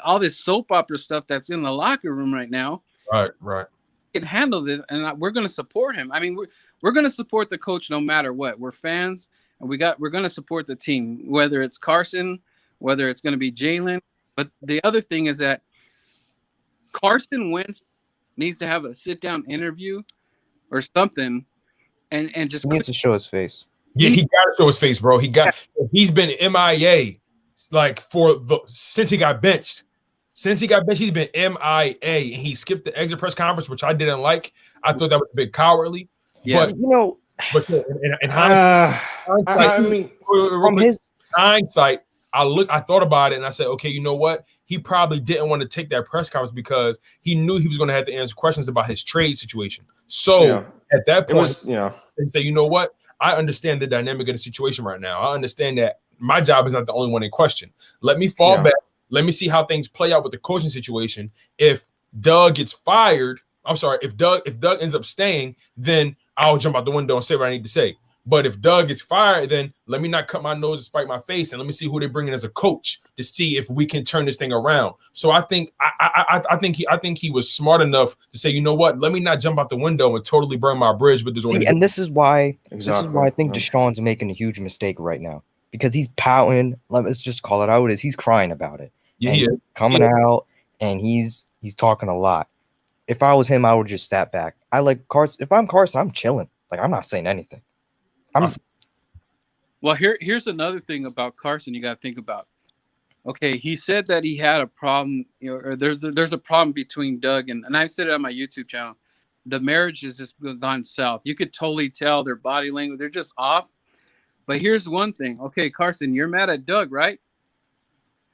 all this soap opera stuff that's in the locker room right now. Right. He can handle it, and we're going to support him. I mean, we're going to support the coach no matter what. We're fans, and we're going to support the team, whether it's Carson, whether it's going to be Jalen. But the other thing is that Carson Wentz needs to have a sit-down interview or something, and just He needs to show his face. Yeah, he got to show his face, bro. He's been MIA like since he got benched. Since he got benched, he's been MIA, and he skipped the exit press conference, which I didn't like. I thought that was a bit cowardly. Yeah. But in hindsight, I thought about it, and I said, okay, you know what? He probably didn't want to take that press conference because he knew he was going to have to answer questions about his trade situation. So at that point, they say, you know what? I understand the dynamic of the situation right now. I understand that my job is not the only one in question. Let me fall back. Let me see how things play out with the coaching situation. If Doug gets fired, if Doug ends up staying, then I'll jump out the window and say what I need to say. But if Doug gets fired, then let me not cut my nose and spite my face, and let me see who they bring in as a coach to see if we can turn this thing around. So I think he was smart enough to say, you know what, let me not jump out the window and totally burn my bridge with this organization. And this is why I think Deshaun's making a huge mistake right now because he's pouting. Let's just call it how it is. He's crying about it. Yeah, he's coming out and he's talking a lot. If I was him, I would just sat back. I like Carson. If I'm Carson, I'm chilling. Like I'm not saying anything. Well, here's another thing about Carson you got to think about. Okay, he said that he had a problem, or there's a problem between Doug and I said it on my YouTube channel. The marriage has just gone south. You could totally tell their body language; they're just off. But here's one thing. Okay, Carson, you're mad at Doug, right?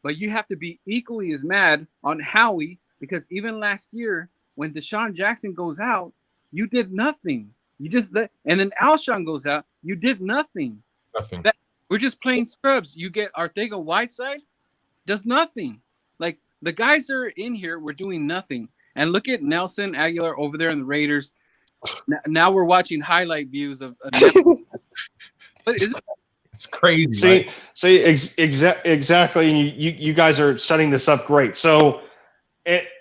But you have to be equally as mad on Howie because even last year when Deshaun Jackson goes out, you did nothing. You just and then Alshon goes out. You did nothing. Nothing. We're just playing scrubs. You get Arcega-Whiteside does nothing. Like the guys that are in here, we're doing nothing. And look at Nelson Aguilar over there in the Raiders. Now we're watching highlight views of Nelson. But is it? It's crazy. See, exactly. You guys are setting this up great. So,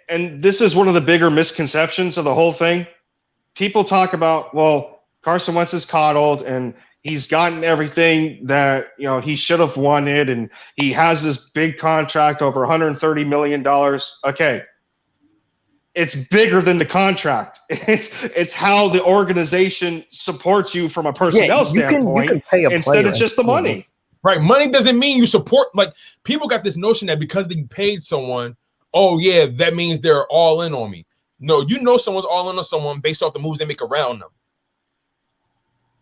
and this is one of the bigger misconceptions of the whole thing. People talk about, well, Carson Wentz is coddled and he's gotten everything that he should have wanted, and he has this big contract over $130 million. Okay. It's bigger than the contract. It's how the organization supports you from a personnel standpoint. You can pay a instead of just the money. Right. Money doesn't mean you support. Like, people got this notion that because they paid someone, oh yeah, that means they're all in on me. No, someone's all in on someone based off the moves they make around them.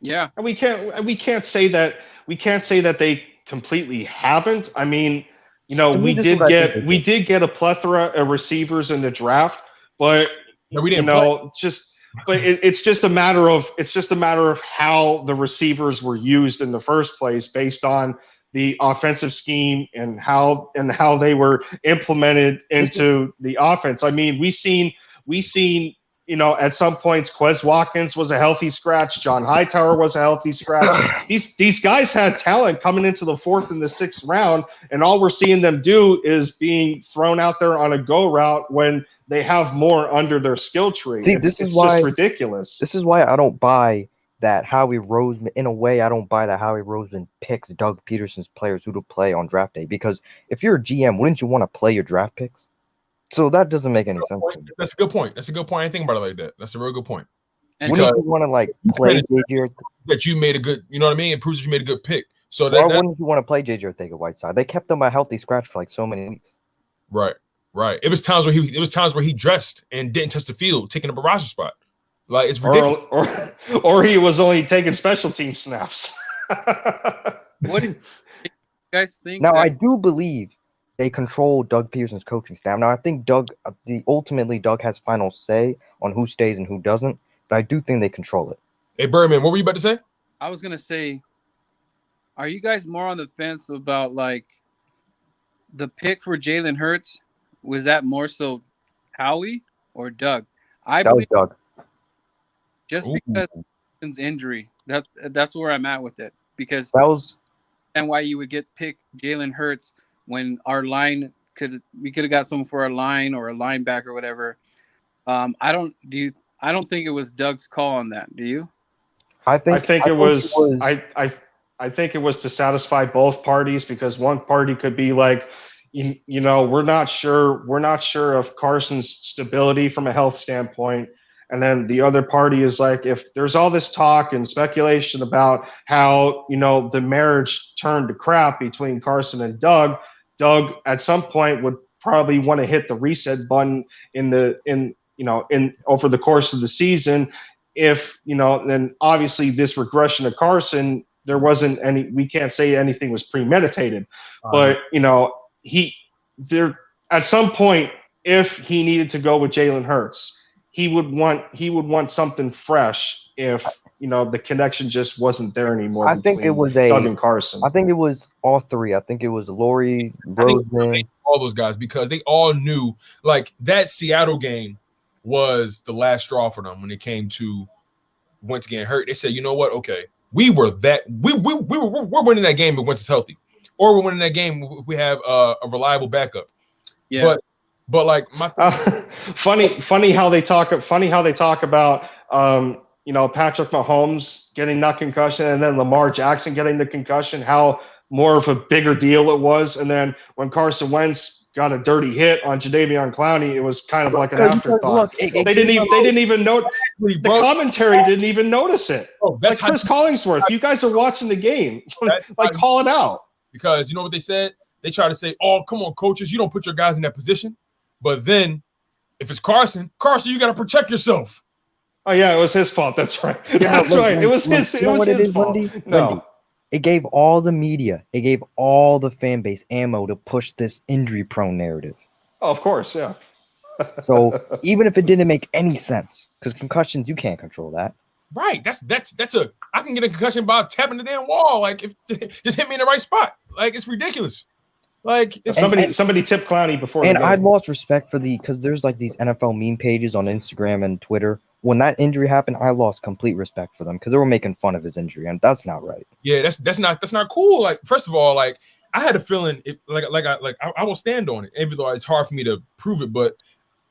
Yeah. And we can't say that they completely haven't. I mean, we did get a plethora of receivers in the draft. But no, we didn't it's just a matter of how the receivers were used in the first place, based on the offensive scheme and how they were implemented into the offense. I mean, we seen at some points Quez Watkins was a healthy scratch, John Hightower was a healthy scratch. These guys had talent coming into the 4th and the 6th round, and all we're seeing them do is being thrown out there on a go route when they have more under their skill tree. See, it's just ridiculous. This is why I don't buy that Howie Roseman. In a way, I don't buy that Howie Roseman picks Doug Peterson's players who to play on draft day. Because if you're a GM, wouldn't you want to play your draft picks? So that doesn't make any sense to me. That's a good point. I didn't think about it like that. That's a real good point. And wouldn't you want to play JJ? That you made a good, you know what I mean? It proves that you made a good pick. So why wouldn't you want to play JJ Arcega-Whiteside? They kept him a healthy scratch for so many weeks. Right. It was times where he dressed and didn't touch the field, taking up a roster spot. Like, it's ridiculous. Or he was only taking special team snaps. What do you guys think? Now, I do believe they control Doug Peterson's coaching staff. Now, I think ultimately Doug has final say on who stays and who doesn't, but I do think they control it. Hey, Birdman, what were you about to say? I was gonna say, are you guys more on the fence about the pick for Jalen Hurts? Was that more so Howie or Doug? That was Doug. Just because of his injury, that's where I'm at with it. Because that was, and why you would pick Jalen Hurts when our line we could have got someone for our line or a linebacker or whatever. I don't think it was Doug's call on that. Do you? I think it was to satisfy both parties, because one party could be like, we're not sure of Carson's stability from a health standpoint. And then the other party is like, if there's all this talk and speculation about how, the marriage turned to crap between Carson and Doug at some point would probably want to hit the reset button over the course of the season. If, then obviously this regression of Carson, we can't say anything was premeditated, but at some point, if he needed to go with Jalen Hurts, he would want something fresh if the connection just wasn't there anymore. I think it was Doug and Carson. I think it was all three. I think it was Laurie, Roseman, all those guys, because they all knew that Seattle game was the last straw for them when it came to Wentz getting hurt. They said, you know what? Okay, we're winning that game if Wentz is healthy, or we're winning that game if we have a reliable backup. Yeah. But funny how they talk about Patrick Mahomes getting that concussion and then Lamar Jackson getting the concussion, how more of a bigger deal it was. And then when Carson Wentz got a dirty hit on Jadeveon Clowney, it was kind of like an afterthought. They didn't even know. The commentary didn't even notice it. Oh, that's Chris Collingsworth. You guys are watching the game. Call it out. Because you know what they said? They try to say, "Oh, come on, coaches, you don't put your guys in that position." But then, if it's Carson, you got to protect yourself. Oh yeah, it was his fault. That's right. That's right. It was his. It was his fault. Wendy, it gave all the media, it gave all the fan base ammo to push this injury-prone narrative. Oh, of course, yeah. So even if it didn't make any sense, because concussions, you can't control that. Right. That's a I can get a concussion by tapping the damn wall. Like if just hit me in the right spot. Like it's ridiculous. Like it's Somebody tipped Clowney before And the I game. lost respect for because there's like these NFL meme pages on Instagram and Twitter. When that injury happened, I lost complete respect for them because they were making fun of his injury, and that's not right. yeah, that's not cool. Like first of all, like I had a feeling I will stand on it, even though it's hard for me to prove it. But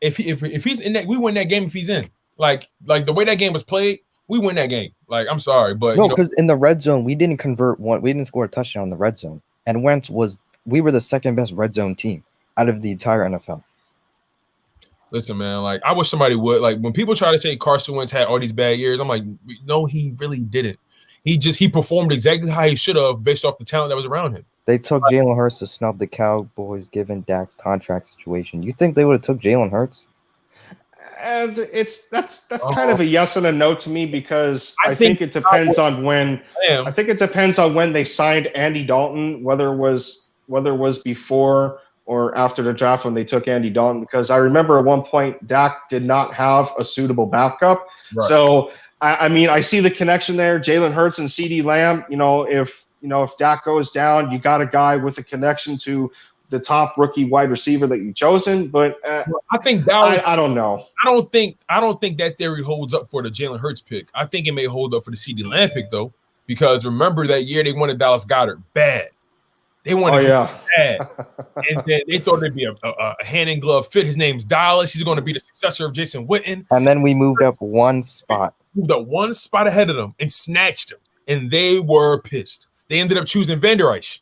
if he's in that, we win that game if he's in. Like the way that game was played, we win that game. Like I'm sorry, but No, because in the red zone we didn't convert one. We didn't score a touchdown in the red zone, and Wentz was. We were the second best red zone team out of the entire NFL. Listen, man, like I wish somebody would like when people try to say Carson Wentz had all these bad years, I'm like, no, he really didn't. He performed exactly how he should have based off the talent that was around him. They took Jalen Hurts to snub the Cowboys given Dak's contract situation. You think they would have took Jalen Hurts? And that's kind of a yes and a no to me because I think it depends on when. I think it depends on when they signed Andy Dalton, whether it was before or after the draft when they took Andy Dalton. Because I remember at one point Dak did not have a suitable backup. Right. So I mean I see the connection there. Jalen Hurts and CeeDee Lamb. If Dak goes down, you got a guy with a connection to the top rookie wide receiver that you've chosen, but I think Dallas. I don't know. I don't think that theory holds up for the Jalen Hurts pick. I think it may hold up for the CeeDee Lamb pick though, because remember that year they wanted Dallas Goedert bad. They wanted him bad, and then they thought it'd be a hand in glove fit. His name's Dallas. He's going to be the successor of Jason Witten. And then we moved up one spot. Moved up one spot ahead of them and snatched him, and they were pissed. They ended up choosing Van Der Esch.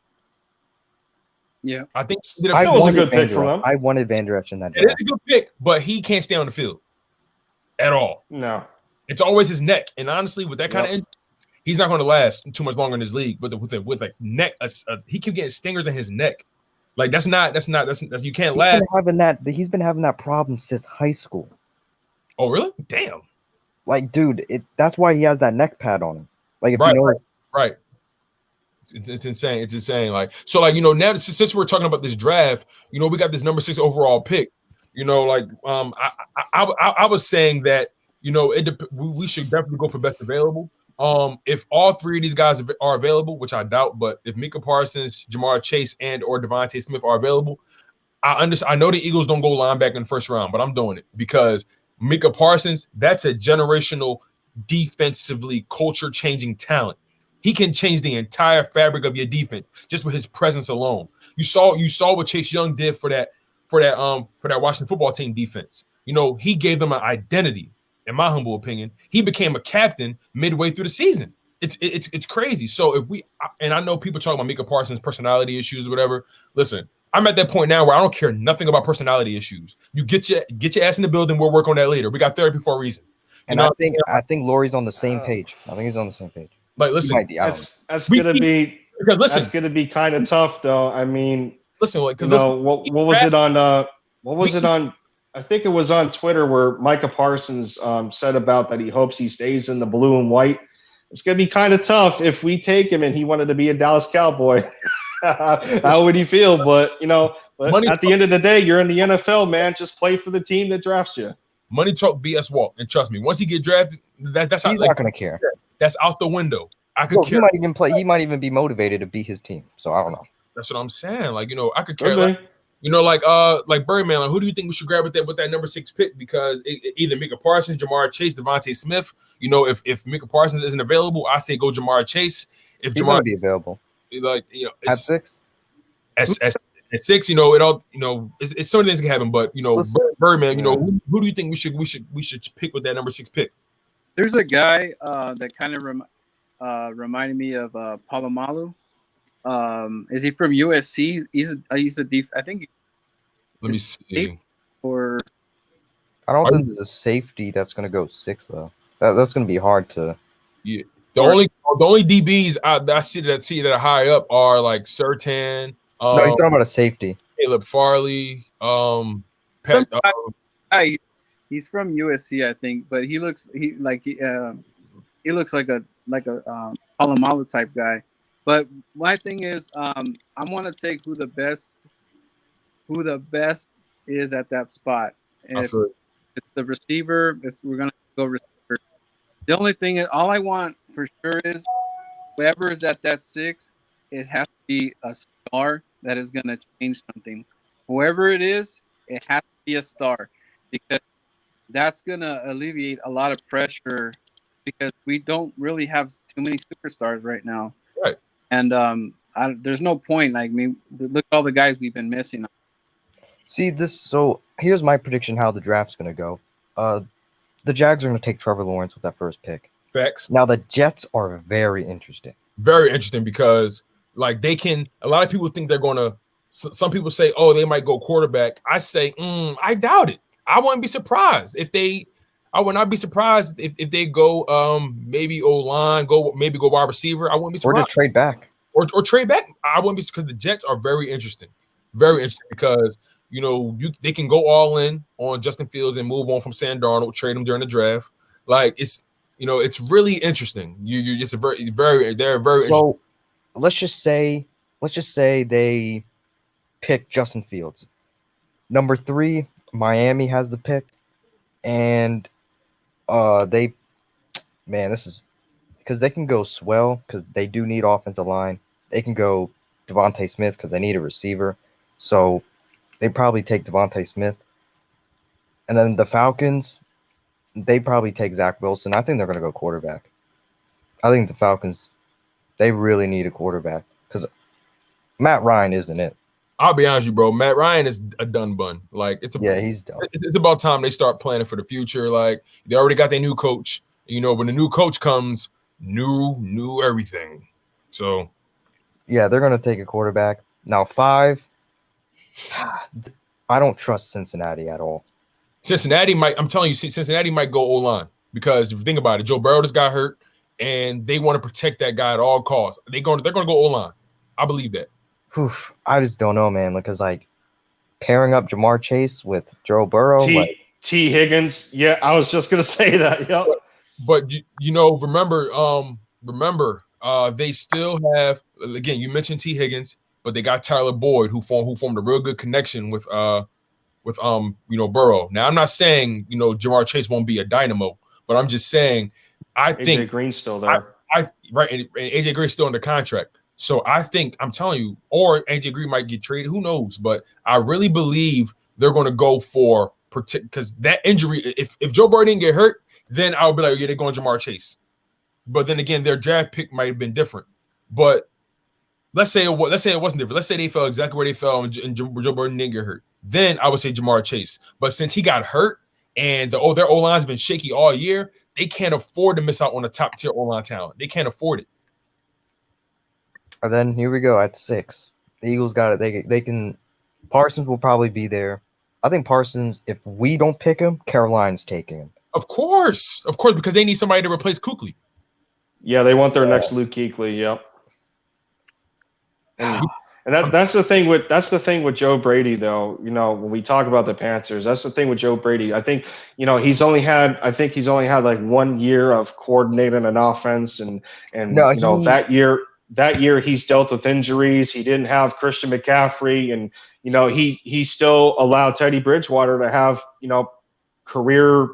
Yeah, I think that was a good pick for them. I wanted Van Der Esch in that. It is a good pick, but he can't stay on the field at all. No, it's always his neck, and honestly, with that kind of injury, he's not going to last too much longer in this league. With a neck, he keep getting stingers in his neck. Like that's you can't last. He's been having that problem since high school. Oh really? Damn. Like, dude, that's why he has that neck pad on him. Like, if right. It's insane. It's insane. Like, so, like, now since we're talking about this draft, we got this number 6 overall pick. I was saying that, we should definitely go for best available. If all 3 of these guys are available, which I doubt, but if Micah Parsons, Jamar Chase, and or Devontae Smith are available, I know the Eagles don't go linebacker in the first round, but I'm doing it because Micah Parsons, that's a generational, defensively culture-changing talent. He can change the entire fabric of your defense just with his presence alone. You saw what Chase Young did for that Washington football team defense. He gave them an identity. In my humble opinion, he became a captain midway through the season. It's crazy. So I know people talk about Micah Parsons' personality issues or whatever. Listen, I'm at that point now where I don't care nothing about personality issues. You get your ass in the building. We'll work on that later. We got therapy for a reason. And I think Laurie's on the same page. I think he's on the same page. Like, listen, that's gonna be kind of tough, though. I mean, listen, what was it on? What was it on? I think it was on Twitter where Micah Parsons said about that he hopes he stays in the blue and white. It's gonna be kind of tough if we take him and he wanted to be a Dallas Cowboy. How would he feel? But at the end of the day, you're in the NFL, man. Just play for the team that drafts you. Money talk, BS walk, and trust me, once he get drafted, that's he's not gonna care. That's out the window. I could care. He might even play. He might even be motivated to beat his team. So I don't know. That's what I'm saying. Like, I could care. Like Birdman. Like, who do you think we should grab with that number 6 pick? Because either Micah Parsons, Jamar Chase, Devontae Smith. If Micah Parsons isn't available, I say go Jamar Chase. If he's Jamar be available, at 6. At 6, it's some things can happen. But Birdman. Who do you think we should pick with that number 6 pick? There's a guy that kind of reminded me of Palomalu. Is he from USC? He's a I think. Let me see. Or I don't think there's a safety that's going to go 6 though. That's going to be hard to. Yeah, the only DBs I see that are high up are like Surtain. No, you're talking about a safety. Caleb Farley. He's from USC, I think, but he looks like a Palomalu type guy. But my thing is, I want to take who the best is at that spot. And if it's the receiver, we're gonna go receiver. The only thing, all I want for sure is whoever is at that 6, it has to be a star that is going to change something. Whoever it is, it has to be a star because that's going to alleviate a lot of pressure because we don't really have too many superstars right now. Right. And there's no point. Like, look at all the guys we've been missing. See this. So here's my prediction: how the draft's gonna go. The Jags are gonna take Trevor Lawrence with that first pick. Facts. Now the Jets are very interesting. Very interesting because like they can. A lot of people think they're gonna. Some people say, oh, they might go quarterback. I say, I doubt it. I wouldn't be surprised if they. I would not be surprised if they go maybe O-line, go wide receiver. I wouldn't be surprised. Or to trade back. Or trade back. I wouldn't be because the Jets are very interesting. Very interesting because they can go all in on Justin Fields and move on from Sam Darnold, trade him during the draft. Like it's really interesting. It's a they're very interesting. So let's just say they pick Justin Fields. Number 3, Miami has the pick, and this is because they can go swell because they do need offensive line. They can go Devontae Smith because they need a receiver. So they probably take Devontae Smith. And then the Falcons, they probably take Zach Wilson. I think they're going to go quarterback. I think the Falcons, they really need a quarterback because Matt Ryan isn't it. I'll be honest with you, bro. Matt Ryan is a done bun. Like he's done. It's about time they start planning for the future. Like they already got their new coach. When the new coach comes, new everything. So yeah, they're gonna take a quarterback. Now 5, I don't trust Cincinnati at all. Cincinnati might go O-line because if you think about it, Joe Burrow just got hurt, and they want to protect that guy at all costs. They're gonna go O-line. I believe that. I just don't know, man. Because pairing up Jamar Chase with Joe Burrow, T. Higgins. Yeah, I was just gonna say that. Yep. But remember, they still have. Again, you mentioned T. Higgins, but they got Tyler Boyd, who formed a real good connection with Burrow. Now, I'm not saying Jamar Chase won't be a dynamo, but I'm just saying I think AJ Green's still there. And AJ Green's still under contract. So I'm telling you, or AJ Green might get traded. Who knows? But I really believe they're going to go for because that injury. If Joe Burrow didn't get hurt, then I would be like, yeah, they're going Jamar Chase. But then again, their draft pick might have been different. But let's say it wasn't different. Let's say they fell exactly where they fell, and Joe Burrow didn't get hurt. Then I would say Jamar Chase. But since he got hurt and their O-line's been shaky all year, they can't afford to miss out on a top tier O-line talent. They can't afford it. And then here we go at 6. The Eagles got it. They can. Parsons will probably be there. I think Parsons, if we don't pick him, Carolina's taking him. Of course, because they need somebody to replace Kuechly. Yeah, they want their next Luke Kuechly. Yep. And that's the thing with Joe Brady, though. When we talk about the Panthers, that's the thing with Joe Brady. I think he's only had like 1 year of coordinating an offense, and that year he's dealt with injuries. He didn't have Christian McCaffrey, and he still allowed Teddy Bridgewater to have career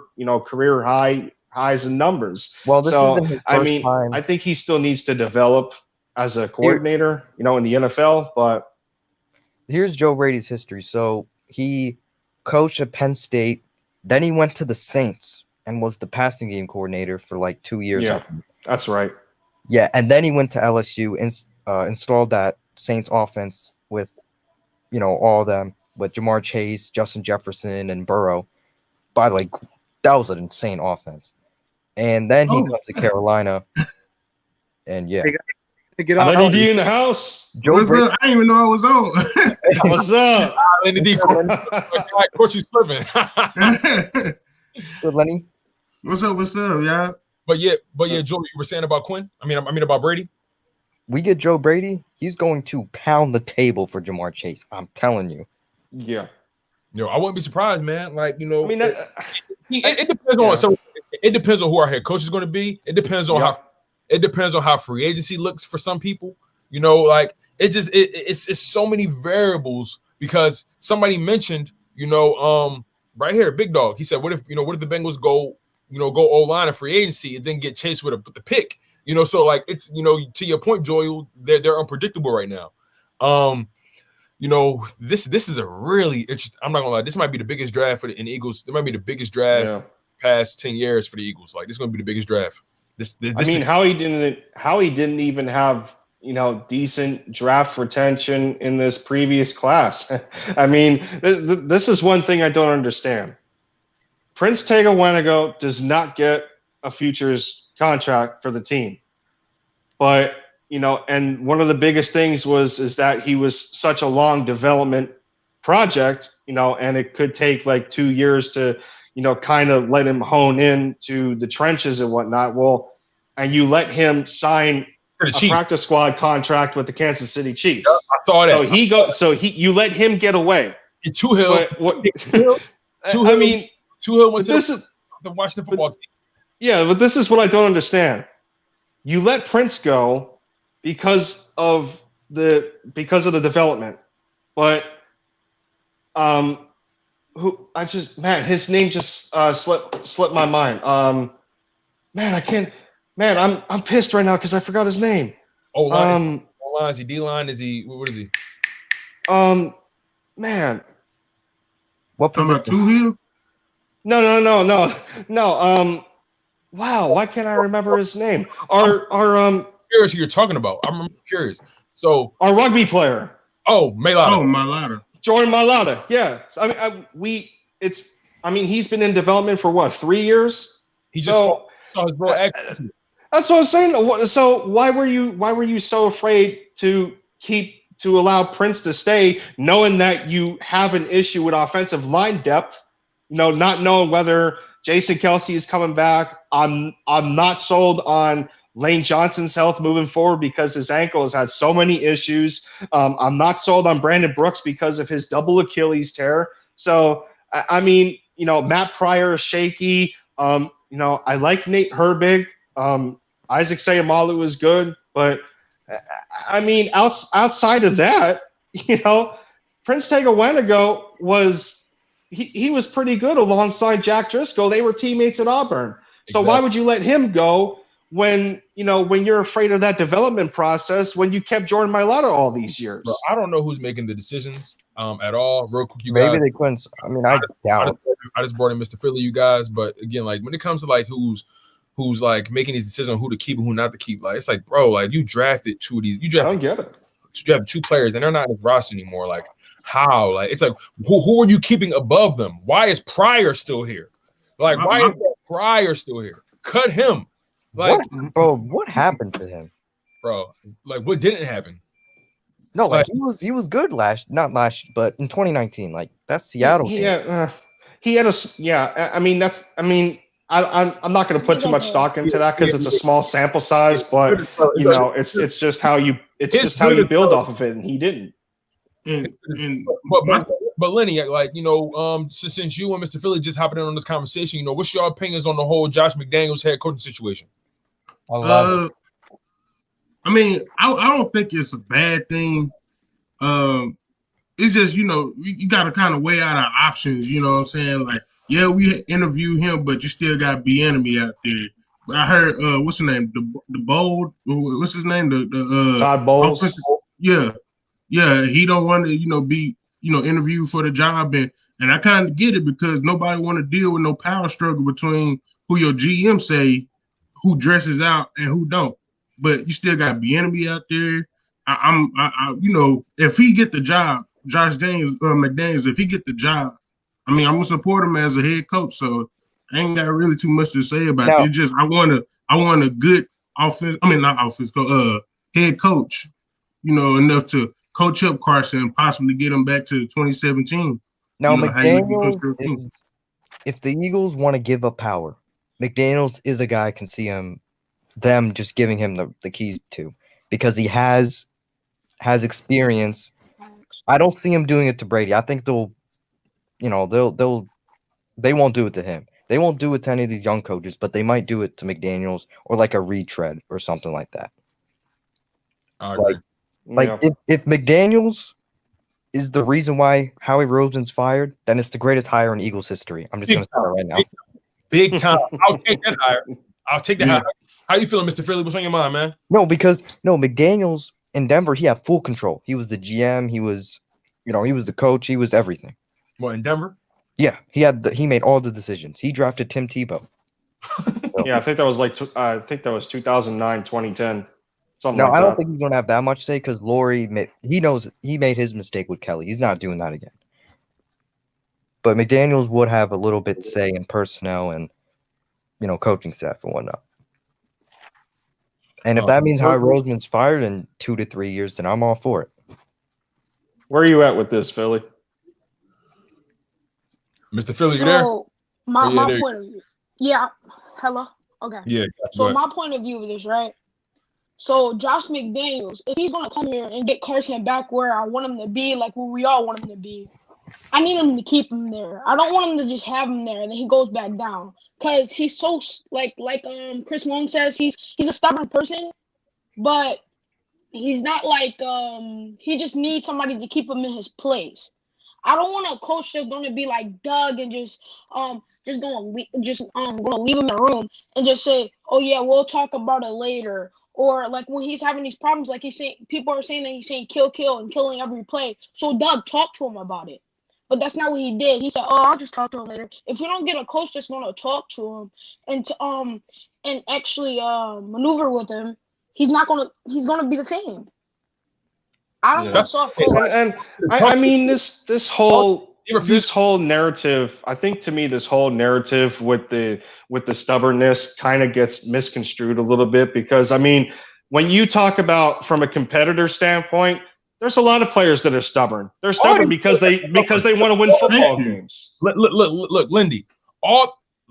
highs in numbers. Well, this has been his first time. I think he still needs to develop as a coordinator, in the NFL. But here's Joe Brady's history. So he coached at Penn State, then he went to the Saints and was the passing game coordinator for like 2 years. Yeah, that's right. Yeah, and then he went to LSU and installed that Saints offense with, all of them, with Jamar Chase, Justin Jefferson, and Burrow. By the way, that was an insane offense. And then he comes to Carolina, and yeah. Get out. Lenny D in the house. What's up? I didn't even know I was on. What's up? Lenny D, coach, you slipping. Good, Lenny. What's up, y'all? But yeah, Joe, you were saying about Quinn? I mean about Brady? We get Joe Brady, he's going to pound the table for Jamar Chase. I'm telling you. Yeah. I wouldn't be surprised, man. Like, it depends on it depends on who our head coach is going to be. It depends on how free agency looks for some people. It's so many variables because somebody mentioned, right here, Big Dog. He said, what if the Bengals go go O-line in free agency and then get chased with the pick. So like it's to your point, Joel, they're unpredictable right now. This is a really interesting. I'm not gonna lie, this might be the biggest draft for the Eagles. It might be the biggest draft past 10 years for the Eagles. Like this is gonna be the biggest draft. How he didn't even have decent draft retention in this previous class. I mean, this is one thing I don't understand. Prince Tega Wannigo does not get a futures contract for the team, but and one of the biggest things is that he was such a long development project, and it could take like 2 years to kind of let him hone in to the trenches and whatnot. Well, and you let him sign a practice squad contract with the Kansas City Chiefs. Yep, I saw that. So you let him get away. And Two-Hill went to the Washington football team. Yeah, but this is what I don't understand. You let Prince go because of the development, but his name just slipped my mind. I'm pissed right now because I forgot his name. O-line, is he D-line? Is he what is he? What Talking about Two-Hill? No. Wow, why can't I remember his name? Our curious who you're talking about. I'm curious. So our rugby player. Oh, Mailata. Oh, Mailata. Jordan Mailata. Yeah. He's been in development for what, 3 years? He just saw his bro act. That's what I'm saying. So why were you so afraid to allow Prince to stay, knowing that you have an issue with offensive line depth? Not knowing whether Jason Kelsey is coming back. I'm not sold on Lane Johnson's health moving forward because his ankle has had so many issues. I'm not sold on Brandon Brooks because of his double Achilles tear. So Matt Pryor is shaky. I like Nate Herbig. Isaac Sayamalu is good, but outside of that, Prince Tega Wannigo was he was pretty good alongside Jack Driscoll. They were teammates at Auburn. So why would you let him go when you're afraid of that development process when you kept Jordan Mailata all these years? Bro, I don't know who's making the decisions at all. Real quick, Maybe guys. they couldn't. I doubt. I just brought in Mr. Philly, you guys. But again, like when it comes to like who's like making these decisions on who to keep and who not to keep, like it's like, bro, like you drafted two of these. I don't get it. You have two players and they're not in the roster anymore. Like how? Like it's like who are you keeping above them? Why is Pryor still here? Like why is Pryor still here? Cut him. Like what happened to him? Bro, like what didn't happen? No, like he was good not last, but in 2019, like that's Seattle. I'm not going to put too much stock into that because it's a small sample size, but it's just how you build off of it, and he didn't. But Lenny, like since you and Mr. Philly just hopping in on this conversation, what's your opinions on the whole Josh McDaniels head coaching situation? I don't think it's a bad thing. It's just you got to kind of weigh out our options. You know what I'm saying? Like, yeah, we interview him, but you still got enemy out there. I heard what's his name? The Bold. What's his name? The Todd Bowles. Yeah, he don't want to be interviewed for the job, and I kind of get it because nobody want to deal with no power struggle between who your GM say who dresses out and who don't. But you still got enemy out there. If he get the job, Josh McDaniels, if he get the job, I'm gonna support him as a head coach. So I ain't got really too much to say about it. It's just I want a good head coach. Enough to coach up Carson and possibly get him back to 2017. Now McDaniels, if the Eagles want to give up power, McDaniels is a guy I can see them just giving him the keys to, because he has experience. I don't see him doing it to Brady. I think they won't do it to him. They won't do it to any of these young coaches, but they might do it to McDaniels or like a retread or something like that. If McDaniels is the reason why Howie Roseman's fired, then it's the greatest hire in Eagles history. I'm just going to say it right now. Big time. I'll take that higher. I'll take that higher. How you feeling, Mr. Philly? What's on your mind, man? No, because McDaniels in Denver, he had full control. He was the GM. He was, he was the coach. He was everything. What, in Denver? Yeah, he made all the decisions. He drafted Tim Tebow. Yeah, I think that was 2009, 2010. Something No, like I don't that. think he's gonna have that much say because he knows he made his mistake with Kelly. He's not doing that again. But McDaniels would have a little bit say in personnel and coaching staff and whatnot. And if that means Howie Roseman's fired in 2 to 3 years, then I'm all for it. Where are you at with this, Philly? Mr. Philly, you there? My point of view. Yeah. Hello. Okay. Yeah. So my point of view of this, right? So Josh McDaniels, if he's gonna come here and get Carson back where I want him to be, like where we all want him to be, I need him to keep him there. I don't want him to just have him there and then he goes back down. Cause he's so like Chris Wong says, he's a stubborn person, but he's not like he just needs somebody to keep him in his place. I don't want a coach that's gonna be like Doug and just gonna leave him in the room and just say, oh yeah, we'll talk about it later. Or like when he's having these problems, like he's saying, people are saying that he's saying kill and killing every play. So Doug talked to him about it. But that's not what he did. He said, oh, I'll just talk to him later. If you don't get a coach that's gonna talk to him and actually maneuver with him, he's gonna be the same. I don't want soft coach. And I mean this whole narrative, I think to me this whole narrative with the stubbornness kind of gets misconstrued a little bit because I mean when you talk about from a competitor standpoint, there's a lot of players that are stubborn. They're stubborn because they want to win football games. Look, Lindy.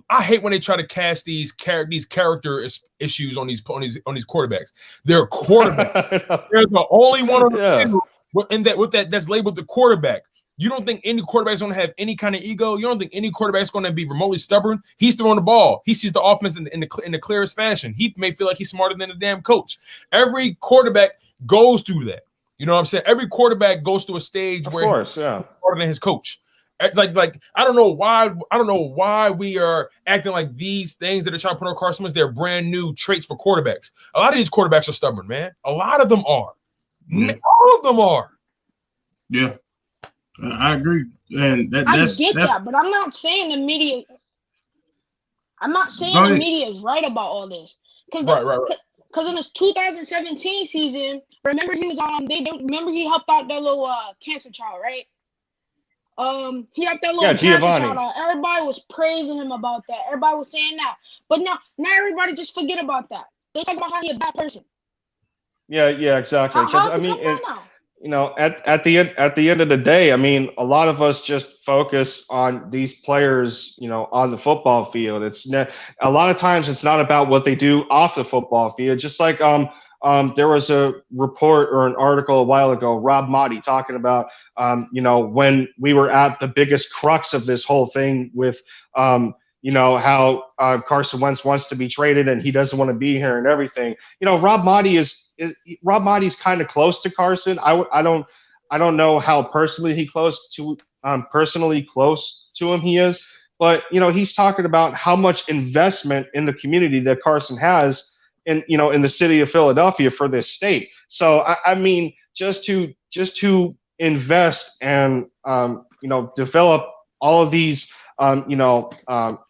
I hate when they try to cast these character issues on these quarterbacks. They're quarterbacks. They're the only one on the that's labeled the quarterback. You don't think any quarterback's going to have any kind of ego? You don't think any quarterback's going to be remotely stubborn? He's throwing the ball. He sees the offense in the clearest fashion. He may feel like he's smarter than the damn coach. Every quarterback goes through that. You know what I'm saying? Every quarterback goes through a stage where he's smarter than his coach. Like I don't know why we are acting like these things that are trying to put on Carson Wentz, they're brand new traits for quarterbacks. A lot of these quarterbacks are stubborn, man. A lot of them are. All of them are. Yeah. I agree. And I get that, but I'm not saying the media. I'm not saying the media is right about all this. Because in his 2017 season, remember he was on. Remember he helped out that little cancer child, right? He helped that little cancer child out. Everybody was praising him about that. Everybody was saying that, but now everybody just forget about that. They talk about how he's a bad person. Yeah, exactly. Because I mean, at the end of the day, I mean, a lot of us just focus on these players, on the football field. A lot of times it's not about what they do off the football field. Just like there was a report or an article a while ago, Rob Motti talking about when we were at the biggest crux of this whole thing with how Carson Wentz wants to be traded and he doesn't want to be here and everything. Rob Motti's kind of close to Carson. I don't know how personally close to him he is, but he's talking about how much investment in the community that Carson has in the city of Philadelphia for this state. So I mean, just to invest and develop all of these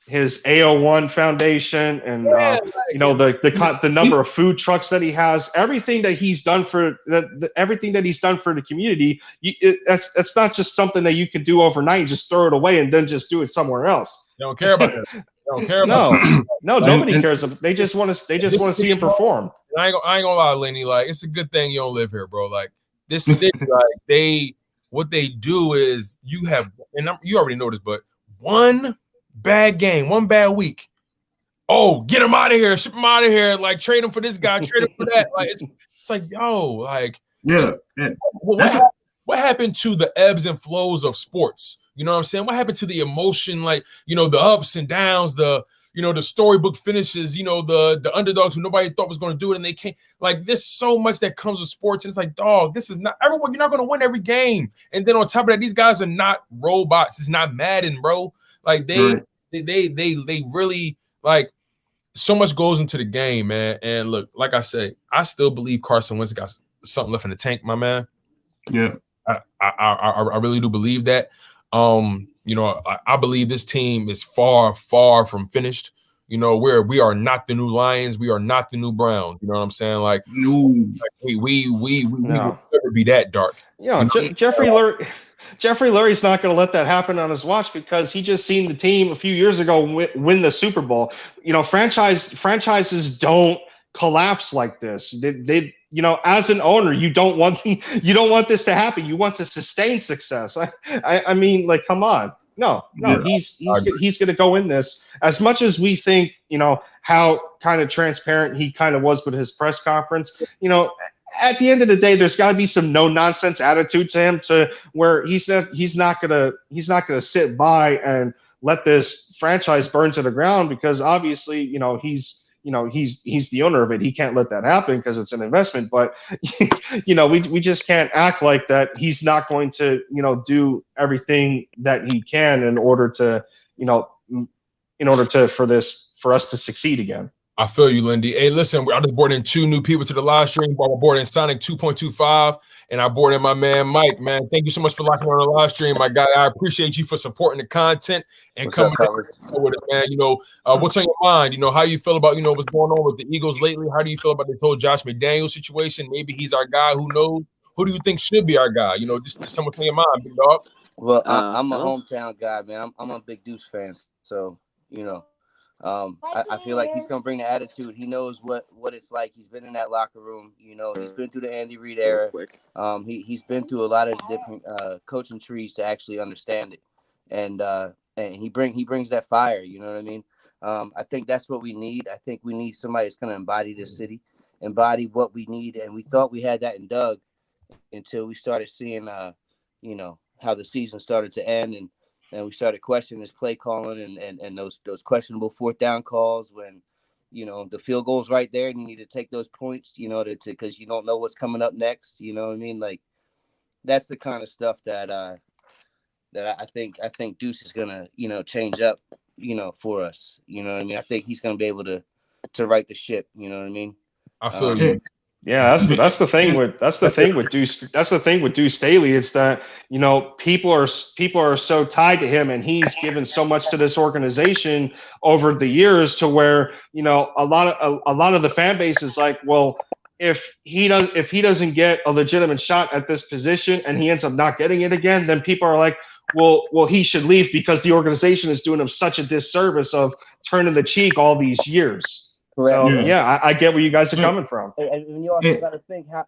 his AO1 Foundation and the number of food trucks that he has, everything that he's done for the community, that's not just something that you can do overnight and just throw it away and then just do it somewhere else. They don't care about that. They don't care about no, nobody cares. They just want to see him perform. I ain't gonna lie, Lenny. Like, it's a good thing you don't live here, bro. Like, this city, what they do is you already know this, but one bad game, one bad week. Oh, get him out of here, ship him out of here, like trade him for this guy, trade him for that. Like, it's like, yo, like, what happened to the ebbs and flows of sports? You know what I'm saying? What happened to the emotion, like, the ups and downs, the storybook finishes, the underdogs who nobody thought was going to do it and they can't. Like, there's so much that comes with sports, and it's like, dog, this is not everyone. You're not going to win every game. And then on top of that, these guys are not robots. It's not Madden, bro. Like, they They really like so much goes into the game, man. And look, like I say, I still believe Carson Wentz got something left in the tank, my man. Yeah. I really do believe that. You know, I believe this team is far, far from finished. You know, we are not the new Lions, we are not the new Browns. You know what I'm saying? Like, No. we will No. never be that dark. You know, You know? Jeffrey Lurie's not going to let that happen on his watch because he just seen the team a few years ago win the Super Bowl. You know, franchises don't collapse like this. They you know, as an owner, you don't want this to happen. You want to sustain success. I mean, like, come on. No, Yeah. he's going to go in this as much as we think, you know, how kind of transparent he kind of was with his press conference. You know, at the end of the day, there's got to be some no nonsense attitude to him, to where he said he's not gonna sit by and let this franchise burn to the ground, because obviously, you know, he's the owner of it. He can't let that happen because it's an investment. But you know, we just can't act like that he's not going to, you know, do everything that he can in order to, you know, for us to succeed again. I feel you, Lindy. Hey, listen, I just brought in 2 new people to the live stream. I brought in Sonic 2.25, and I brought in my man Mike. Man, thank you so much for locking on the live stream, my guy. I appreciate you for supporting the content and What's coming up, fellas? with it, man. You know, what's on your mind? You know, how you feel about, you know, what's going on with the Eagles lately? How do you feel about the whole Josh McDaniels situation? Maybe he's our guy. Who knows? Who do you think should be our guy? You know, just something on your mind, big dog. Well, I'm a hometown guy, man. I'm a big Deuce fan, so you know. I feel like he's gonna bring the attitude. He knows what it's like. He's been in that locker room. You know, he's been through the Andy Reid era. He's been through a lot of different coaching trees to actually understand it, and he brings that fire. You know what I mean? I think that's what we need. I think we need somebody that's gonna embody this city, embody what we need, and we thought we had that in Doug until we started seeing, you know, how the season started to end, and we started questioning his play calling and those questionable 4th down calls when, you know, the field goal's right there and you need to take those points, you know, because you don't know what's coming up next. You know what I mean? Like, that's the kind of stuff that I think Deuce is gonna, you know, change up, you know, for us. You know what I mean? I think he's gonna be able to right the ship. You know what I mean? I feel you. Yeah, that's the thing with Deuce Staley. It's that, you know, people are so tied to him, and he's given so much to this organization over the years, to where, you know, a lot of the fan base is like, well, if he doesn't get a legitimate shot at this position and he ends up not getting it again, then people are like, well, he should leave because the organization is doing him such a disservice of turning the cheek all these years. Correct. So yeah, I get where you guys are coming from. And you also got to think how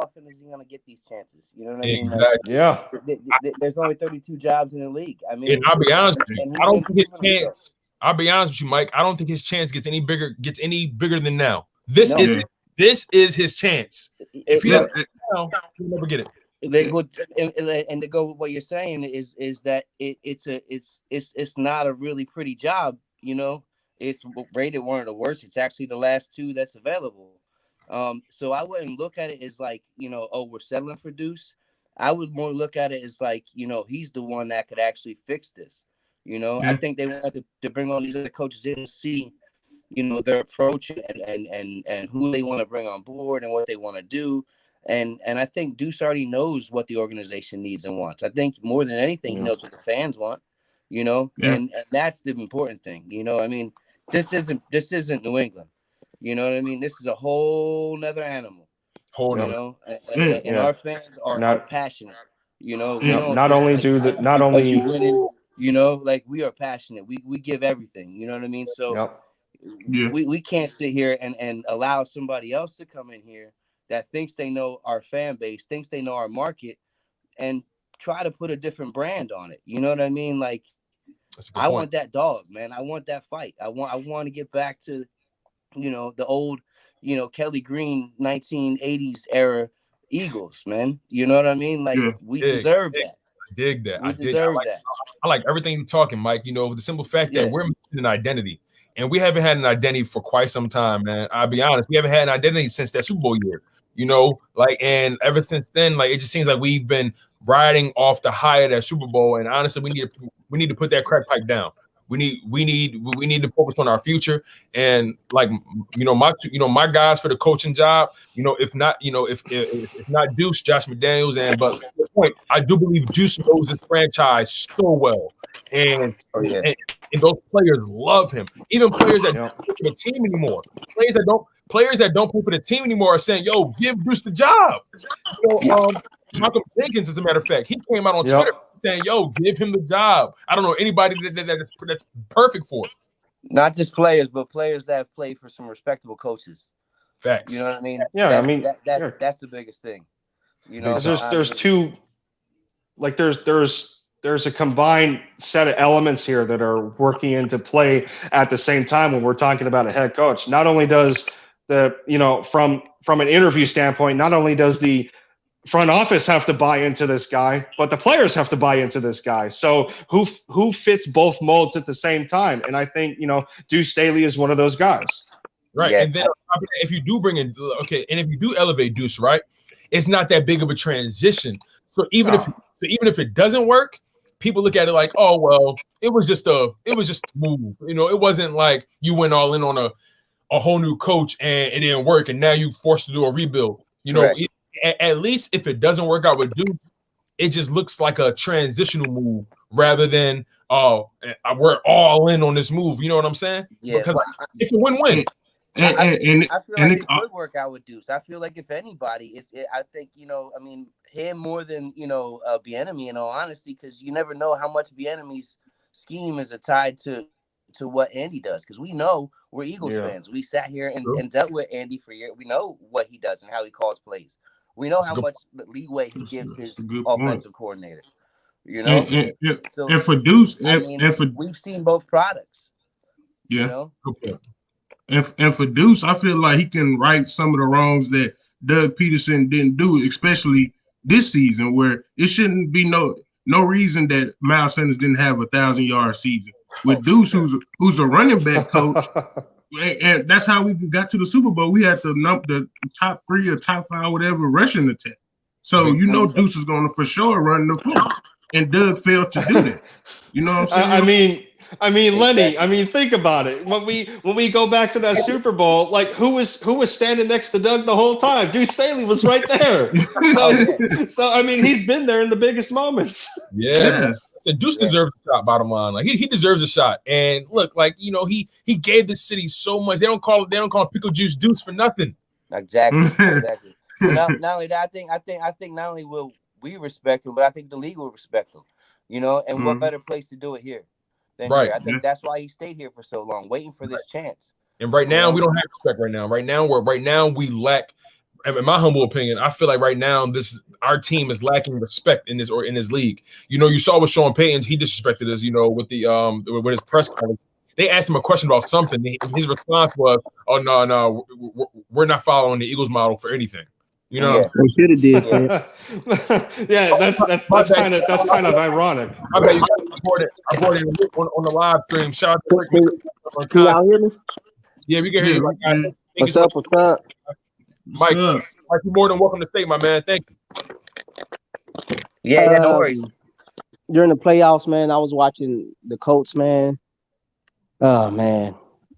often is he going to get these chances? You know what I mean? Exactly. Like, Yeah. There's only 32 jobs in the league. I mean, And I'll be honest with you, I don't think his proven himself. chance. I'll be honest with you, Mike. I don't think his chance gets any bigger than now. This is his chance. If he doesn't, he'll never get it. And to go with what you're saying is that it's not a really pretty job, you know. It's rated one of the worst. It's actually the last 2 that's available. So I wouldn't look at it as like, you know, oh, we're settling for Deuce. I would more look at it as like, you know, he's the one that could actually fix this. You know, I think they wanted to bring all these other coaches in to see, you know, their approach and who they want to bring on board and what they want to do. And I think Deuce already knows what the organization needs and wants. I think more than anything, he knows what the fans want, you know, and that's the important thing. You know, I mean, this isn't New England. You know what I mean? This is a whole nother animal. You know, and our fans are passionate. You know, you know, like, we are passionate. We give everything. You know what I mean? So we can't sit here and allow somebody else to come in here that thinks they know our fan base, thinks they know our market, and try to put a different brand on it. You know what I mean? Like, I want that dog, man. I want that fight. I want to get back to, you know, the old, you know, Kelly Green 1980s era Eagles, man. You know what I mean? Like, we deserve that. I dig that. We deserve that. I like everything you're talking, Mike. You know, the simple fact that we're missing an identity. And we haven't had an identity for quite some time, man. I'll be honest. We haven't had an identity since that Super Bowl year. You know, like, and ever since then, like, it just seems like we've been riding off the high of that Super Bowl. And honestly, we need to put that crack pipe down. We need to focus on our future. And like my guys for the coaching job. If not not Deuce, Josh McDaniels, but to the point, I do believe Deuce knows this franchise so well, and and those players love him. Even players that don't play for the team anymore, players that don't play for the team anymore are saying, "Yo, give Deuce the job." Malcolm Jenkins, as a matter of fact, he came out on Twitter saying, "Yo, give him the job." I don't know anybody that's perfect for it. Not just players, but players that have played for some respectable coaches. Facts. You know what I mean? Yeah, that's the biggest thing. There's two, like there's a combined set of elements here that are working into play at the same time when we're talking about a head coach. Not only does from an interview standpoint, not only does the front office have to buy into this guy, but the players have to buy into this guy. So who fits both molds at the same time? And I think, Deuce Staley is one of those guys. Right. Yeah. And then if you do bring in, and if you do elevate Deuce, right, it's not that big of a transition. So even if it doesn't work, people look at it like, oh, well, it was just a move. It wasn't like you went all in on a whole new coach and it didn't work. And now you forced to do a rebuild. At least if it doesn't work out with Duke, it just looks like a transitional move rather than we're all in on this move. You know what I'm saying? Yeah, because it's a win-win. I feel like it could work out with Deuce. I feel like if anybody, I think him more than Bieniemy, in all honesty, because you never know how much Bieniemy's scheme is tied to what Andy does, because we know we're Eagles fans. We sat here and dealt with Andy for years. We know what he does and how he calls plays. We know how much leeway he gives his offensive coordinator. And for Deuce, we've seen both products. Yeah. And for Deuce, I feel like he can right some of the wrongs that Doug Peterson didn't do, especially this season, where it shouldn't be no reason that Miles Sanders didn't have 1,000-yard season. With Deuce, who's a running back coach, and that's how we got to the Super Bowl. We had the top 3 or top 5, whatever, rushing attack. So Deuce is going to for sure run the football, and Doug failed to do that. You know what I'm saying? I mean, Lenny. Think about it. When we go back to that Super Bowl, like who was standing next to Doug the whole time? Deuce Staley was right there. So he's been there in the biggest moments. Yeah. So Deuce deserves a shot. Bottom line, like he deserves a shot. And look, like he gave the city so much. They don't call him Pickle Juice Deuce for nothing. Exactly. Not only that, I think not only will we respect him, but I think the league will respect him. And what better place to do it here than here? I think that's why he stayed here for so long, waiting for this chance. And right now, we don't have respect. Right now, we lack. In my humble opinion, I feel like right now our team is lacking respect in this league. You saw with Sean Payton, he disrespected us. With his press conference, they asked him a question about something. His response was, "Oh no, we're not following the Eagles model for anything." We should have did. Yeah, that's kind of ironic. I bet you I brought it on the live stream. Shout out to Rick. Can y'all hear me? Yeah, we can hear you. What's up? Mike, you're more than welcome to stay, my man. Thank you. Yeah, no worries. During the playoffs, man, I was watching the Colts, man. Oh, man.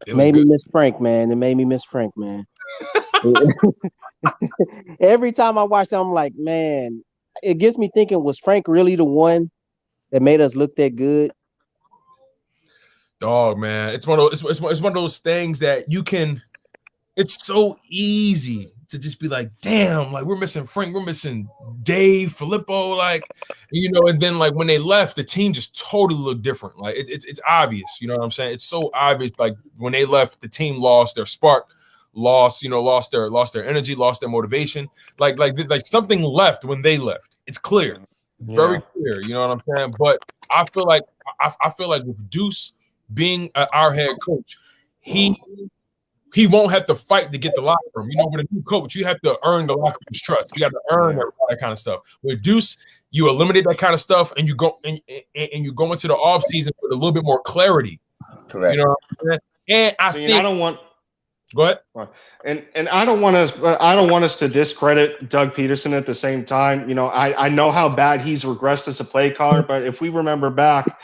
It made me miss Frank, man. Every time I watch them, I'm like, man, it gets me thinking, was Frank really the one that made us look that good? Dog, man. It's one of those things that you can. It's so easy to just be like, damn, like we're missing Frank, we're missing Dave, Filippo, like, and then like when they left, the team just totally looked different. Like it's obvious, you know what I'm saying? It's so obvious. Like when they left, the team lost their spark, lost their energy, lost their motivation. Like something left when they left. It's clear, very clear. You know what I'm saying? But I feel like with Deuce being our head coach, he won't have to fight to get the locker room. With a new coach, you have to earn the locker room's trust. You have to earn that kind of stuff. With Deuce, you eliminate that kind of stuff, and you go and you go into the offseason with a little bit more clarity. Correct. You know what I'm saying? And I think I don't want. Go ahead. And I don't want us to discredit Doug Peterson at the same time. I know how bad he's regressed as a play caller, but if we remember back,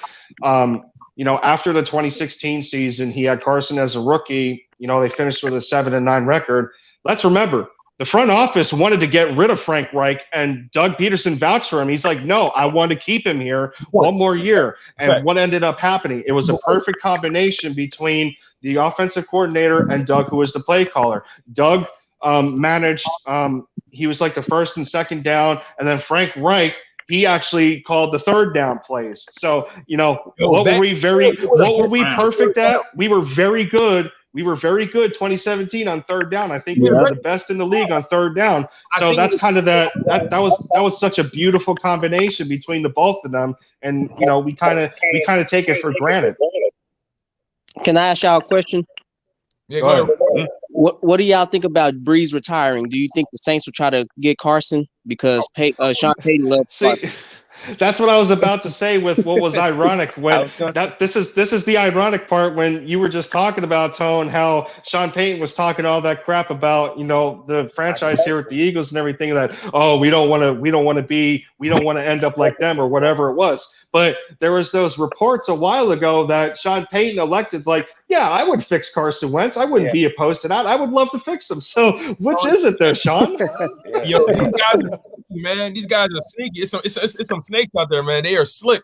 after the 2016 season, he had Carson as a rookie. They finished with a 7-9 record. Let's remember, the front office wanted to get rid of Frank Reich, and Doug Peterson vouched for him. He's like, no, I want to keep him here one more year. And what ended up happening? It was a perfect combination between the offensive coordinator and Doug, who was the play caller. Doug managed, he was like the first and second down, and then Frank Reich, he actually called the third down plays. So, what were we perfect at? We were very good. We were very good 2017 on third down. I think we were the best in the league on third down. So that's kind of that was such a beautiful combination between the both of them. And we kind of take it for granted. Can I ask y'all a question? Yeah, go ahead. What do y'all think about Breeze retiring? Do you think the Saints will try to get Carson because Sean Payton loves Carson? That's what I was about to say with what was ironic when this is the ironic part when you were just talking about, Tone, how Sean Payton was talking all that crap about, the franchise here at the Eagles and everything that, we don't want to end up like them or whatever it was. But there was those reports a while ago that Sean Payton elected, like, yeah, I would fix Carson Wentz. I wouldn't be opposed to that. I would love to fix him. So which is it there, Sean? Yo, these guys are sneaky, man. These guys are sneaky. It's some snakes out there, man. They are slick.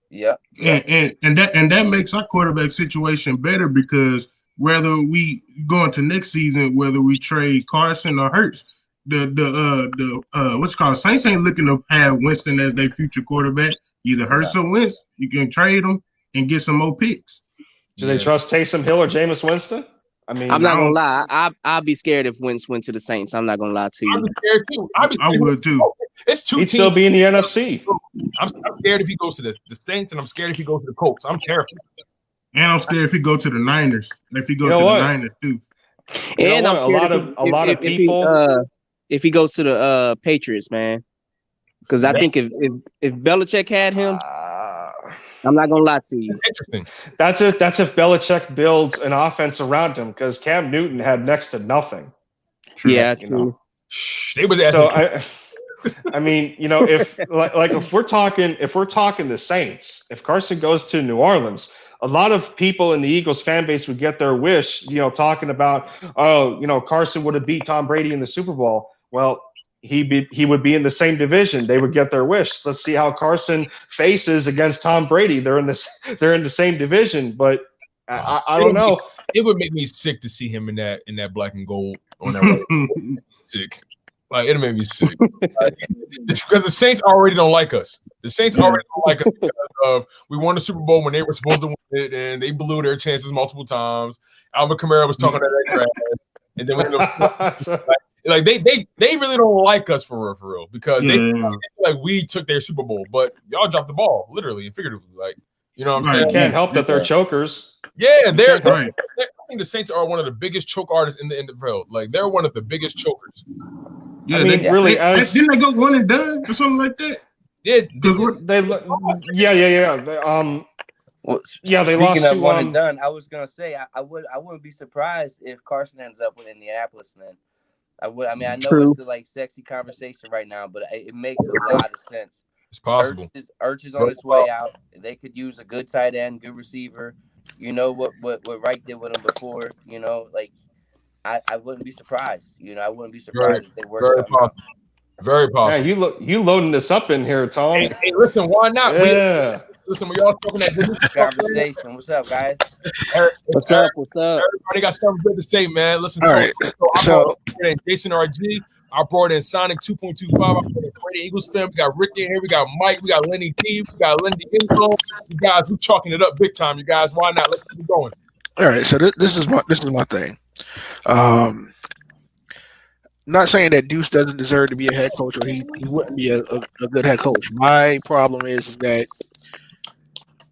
Yeah. And that makes our quarterback situation better because whether we go into next season, whether we trade Carson or Hurts, what's called Saints ain't looking to have Winston as their future quarterback. Either Hurts or Wentz. You can trade them and get some more picks. Do they trust Taysom Hill or Jameis Winston? I mean, I'm not gonna lie. I'd be scared if Wentz went to the Saints. I'm not gonna lie to you. I'd be scared too. I would too. It's two He'd teams. still be in the NFC. I'm scared if he goes to the Saints, and I'm scared if he goes to the Colts. I'm terrified. And I'm scared if he go to the Niners. If he go to the Niners too. And I'm scared a lot of people. If he goes to the Patriots, man, because I think if Belichick had him, I'm not gonna lie to you. Interesting. That's if Belichick builds an offense around him because Cam Newton had next to nothing. True. Yeah, true. They was so I mean, if we're talking the Saints, if Carson goes to New Orleans, a lot of people in the Eagles fan base would get their wish, talking about, Carson would have beat Tom Brady in the Super Bowl. Well, he would be in the same division. They would get their wish. Let's see how Carson faces against Tom Brady. They're in the same division, but I don't know. It would make me sick to see him in that black and gold on that. Sick. Like, it'll make me sick. Because the Saints already don't like us. The Saints already don't like us because of we won the Super Bowl when they were supposed to win it, and they blew their chances multiple times. Alvin Kamara was talking that trash, and then they really don't like us for real because they feel like we took their Super Bowl, but y'all dropped the ball literally and figuratively. Like, you know what I'm saying? You can't help that they're chokers. Yeah, they're I think the Saints are one of the biggest choke artists in the NFL. Like, they're one of the biggest chokers. Yeah, I mean, didn't they go one and done or something like that? Yeah, they lost to one to and done. I was gonna say I wouldn't be surprised if Carson ends up with Indianapolis, man. I know it's the sexy conversation right now, but it makes a lot of sense. It's possible. Ertz is on his way out. They could use a good tight end, good receiver. You know what Reich did with him before. I wouldn't be surprised. I wouldn't be surprised if they work something out. Very possible. Yeah, you loading this up in here, Tom. Hey, listen, why not? Yeah. Listen, we all talking that conversation. What's up, guys? What's up? Everybody got something good to say, man. Listen, all right. I brought in Jason RG. I brought in Sonic 2.25. I brought in Brady Eagles fan. We got Rick in here. We got Mike. We got Lenny D. We got Lindy Info. You guys, we chalking it up big time. You guys, why not? Let's keep it going. All right. So this is my thing. Not saying that Deuce doesn't deserve to be a head coach or he wouldn't be a good head coach. My problem is that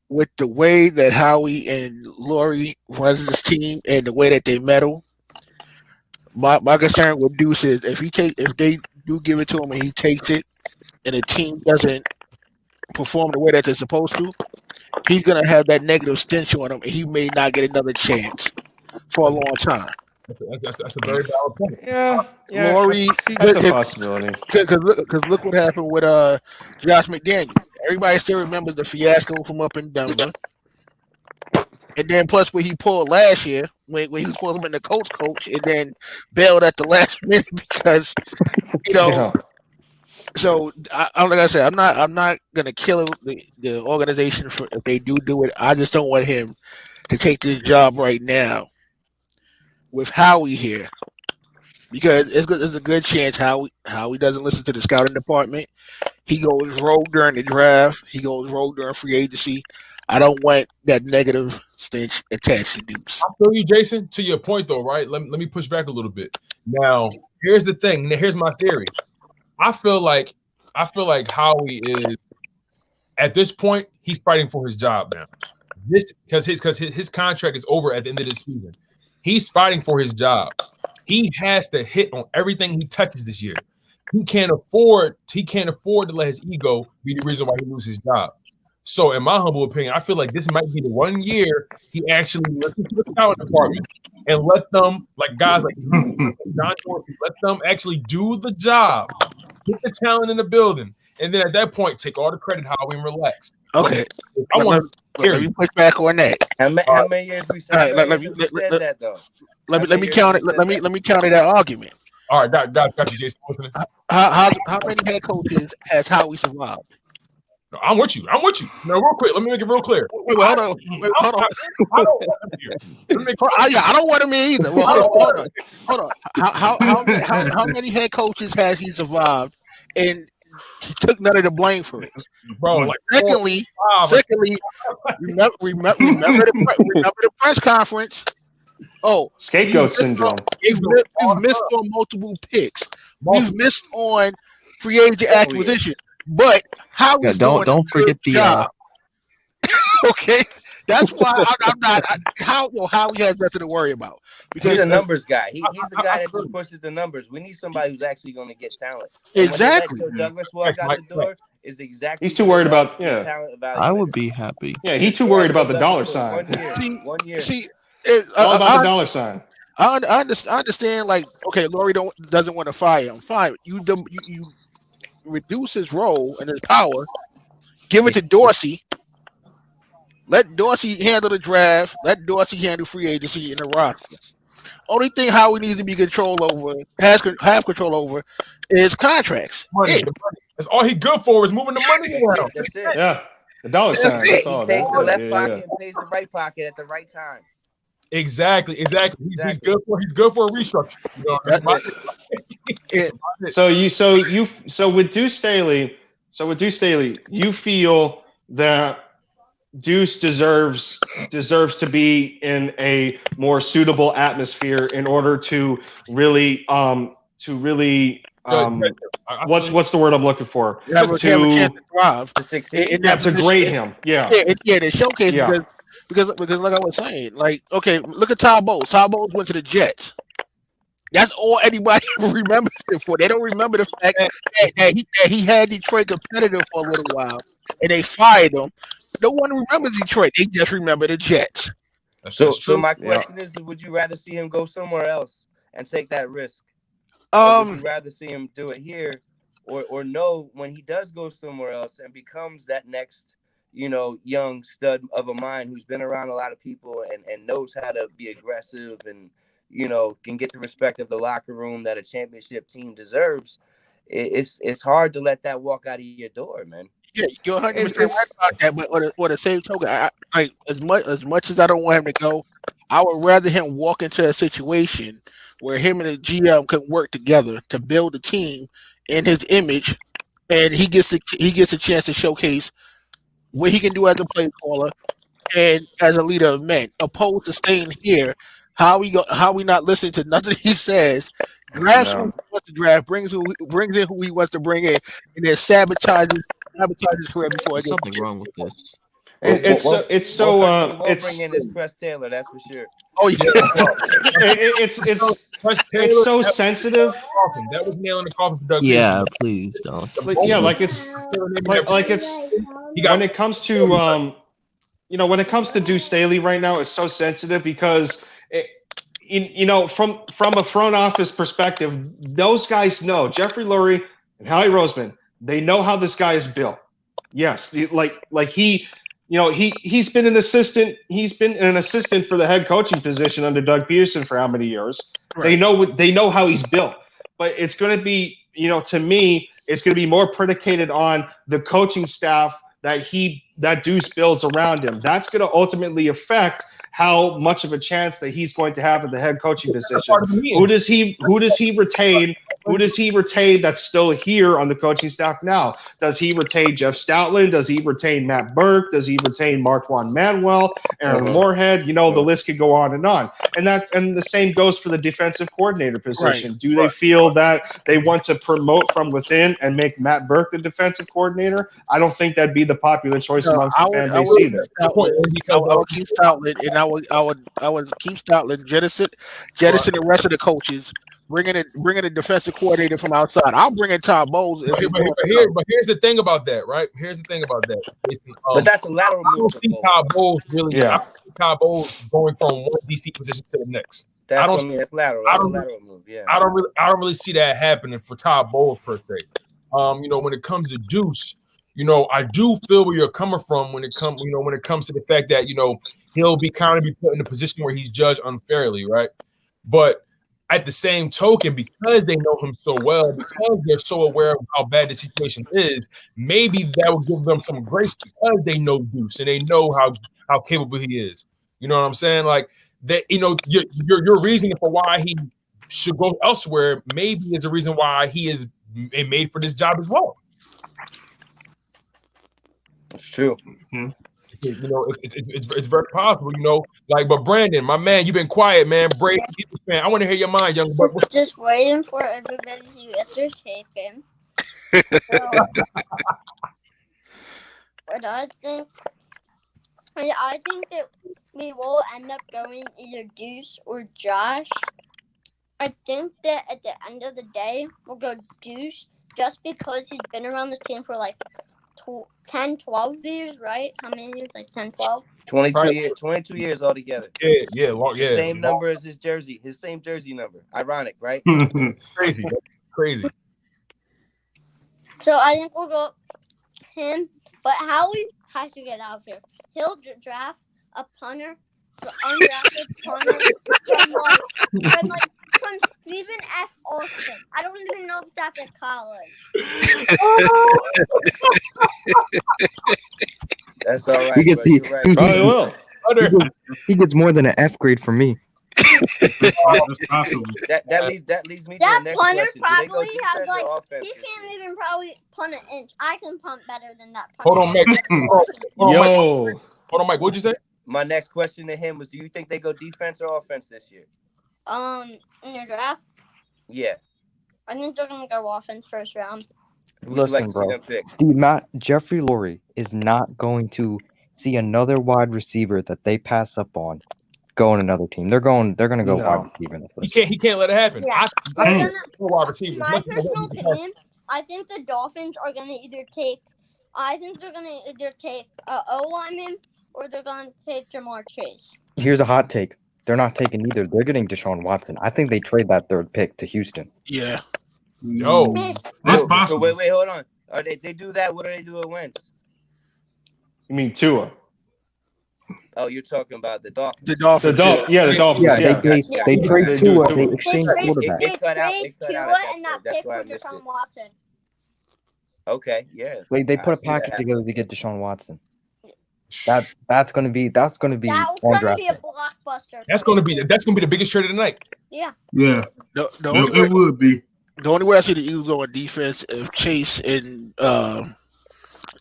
with the way that Howie and Laurie runs this team and the way that they meddle, my concern with Deuce is if they do give it to him and he takes it and the team doesn't perform the way that they're supposed to, he's gonna have that negative stench on him and he may not get another chance for a long time. That's a very valid point. Yeah, Laurie, that's a possibility. Because look what happened with Josh McDaniel. Everybody still remembers the fiasco from up in Denver. And then plus what he pulled last year when he was supposed to be the coach, and then bailed at the last minute because Yeah. So like I said, I'm not gonna kill the organization for if they do it. I just don't want him to take this job right now with Howie here because it's a good chance Howie doesn't listen to the scouting department. He goes rogue during the draft. He goes rogue during free agency. I don't want that negative stench attached to Deuce. I feel you, Jason. To your point, though, right? Let me push back a little bit. Now, here's the thing. Here's my theory. I feel like Howie is at this point. He's fighting for his job now. Because his contract is over at the end of this season. He's fighting for his job. He has to hit on everything he touches this year. He can't afford to let his ego be the reason why he loses his job. So, in my humble opinion, I feel like this might be the 1 year he actually listens to the scouting department and let them, like guys like John Dorsey, let them actually do the job, get the talent in the building, and then at that point, take all the credit, Howie, and relax. Okay, Let me push back on that. How many years we said, that though? Let me counter that argument. All right, got you, Jason. How many head coaches has Howie survived? No, I'm with you. No, real quick. Let me make it real clear. Wait, hold on. I don't want him here. I don't want him here either. Well, hold on. How many head coaches has he survived, and he took none of the blame for it, bro? Like, secondly, remember the press conference. Oh, scapegoat syndrome. We've missed on multiple picks. We've missed on free agent acquisition. But how don't forget the job. Okay, that's why I'm not. How he has nothing to worry about because he's a numbers guy. He's the guy that just pushes the numbers. We need somebody who's actually going to get talent. Exactly. Douglas walk out the door is exactly. He's too worried about I would be happy. Yeah, he's too worried about the dollar sign. 1 year. See, all about the dollar sign. I understand. Like, okay, Laurie doesn't want to fire him. Fine, you reduce his role and his power, give it to Dorsey. Let Dorsey handle the draft. Let Dorsey handle free agency in the roster. Only thing Howie needs to be have control over is contracts. Money. That's all he good for is moving the money around. That's it. Yeah, the dollar sign. That's all. He takes the left pocket and pays the right pocket at the right time. Exactly. He's good for a restructure. You know, So with Deuce Staley, you feel that Deuce deserves to be in a more suitable atmosphere in order to really what's the word I'm looking for? Have a chance to thrive. To succeed. To grade him. Yeah. To showcase because like I was saying, like, okay, look at Todd Bowles. Todd Bowles went to the Jets. That's all anybody remembers him for. They don't remember the fact that he had Detroit competitive for a little while, and they fired him. No one remembers Detroit. They just remember the Jets. So my question is, would you rather see him go somewhere else and take that risk? Or would you rather see him do it here, or know when he does go somewhere else and becomes that next, young stud of a mind who's been around a lot of people and knows how to be aggressive and, can get the respect of the locker room that a championship team deserves. It's hard to let that walk out of your door, man. Yeah, you're 100% right about that. But on the same token, as much as I don't want him to go, I would rather him walk into a situation where him and the GM can work together to build a team in his image, and he gets a chance to showcase what he can do as a play caller and as a leader of men, opposed to staying here. How we not listening to nothing he says? Drafts who he wants to draft, brings in who he wants to bring in, and then sabotages his career before it gets something wrong with this. It's bring in this Press Taylor, that's for sure. Oh yeah, it's so sensitive. That was nailing the coffin for Doug. Yeah, please don't. When it comes to when it comes to Deuce Staley right now, it's so sensitive because from a front office perspective, those guys know Jeffrey Lurie and Howie Roseman. They know how this guy is built. Yes, he he's been an assistant. He's been an assistant for the head coaching position under Doug Peterson for how many years? Right. They know how he's built, but it's going to be, to me, it's going to be more predicated on the coaching staff that Deuce builds around him. That's going to ultimately affect how much of a chance that he's going to have at the head coaching position. Who does he retain? Who does he retain that's still here on the coaching staff now? Does he retain Jeff Stoutland? Does he retain Matt Burke? Does he retain Marquand Manuel, Aaron Moorhead? The list could go on. And the same goes for the defensive coordinator position. Right. Do they feel that they want to promote from within and make Matt Burke the defensive coordinator? I don't think that'd be the popular choice amongst the fan base either. I would keep Stoutland, and I would keep Stoutland, jettison the rest of the coaches, bringing a defensive coordinator from outside. I'll bring in Todd Bowles. But here's the thing about that, right? Here's the thing about that. But that's a lateral move. I don't see Todd Bowles really. Yeah. I don't see Todd Bowles going from one DC position to the next. That's what I mean. That's lateral. That's a lateral move. Yeah. I don't really see that happening for Todd Bowles per se. When it comes to Deuce, I do feel where you're coming from when it comes to the fact that he'll be kind of put in a position where he's judged unfairly, right? But at the same token, because they know him so well, because they're so aware of how bad the situation is, maybe that will give them some grace because they know Deuce and they know how capable he is. You know what I'm saying? Like that, your reasoning for why he should go elsewhere maybe is a reason why he is made for this job as well. That's true. Mm-hmm. It's very possible, but Brandon, my man, you've been quiet, man. Brady, fan. I want to hear your mind, young buck. Just waiting for everybody to get their take in. But I think that we will end up going either Deuce or Josh. I think that at the end of the day, we'll go Deuce just because he's been around the team for like 10, 12 years, right? How many years? Like 10, 12? 22 years altogether. Yeah. Same number as his jersey. His same jersey number. Ironic, right? Crazy. So I think we'll go him. But Howie has to get out of here. He'll draft a punter, the undrafted punter from Stephen F. Austin. I don't even know if that's at college. That's all right. He gets more than an F grade from me. That's possible. That leads me to the next punter question. probably has he can't even probably punt an inch. I can punt better than that punter. Hold on, Mike. Hold on, Mike. What'd you say? My next question to him was, do you think they go defense or offense this year? In your draft? Yeah. I think they're gonna go offense first round. Listen, bro. Jeffrey Lurie is not going to see another wide receiver that they pass up on go in another team. They're gonna go wide receiver in the first. He can't let it happen. Yeah. Wide receivers. My personal opinion, I think the Dolphins are gonna either take O lineman or they're gonna take Jamar Chase. Here's a hot take. They're not taking either. They're getting Deshaun Watson. I think they trade that third pick to Houston. Yeah. No. That's possible. Wait, hold on. They do that. What do they do at Wentz? You mean Tua? Oh, you're talking about the Dolphins. The Dolphins. The Dolphins. They trade Tua. They exchange quarterback. It cut out. Tua and that pick for Deshaun Watson. Okay, yeah. They put a package together to get Deshaun Watson. That's gonna be on draft. Be a blockbuster. That's gonna be the biggest trade of the night. Yeah. Yeah. It would be. The only way I see the Eagles go on defense if Chase and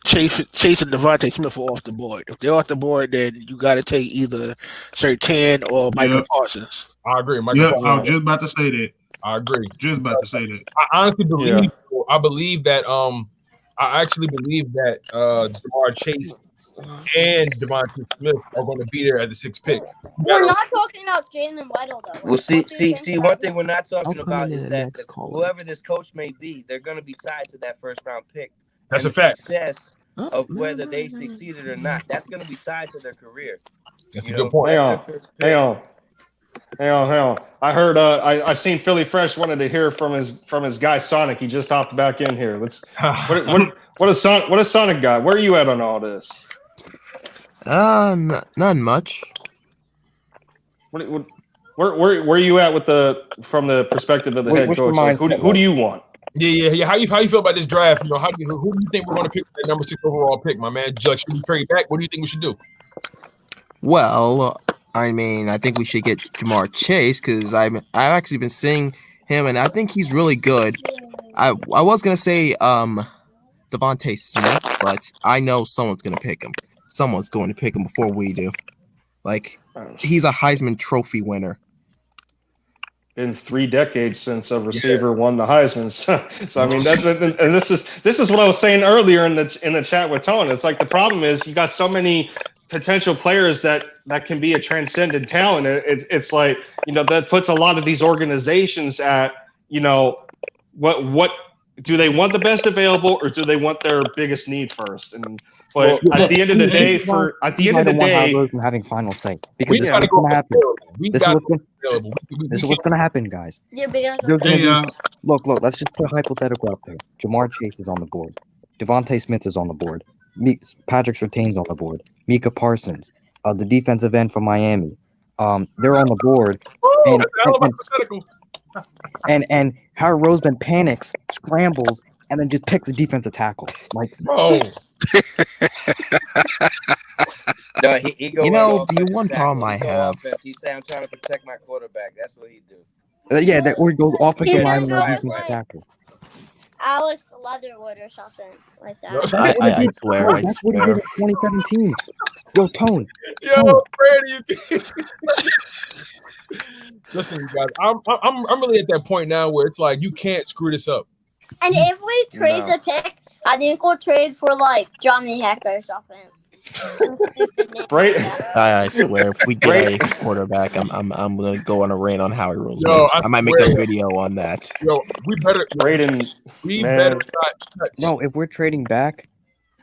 Devontae Smith are off the board. If they're off the board, then you got to take either Surtain or Michael Parsons. I agree. I was just about to say that. I agree. Just about to say that. I honestly believe. I believe that. I actually believe that Jamar Chase and Devontae Smith are going to be there at the 6th pick. We're not talking about Jalen Waddle though. Well, see, one thing we're not talking about is that whoever this coach may be, they're going to be tied to that first round pick. That's a fact. Success of whether they succeeded or not, that's going to be tied to their career. That's a good point. Hang on. I heard. I seen Philly Fresh wanted to hear from his guy Sonic. He just hopped back in here. What does Sonic got? Where are you at on all this? Not much. Where are you at with from the perspective of the head What's your coach? Like, mindset, who do you want? Yeah. How you feel about this draft? You know, who do you think we're going to pick that number 6 overall pick, my man? Judge, should we trade back? What do you think we should do? Well, I mean, I think we should get Jamar Chase because I've actually been seeing him, and I think he's really good. I was gonna say Devontae Smith, but I know someone's gonna pick him. Someone's going to pick him before we do. Like, he's a Heisman Trophy winner. Been 3 decades since a receiver won the Heisman. So I mean, and this is what I was saying earlier in the chat with Tone. It's like the problem is you got so many potential players that can be a transcendent talent. It's like, you know, that puts a lot of these organizations at, you know, what do they want the best available, or do they want their biggest need first? But at the end of the day, I'm having final say, because this is what's going to happen. This is what's going to happen, guys. Yeah, because Look, let's just put a hypothetical out there. Jamar Chase is on the board. Devontae Smith is on the board. Patrick Surtain's on the board. Micah Parsons, the defensive end from Miami. They're on the board. And Howard Roseman panics, scrambles, and then just picks a defensive tackle. Like, bro. No, he go. You know, the one problem I have. He say, "I'm trying to protect my quarterback." That's what he do. Or he goes offensive lineman or defensive tackle. Alex Leatherwood or something like that. I swear. That's what he did in 2017. Yo, Tone. Brady. Listen, you guys, I'm really at that point now where it's like you can't screw this up. And if we trade the pick, I think we'll trade for like Johnny Hecker or something. Right? I swear, if we get a quarterback, I'm gonna go on a rant on Howie Roseman. Yo, I might make a video on that. Yo, we better better not. No, if we're trading back,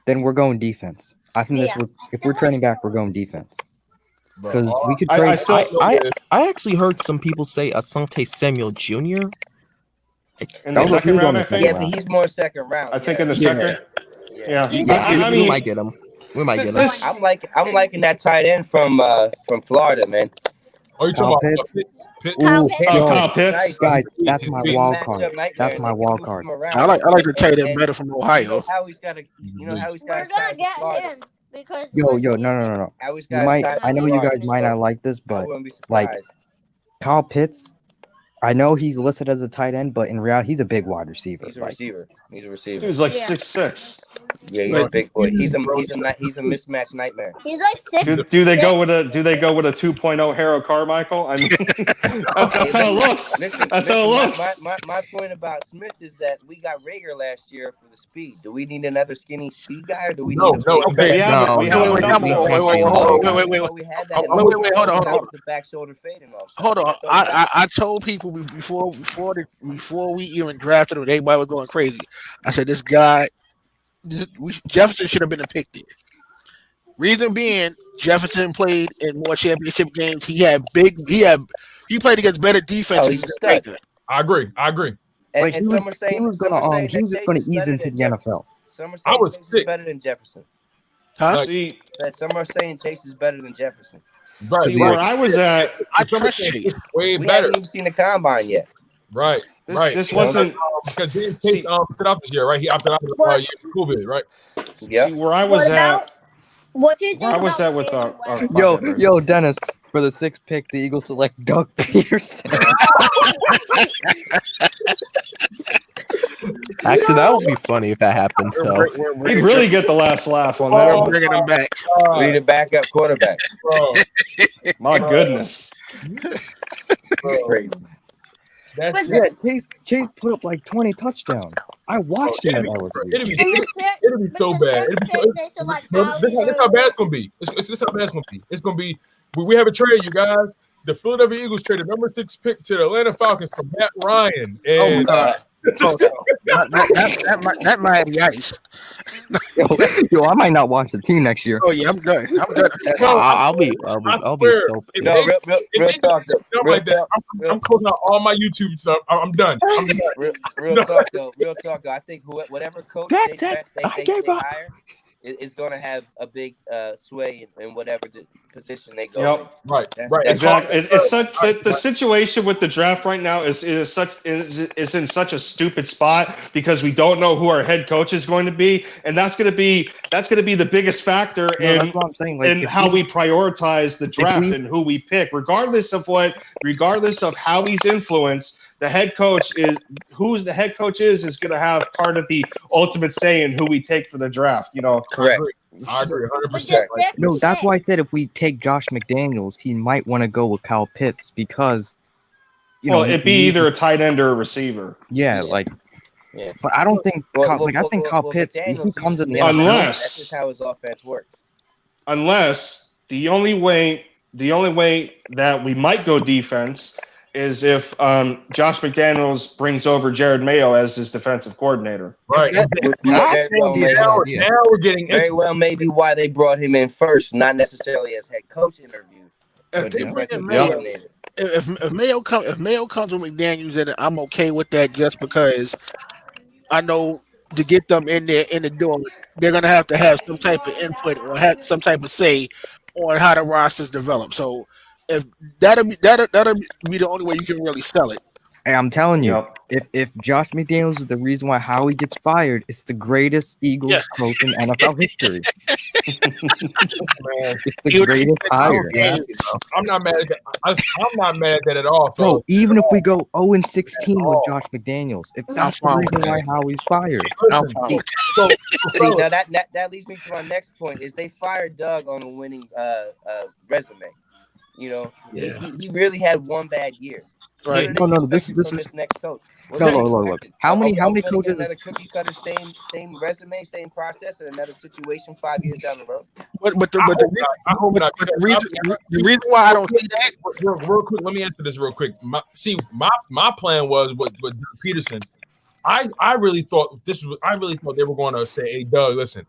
then we're going defense. I think if we're trading back, we're going defense. Because we could trade. I actually heard some people say Asante Samuel Jr. In the second round, I think. Yeah, but he's more second round. I think in the second. Yeah. I mean, we might get him. I'm liking that tight end from Florida, man. Oh, you talking about Pitts? Kyle Pitts. Guys, that's my wild card. That's my wild card. I like the tight end better from Ohio. How he's got to, how he's got to. We're gonna get him because. Yo, no. I know you guys might not like this, but like Kyle Pitts, I know he's listed as a tight end, but in reality, he's a big wide receiver. He's a receiver. He's like 6'6". Yeah, he's a big boy. He's a mismatch nightmare. He's like 6. Do they go with a 2.0 Harold Carmichael? I mean, that's how it looks. That's how it looks. My point about Smith is that we got Rager last year for the speed. Do we need another skinny speed guy, or do we need Wait, hold on. The back shoulder fading off. Hold on. I told people before we even drafted him, everybody was going crazy. I said this guy. Jefferson should have been picked. Reason being, Jefferson played in more championship games. He played against better defenses. I agree. And some are saying he was going to ease into the NFL. Some are saying Chase is better than Jefferson. Huh? Some are saying Chase is better than Jefferson. Right. See, where I was at, I trust Chase. Way we better. haven't even seen the combine yet. Right. This wasn't because Chase sit out this year, right? He opted out of the year COVID, right? Yeah. Where I was at. What did you think? I was at with Yo, Dennis. For the 6th pick, the Eagles select Doug Peterson. Actually, that would be funny if that happened. So we'd really get the last laugh on that. We're bringing him back. We need a backup quarterback. My goodness. Crazy. Chase put up like 20 touchdowns. I watched him at LSU. It'll be so bad. This how bad it's gonna be. This how bad it's gonna be. It's gonna be. We have a trade, you guys. The Philadelphia Eagles traded number 6 pick to the Atlanta Falcons for Matt Ryan. And that might be ice. Yo, I might not watch the team next year. Oh yeah, I'm done. I'll be so. Real talk. I'm closing out all my YouTube stuff. I'm done. Real talk though. I think whatever coach they hire, is going to have a big sway in whatever the position they go Yep. in. Right. That's, Right. that's Exactly. It's such the Right. situation with the draft right now is in such a stupid spot because we don't know who our head coach is going to be, and that's going to be the biggest factor No, that's in what I'm saying. Like, in if how we prioritize the draft we- and who we pick, regardless of how he's influenced. The head coach is who's the head coach is going to have part of the ultimate say in who we take for the draft. You know, correct. I agree 100%. But just Like, No, that's why I said if we take Josh McDaniels, he might want to go with Kyle Pitts because, well, it'd be either a tight end or a receiver. yeah, Yeah. like. Yeah. But I don't think Well, I think Kyle Pitts, if he McDaniels, comes in the he's NFL, Unless- that's just how his offense works. Unless the only way that we might go defense is if Josh McDaniels brings over Jared Mayo as his defensive coordinator. right. Which That's very well gonna be a may- good Now, idea. now we're getting very into well maybe why they brought him in first, not necessarily as head coach interview, If but they bring defensive in Mayo, coordinator. if Mayo comes with McDaniels in it, I'm okay with that just because I know to get them in there in the door, they're gonna have to have some type of input or have some type of say on how the rosters develop. So if that'll be the only way you can really sell it. hey, I'm telling you, Yep. if Josh McDaniels is the reason why Howie gets fired, it's the greatest Eagles Yeah. coach in NFL history. man. It's the greatest hire. I'm not mad at that. I'm not mad at that at all, Bro, fellas. even if we go 0-16 with Josh McDaniels, if that's the fine with reason why Howie's fired. I'm Listen, fine with so, See, fellas, now that leads me to my next point: is they fired Doug on a winning resume. You know, he really had one bad year. Right. What are No, they this expecting is from this next coach. What No, are they look. expecting? How many Are we gonna coaches get is- another cookie cutter, same resume, same process, and another situation 5 years down the road? But the I but the hope not. I hope not. but the reason why I don't see that Real quick, let me answer this real quick. My plan was with Doug Peterson. I really thought they were going to say, "Hey, Doug, listen,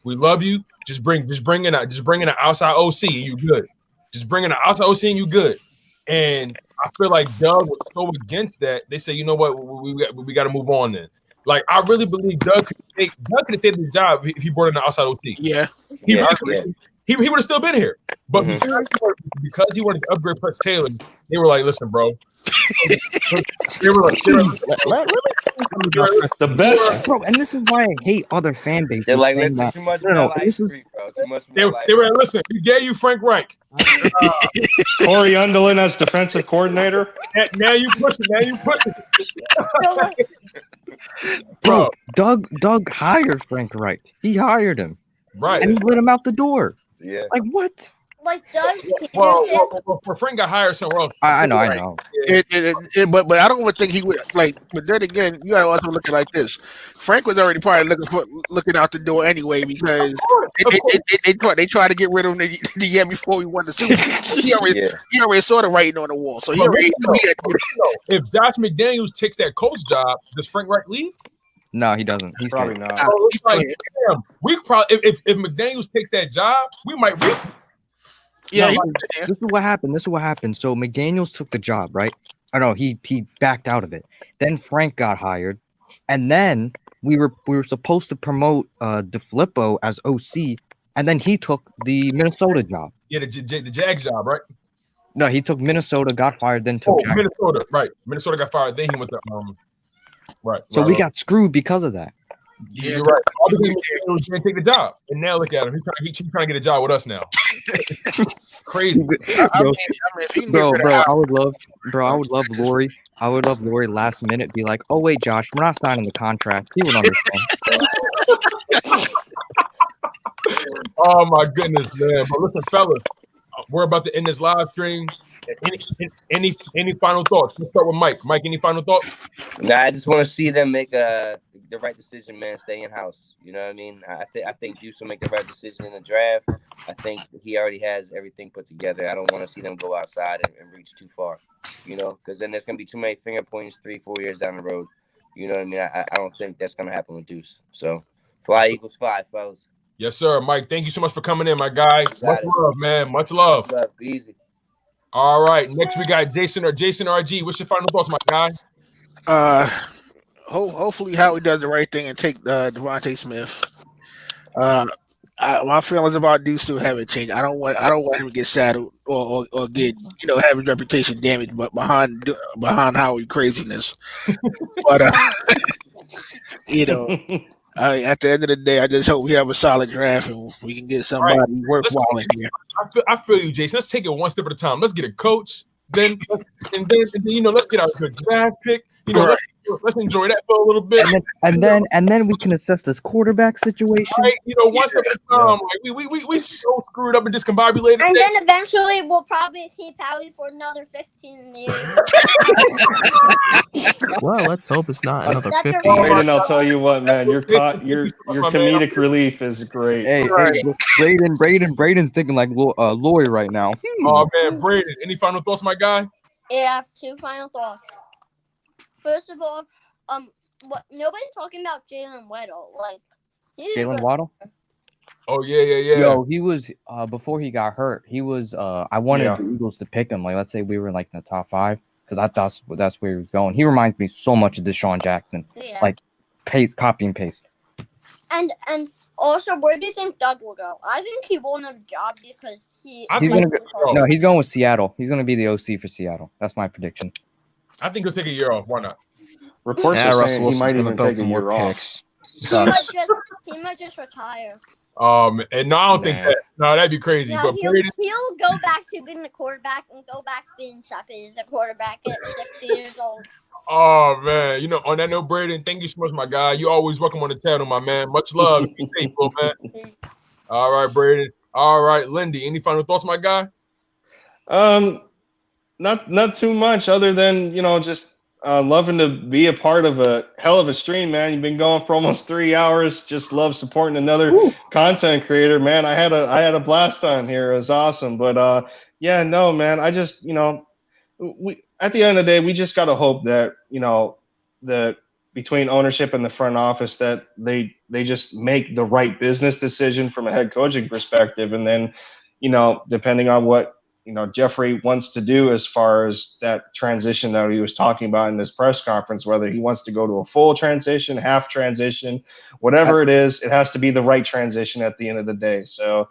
we love you. Just bring in an outside OC and you good. Just bring in an outside OC and you good." And I feel like Doug was so against that. They say, "You know what? We got to move on then." Like I really believe Doug could have stayed in the job if he brought in an outside OC. yeah. He Yeah, really yeah. he would have still been here. But Mhm. because he wanted to upgrade Press Taylor, they were like, "Listen, bro." they were like, The best. Bro, and this is why I hate other fan bases. They're like, saying listen, that- too much no, of no, my life this is- street, bro. Too much of they my life. were like, "Listen, we gave you Frank Reich. Corey Underlin as defensive coordinator. Now you push it. Now you push it." Bro, Doug hired Frank Reich. He hired him, Right. and he let him out the door. Yeah. Like what? Like Doug Peterson. Well, Frank got hired somewhere else. I know. But I don't even think he would like. But then again, you gotta also look at it like this. Frank was already probably looking out the door anyway because they tried to get rid of him the year before we won the Super Bowl. He already saw the writing on the wall. So he already knew he had to If Josh McDaniels takes that coach job, does Frank Reich leave? No, he doesn't. He's Probably good. not. So it's like, damn, we probably if McDaniels takes that job, we might reap. Yeah, No, this is what happened. So McDaniels took the job, right? Oh no, he backed out of it. Then Frank got hired, and then we were supposed to promote DeFlippo as OC, and then he took the Minnesota job. Yeah, the Jags job, right? No, he took Minnesota, got fired, then took Jags. Minnesota, right? Minnesota got fired. Then he went to right. So right, we right. got screwed because of that. Yeah, You're right. All because McDaniels didn't take the job, and now look at him. He's trying to get a job with us now. Crazy. Bro, I would love Lori. I would love Lori last minute be like, "Oh wait, Josh, we're not signing the contract." He would understand. Oh my goodness, man! But listen, fellas, we're about to end this live stream. Any final thoughts? Let's start with Mike. Mike, any final thoughts? Nah, I just want to see them make the right decision, man. Stay in house. You know what I mean? I think Deuce will make the right decision in the draft. I think he already has everything put together. I don't want to see them go outside and reach too far. You know, because then there's gonna be too many finger points 3-4 years down the road. You know what I mean? I don't think that's gonna happen with Deuce. So fly Eagles fly, fellas. Yes, sir, Mike. Thank you so much for coming in, my guy. Got Much it. love, man. Much love. What's up? Easy. All right, next we got Jason RG. What's your final thoughts, my guy? Hopefully Howie does the right thing and take Devontae Smith. My feelings about Deuce still haven't changed. I don't want him to get saddled or get have his reputation damaged, but behind Howie craziness. But you know, at the end of the day, I just hope we have a solid draft and we can get All right, somebody worthwhile in here. I feel you, Jason. Let's take it one step at a time. Let's get a coach, then let's get our good draft pick. Right. Let's enjoy that for a little bit. And then we can assess this quarterback situation. Right, one step at a time. Like we so screwed up and discombobulated. And then eventually we'll probably keep Howie for another 15 years. Well, let's hope it's not another That's 50 your Braden, years. I'll tell you what, man, your comedic relief is great. Hey, Braden's thinking like Lori right now. Oh man, Braden, any final thoughts, my guy? Yeah, I have two final thoughts. First of all, what nobody's talking about Jalen Weddle. Like Jalen Waddle? Oh yeah. Yo, he was before he got hurt. He was I wanted the Eagles to pick him. Like, let's say we were like in the top 5 because I thought that's where he was going. He reminds me so much of Deshaun Jackson. Yeah. Like copy and paste. And also, where do you think Doug will go? I think he won't have a job because he's going with Seattle. He's gonna be the OC for Seattle. That's my prediction. I think he'll take a year off. Why not? Reports are saying he might even take a year off. He might just retire. And no, I don't think that. No, that'd be crazy. No, but he'll Braden, go back to being the quarterback and go back being sucky as a quarterback at 60 years old. oh man, on that note, Braden, thank you so much, my guy. You always welcome on the channel, my man. Much love. Be safe, little man. All right, Braden. All right, Lindy. Any final thoughts, my guy? Not too much, other than just loving to be a part of a hell of a stream, man. You've been going for almost 3 hours. Just love supporting another content creator, man. I had a blast on here. It was awesome. But yeah, no, man. I just we at the end of the day, we just gotta hope that that between ownership and the front office that they just make the right business decision from a head coaching perspective, and then depending on what Jeffrey wants to do as far as that transition that he was talking about in this press conference, whether he wants to go to a full transition, half transition, whatever it is, it has to be the right transition at the end of the day. So,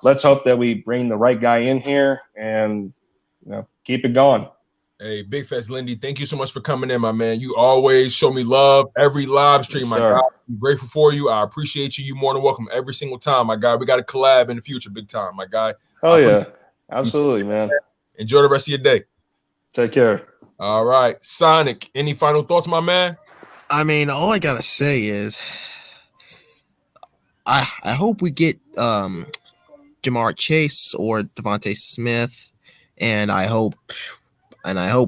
let's hope that we bring the right guy in here and, keep it going. Hey, Big Fest Lindy, thank you so much for coming in, my man. You always show me love every live stream, Yes, my sir. guy. I'm grateful for you. I appreciate you. You're more than welcome every single time, my guy. We got to collab in the future, big time, my guy. Oh, yeah. Absolutely, man. Enjoy the rest of your day. Take care. All right. Sonic, any final thoughts, my man? I mean, all I gotta say is I hope we get Jamar Chase or Devontae Smith, and I hope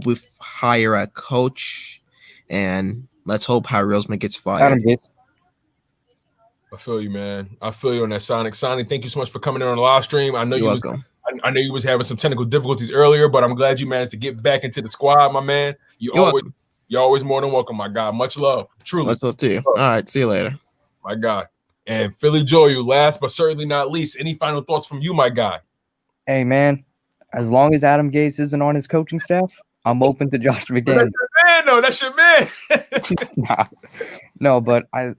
we hire a coach, and let's hope Harry Roseman gets fired. I feel you, man. I feel you on that, Sonic. Sonic, thank you so much for coming in on the live stream. I know You're you welcome. I know you was having some technical difficulties earlier, but I'm glad you managed to get back into the squad, my man. You're always more than welcome, my guy. Much love. Truly. Much love to you. All right, see you later. My guy. And Philly Joy, you last but certainly not least. Any final thoughts from you, my guy? Hey man, as long as Adam Gase isn't on his coaching staff, I'm open to Josh McDaniels. That's your man. No, but I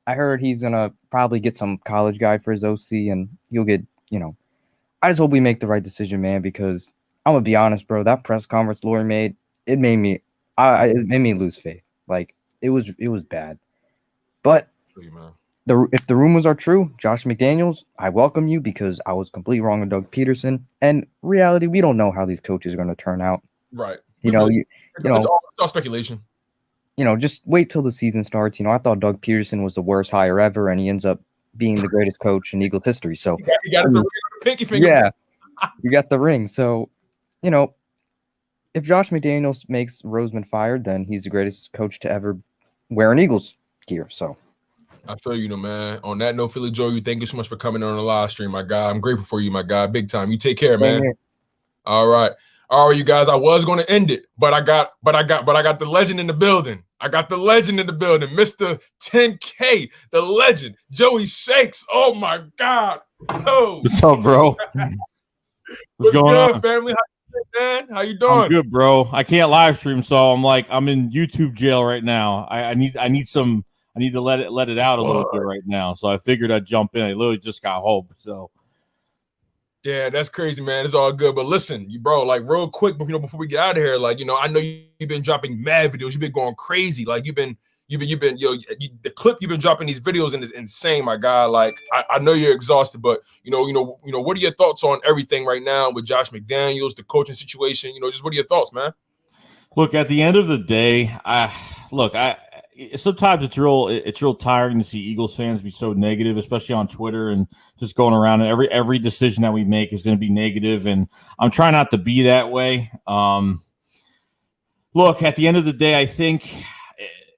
heard he's gonna probably get some college guy for his OC, and he'll get I just hope we make the right decision, man. Because I'm gonna be honest, bro. That press conference Lori made, it made me lose faith. Like it was bad. But if the rumors are true, Josh McDaniels, I welcome you because I was completely wrong on Doug Peterson. And reality, we don't know how these coaches are gonna turn out. Right. It's all speculation. Just wait till the season starts. I thought Doug Peterson was the worst hire ever, and he ends up being the greatest coach in Eagle history. So you got the pinky finger. Yeah, you got the ring. So, if Josh McDaniels makes Roseman fired, then he's the greatest coach to ever wear an Eagles gear. So I feel you, man. On that note, Philly Joe, thank you so much for coming on the live stream, my guy. I'm grateful for you, my guy. Big time. You take care, man. All right, you guys. I was going to end it, but I got the legend in the building. I got the legend in the building, Mr. 10K, the legend, Joey Shakes. Oh my God. Oh. What's up, bro? What's going good, on, family? How you doing, man? How you doing? I'm good, bro. I can't live stream, so I'm in YouTube jail right now. I need some I need to let it out a little bit right now. So I figured I'd jump in. I literally just got home. So Yeah, that's crazy, man. It's all good. But listen, you bro, like real quick, before we get out of here, like, I know you've been dropping mad videos. You've been going crazy. Like you've been, the clip you've been dropping these videos in is insane, my guy. Like I know you're exhausted, but what are your thoughts on everything right now with Josh McDaniels, the coaching situation? Just what are your thoughts, man? look, at the end of the day, sometimes it's real tiring to see Eagles fans be so negative, especially on Twitter and just going around. And every decision that we make is going to be negative, and I'm trying not to be that way. Look, at the end of the day, I think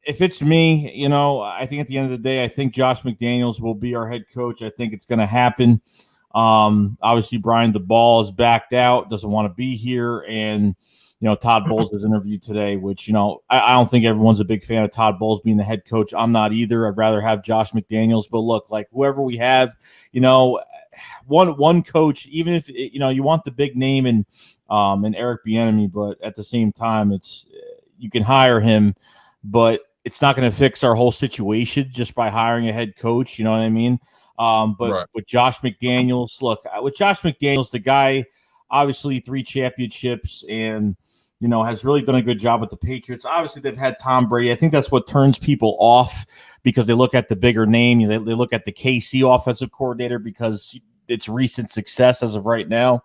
if it's me, I think at the end of the day, I think Josh McDaniels will be our head coach. I think it's going to happen. Obviously, Brian DeBall is backed out, doesn't want to be here, and Todd Bowles' interview today, which, I don't think everyone's a big fan of Todd Bowles being the head coach. I'm not either. I'd rather have Josh McDaniels. But look, like whoever we have, one coach, even if, you want the big name and Eric Bieniemy, but at the same time, you can hire him, but it's not going to fix our whole situation just by hiring a head coach. You know what I mean? But with Josh McDaniels, with Josh McDaniels, the guy, obviously 3 championships and, has really done a good job with the Patriots. Obviously, they've had Tom Brady. I think that's what turns people off because they look at the bigger name. They look at the KC offensive coordinator because it's recent success as of right now.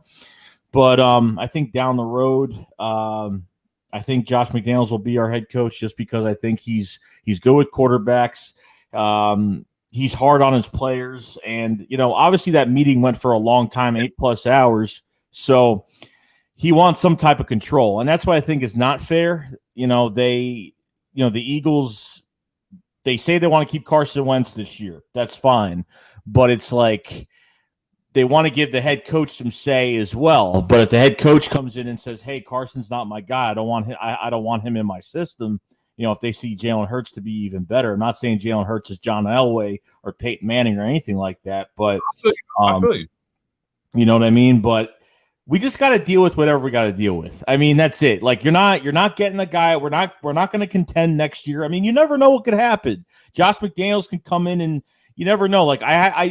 But I think down the road, I think Josh McDaniels will be our head coach just because I think he's good with quarterbacks. He's hard on his players. And, obviously that meeting went for a long time, 8+ hours. So he wants some type of control, and that's what I think is not fair. The Eagles, they say they want to keep Carson Wentz this year. That's fine, but it's like they want to give the head coach some say as well. But if the head coach comes in and says, "Hey, Carson's not my guy. I don't want him in my system." If they see Jalen Hurts to be even better, I'm not saying Jalen Hurts is John Elway or Peyton Manning or anything like that, but I feel you. You know what I mean? But we just got to deal with whatever we got to deal with. I mean, that's it. Like you're not getting a guy. We're not going to contend next year. I mean, you never know what could happen. Josh McDaniels can come in and you never know. Like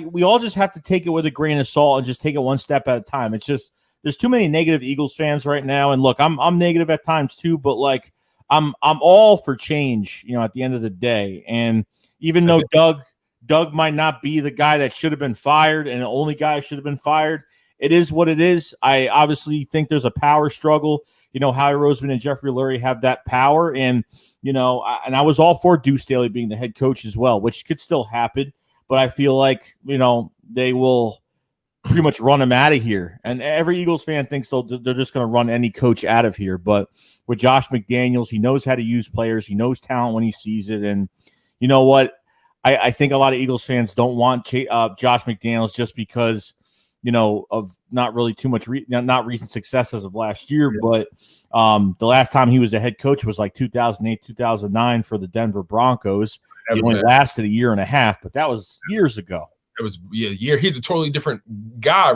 we all just have to take it with a grain of salt and just take it one step at a time. It's just there's too many negative Eagles fans right now. And look, I'm negative at times too, but like I'm all for change, at the end of the day. And even though Doug might not be the guy that should have been fired and the only guy should have been fired, it is what it is. I obviously think there's a power struggle. Howie Roseman and Jeffrey Lurie have that power. And, and I was all for Deuce Staley being the head coach as well, which could still happen. But I feel like, they will pretty much run him out of here. And every Eagles fan thinks they're just going to run any coach out of here. But with Josh McDaniels, he knows how to use players. He knows talent when he sees it. And you know what? I think a lot of Eagles fans don't want Josh McDaniels just because, of not really too much, not recent success as of last year. Yeah. But the last time he was a head coach was like 2008, 2009 for the Denver Broncos. He only lasted a year and a half, but that was years ago. It was year. He's a totally different guy.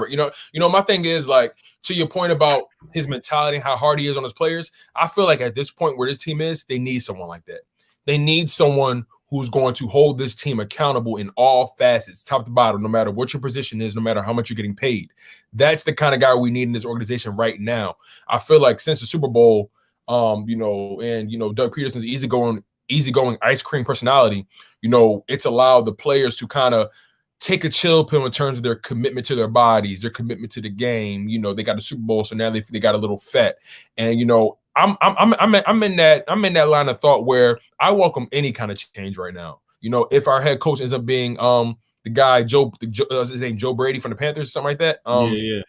My thing is, like, to your point about his mentality, how hard he is on his players. I feel like at this point where this team is, they need someone like that. They need someone who's going to hold this team accountable in all facets, top to bottom, no matter what your position is, no matter how much you're getting paid. That's the kind of guy we need in this organization right now. I feel like since the Super Bowl, Doug Peterson's easygoing ice cream personality, it's allowed the players to kind of take a chill pill in terms of their commitment to their bodies, their commitment to the game. They got the Super Bowl, so now they got a little fat. And I'm in that line of thought where I welcome any kind of change right now. If our head coach ends up being the guy his name Joe Brady from the Panthers or something like that. Yeah.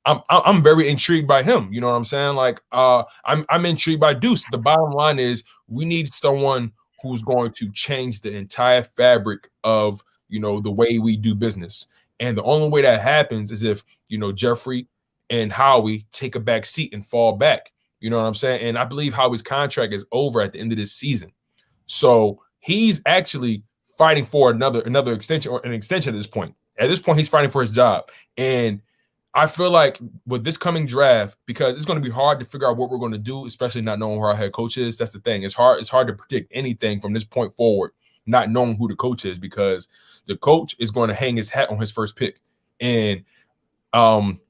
I'm very intrigued by him. You know what I'm saying? Like I'm intrigued by Deuce. The bottom line is we need someone who's going to change the entire fabric of the way we do business. And the only way that happens is if Jeffrey and Howie take a back seat and fall back. You know what I'm saying? And I believe Howie's contract is over at the end of this season. So he's actually fighting for another extension or an extension at this point. At this point, he's fighting for his job. And I feel like with this coming draft, because it's going to be hard to figure out what we're going to do, especially not knowing who our head coach is. That's the thing. It's hard to predict anything from this point forward not knowing who the coach is, because the coach is going to hang his hat on his first pick. And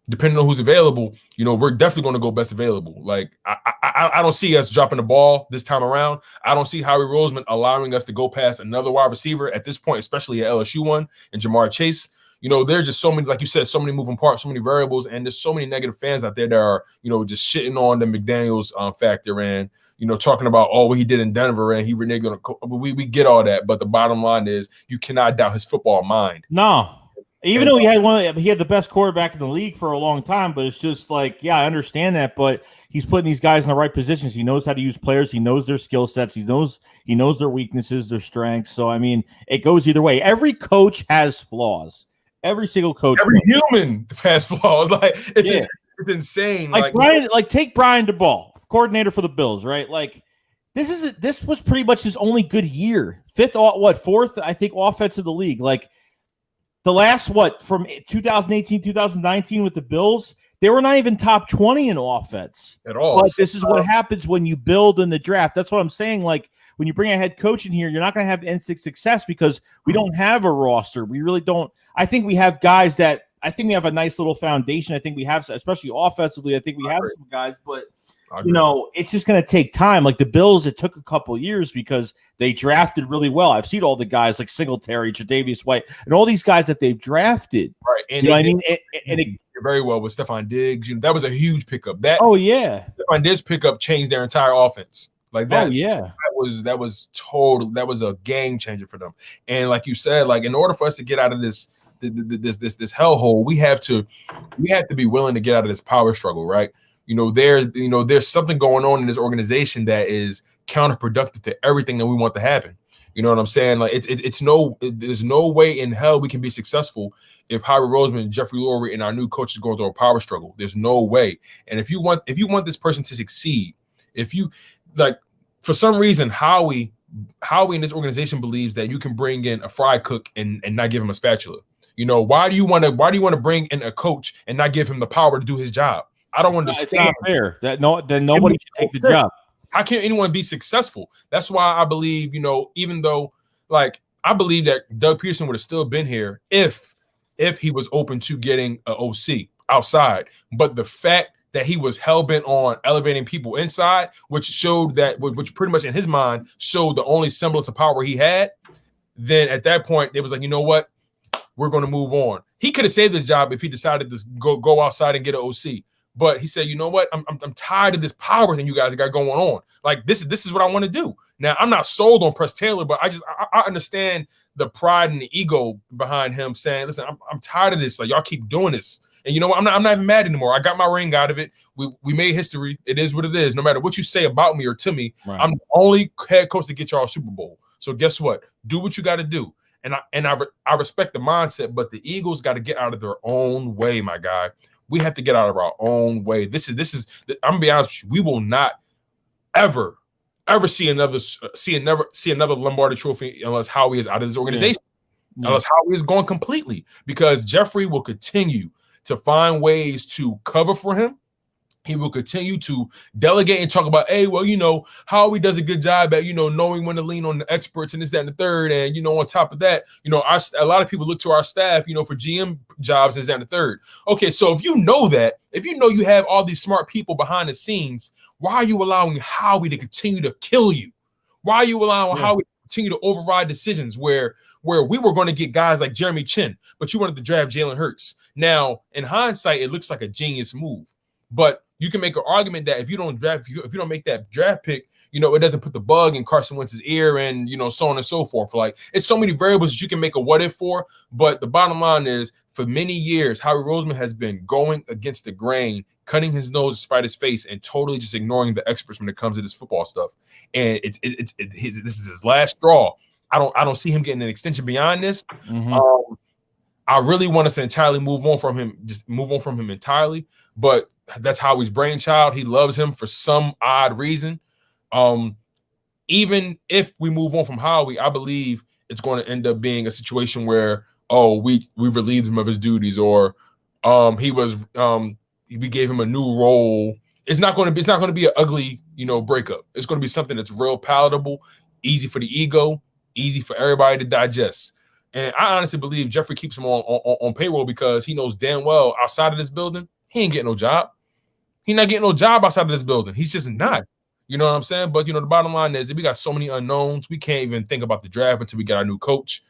depending on who's available, we're definitely going to go best available. Like I don't see us dropping the ball this time around. I don't see Howie Roseman allowing us to go past another wide receiver at this point, especially at LSU one and Jamar Chase. There's just so many, like you said, so many moving parts, so many variables, and there's so many negative fans out there that are, just shitting on the McDaniels factor and, talking about what he did in Denver and he reneged on. We get all that, but the bottom line is you cannot doubt his football mind. No. Even though he had the best quarterback in the league for a long time, but it's just like, yeah, I understand that, but he's putting these guys in the right positions. He knows how to use players. He knows their skill sets. He knows their weaknesses, their strengths. So, I mean, it goes either way. Every coach has flaws. Every single coach. Every human has flaws. Like it's insane. Like take Brian DeBall, coordinator for the Bills, right? Like this was pretty much his only good year. Fourth, I think, offense of the league. Like the last from 2018, 2019 with the Bills, they were not even top 20 in offense at all. But this is what happens when you build in the draft. That's what I'm saying. Like when you bring a head coach in here, you're not going to have instant success because we don't have a roster. We really don't. I think we have guys that I think we have a nice little foundation. I think we have, especially offensively, I think we have some guys, but it's just going to take time. Like the Bills, it took a couple years because they drafted really well. I've seen all the guys like Singletary, Tre'Davious White, and all these guys that they've drafted. Right. And I mean? And it very well with Stephon Diggs. That was a huge pickup. Stephon Diggs pickup changed their entire offense. Like that. Oh yeah. That was total. That was a game changer for them. And like you said, like in order for us to get out of this hellhole, we have to be willing to get out of this power struggle, right? There's something going on in this organization that is counterproductive to everything that we want to happen. You know what I'm saying? Like there's no way in hell we can be successful if Howie Roseman, Jeffrey Lurie, and our new coach is going through a power struggle. There's no way. And if you want this person to succeed, if you like, for some reason, Howie in this organization believes that you can bring in a fry cook and not give him a spatula. Why do you want to bring in a coach and not give him the power to do his job? I don't understand. It's not fair. Then nobody should take the job. How can anyone be successful? That's why I believe, even though, like, I believe that Doug Peterson would have still been here if he was open to getting an OC outside. But the fact that he was hell-bent on elevating people inside, which pretty much in his mind showed the only semblance of power he had, then at that point, it was like, you know what? We're going to move on. He could have saved his job if he decided to go outside and get an OC. But he said, you know what? I'm tired of this power thing you guys got going on. Like this is what I want to do. Now I'm not sold on Press Taylor, but I understand the pride and the ego behind him saying, listen, I'm tired of this. Like y'all keep doing this. And you know what? I'm not even mad anymore. I got my ring out of it. We made history. It is what it is. No matter what you say about me or to me, right. I'm the only head coach to get y'all a Super Bowl. So guess what? Do what you got to do. And I respect the mindset, but the Eagles got to get out of their own way, my guy. We have to get out of our own way. This is. I'm gonna be honest with you. We will not ever see another Lombardi Trophy unless Howie is out of this organization. Yeah. Unless Howie is gone completely, because Jeffrey will continue to find ways to cover for him. He will continue to delegate and talk about, hey, well, Howie does a good job at, knowing when to lean on the experts and this, that, and the third. And, on top of that, a lot of people look to our staff, for GM jobs and this, that, and the third. Okay, so if you know you have all these smart people behind the scenes, why are you allowing Howie to continue to kill you? Why are you allowing Howie to continue to override decisions where we were going to get guys like Jeremy Chin, but you wanted to draft Jalen Hurts? Now, in hindsight, it looks like a genius move. But you can make an argument that if you don't make that draft pick, it doesn't put the bug in Carson Wentz's ear and, so on and so forth. Like, it's so many variables that you can make a what if for. But the bottom line is, for many years, Howie Roseman has been going against the grain, cutting his nose despite his face, and totally just ignoring the experts when it comes to this football stuff. And this is his last straw. I don't see him getting an extension beyond this. Mm-hmm. I really want us to entirely move on from him entirely. But that's Howie's brainchild. He loves him for some odd reason. Even if we move on from Howie, I believe it's going to end up being a situation where, we relieved him of his duties, or we gave him a new role. It's not going to be an ugly, breakup. It's going to be something that's real palatable, easy for the ego, easy for everybody to digest. And I honestly believe Jeffrey keeps him on payroll because he knows damn well outside of this building, he ain't getting no job. He's not getting no job outside of this building. He's just not. You know what I'm saying? But, the bottom line is that we got so many unknowns. We can't even think about the draft until we get our new coach,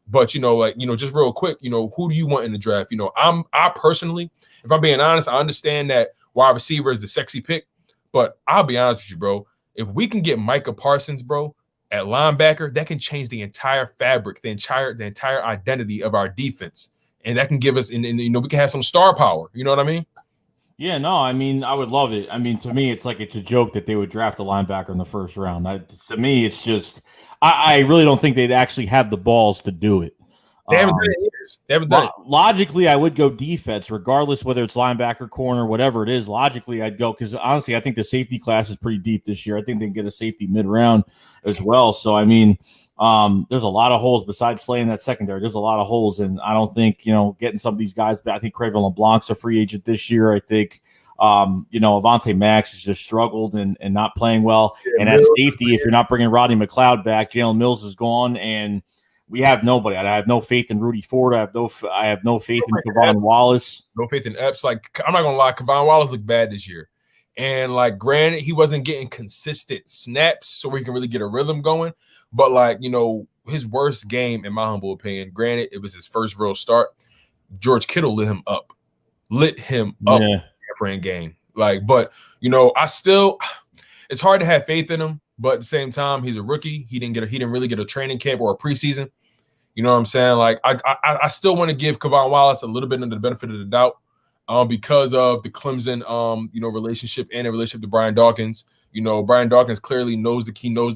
But, just real quick, who do you want in the draft? I personally, if I'm being honest, I understand that wide receiver is the sexy pick. But I'll be honest with you, bro. If we can get Micah Parsons, bro, at linebacker, that can change the entire fabric, the entire identity of our defense. And that can give us, and we can have some star power. You know what I mean? Yeah, no, I mean, I would love it. I mean, to me, it's like it's a joke that they would draft a linebacker in the first round. To me, it's just I really don't think they'd actually have the balls to do it. They haven't done it in years. They haven't done it. Logically, I would go defense, regardless whether it's linebacker, corner, whatever it is. Logically, I'd go because honestly, I think the safety class is pretty deep this year. I think they can get a safety mid-round as well. So, I mean, there's a lot of holes besides slaying that secondary. There's a lot of holes, and I don't think getting some of these guys back. I think Craven LeBlanc's a free agent this year. I think Avonte Max has just struggled and not playing well. Yeah, and at safety, if you're not bringing Rodney McLeod back, Jalen Mills is gone, and we have nobody. I have no faith in Rudy Ford. I have no faith in Kevon Wallace. No faith in Epps. Like, I'm not gonna lie, Kevon Wallace looked bad this year. And like, granted, he wasn't getting consistent snaps, so we can really get a rhythm going. But like, his worst game, in my humble opinion, granted, it was his first real start. George Kittle lit him up in game. Like, but it's hard to have faith in him. But at the same time, he's a rookie. He didn't really get a training camp or a preseason. You know what I'm saying? Like, I still want to give Kevon Wallace a little bit of the benefit of the doubt, because of the Clemson, relationship and a relationship to Brian Dawkins. Brian Dawkins clearly knows the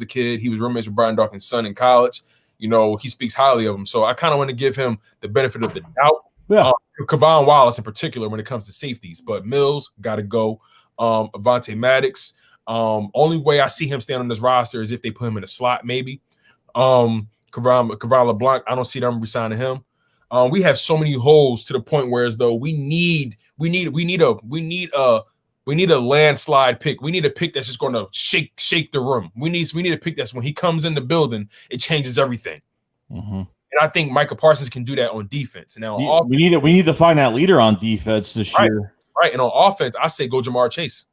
kid. He was roommates with Brian Dawkins' son in college. He speaks highly of him. So I kind of want to give him the benefit of the doubt. Yeah. Kevon Wallace in particular when it comes to safeties. But Mills got to go. Avonte Maddox. Only way I see him staying on this roster is if they put him in a slot, maybe. Kevon LeBlanc, I don't see them resigning him. We have so many holes to the point where as though we need a landslide pick. We need a pick that's just going to shake the room. We need a pick that's when he comes in the building, it changes everything. Mm-hmm. And I think Micah Parsons can do that on defense. Now we need to find that leader on defense this year. Right. And on offense, I say go Jamar Chase.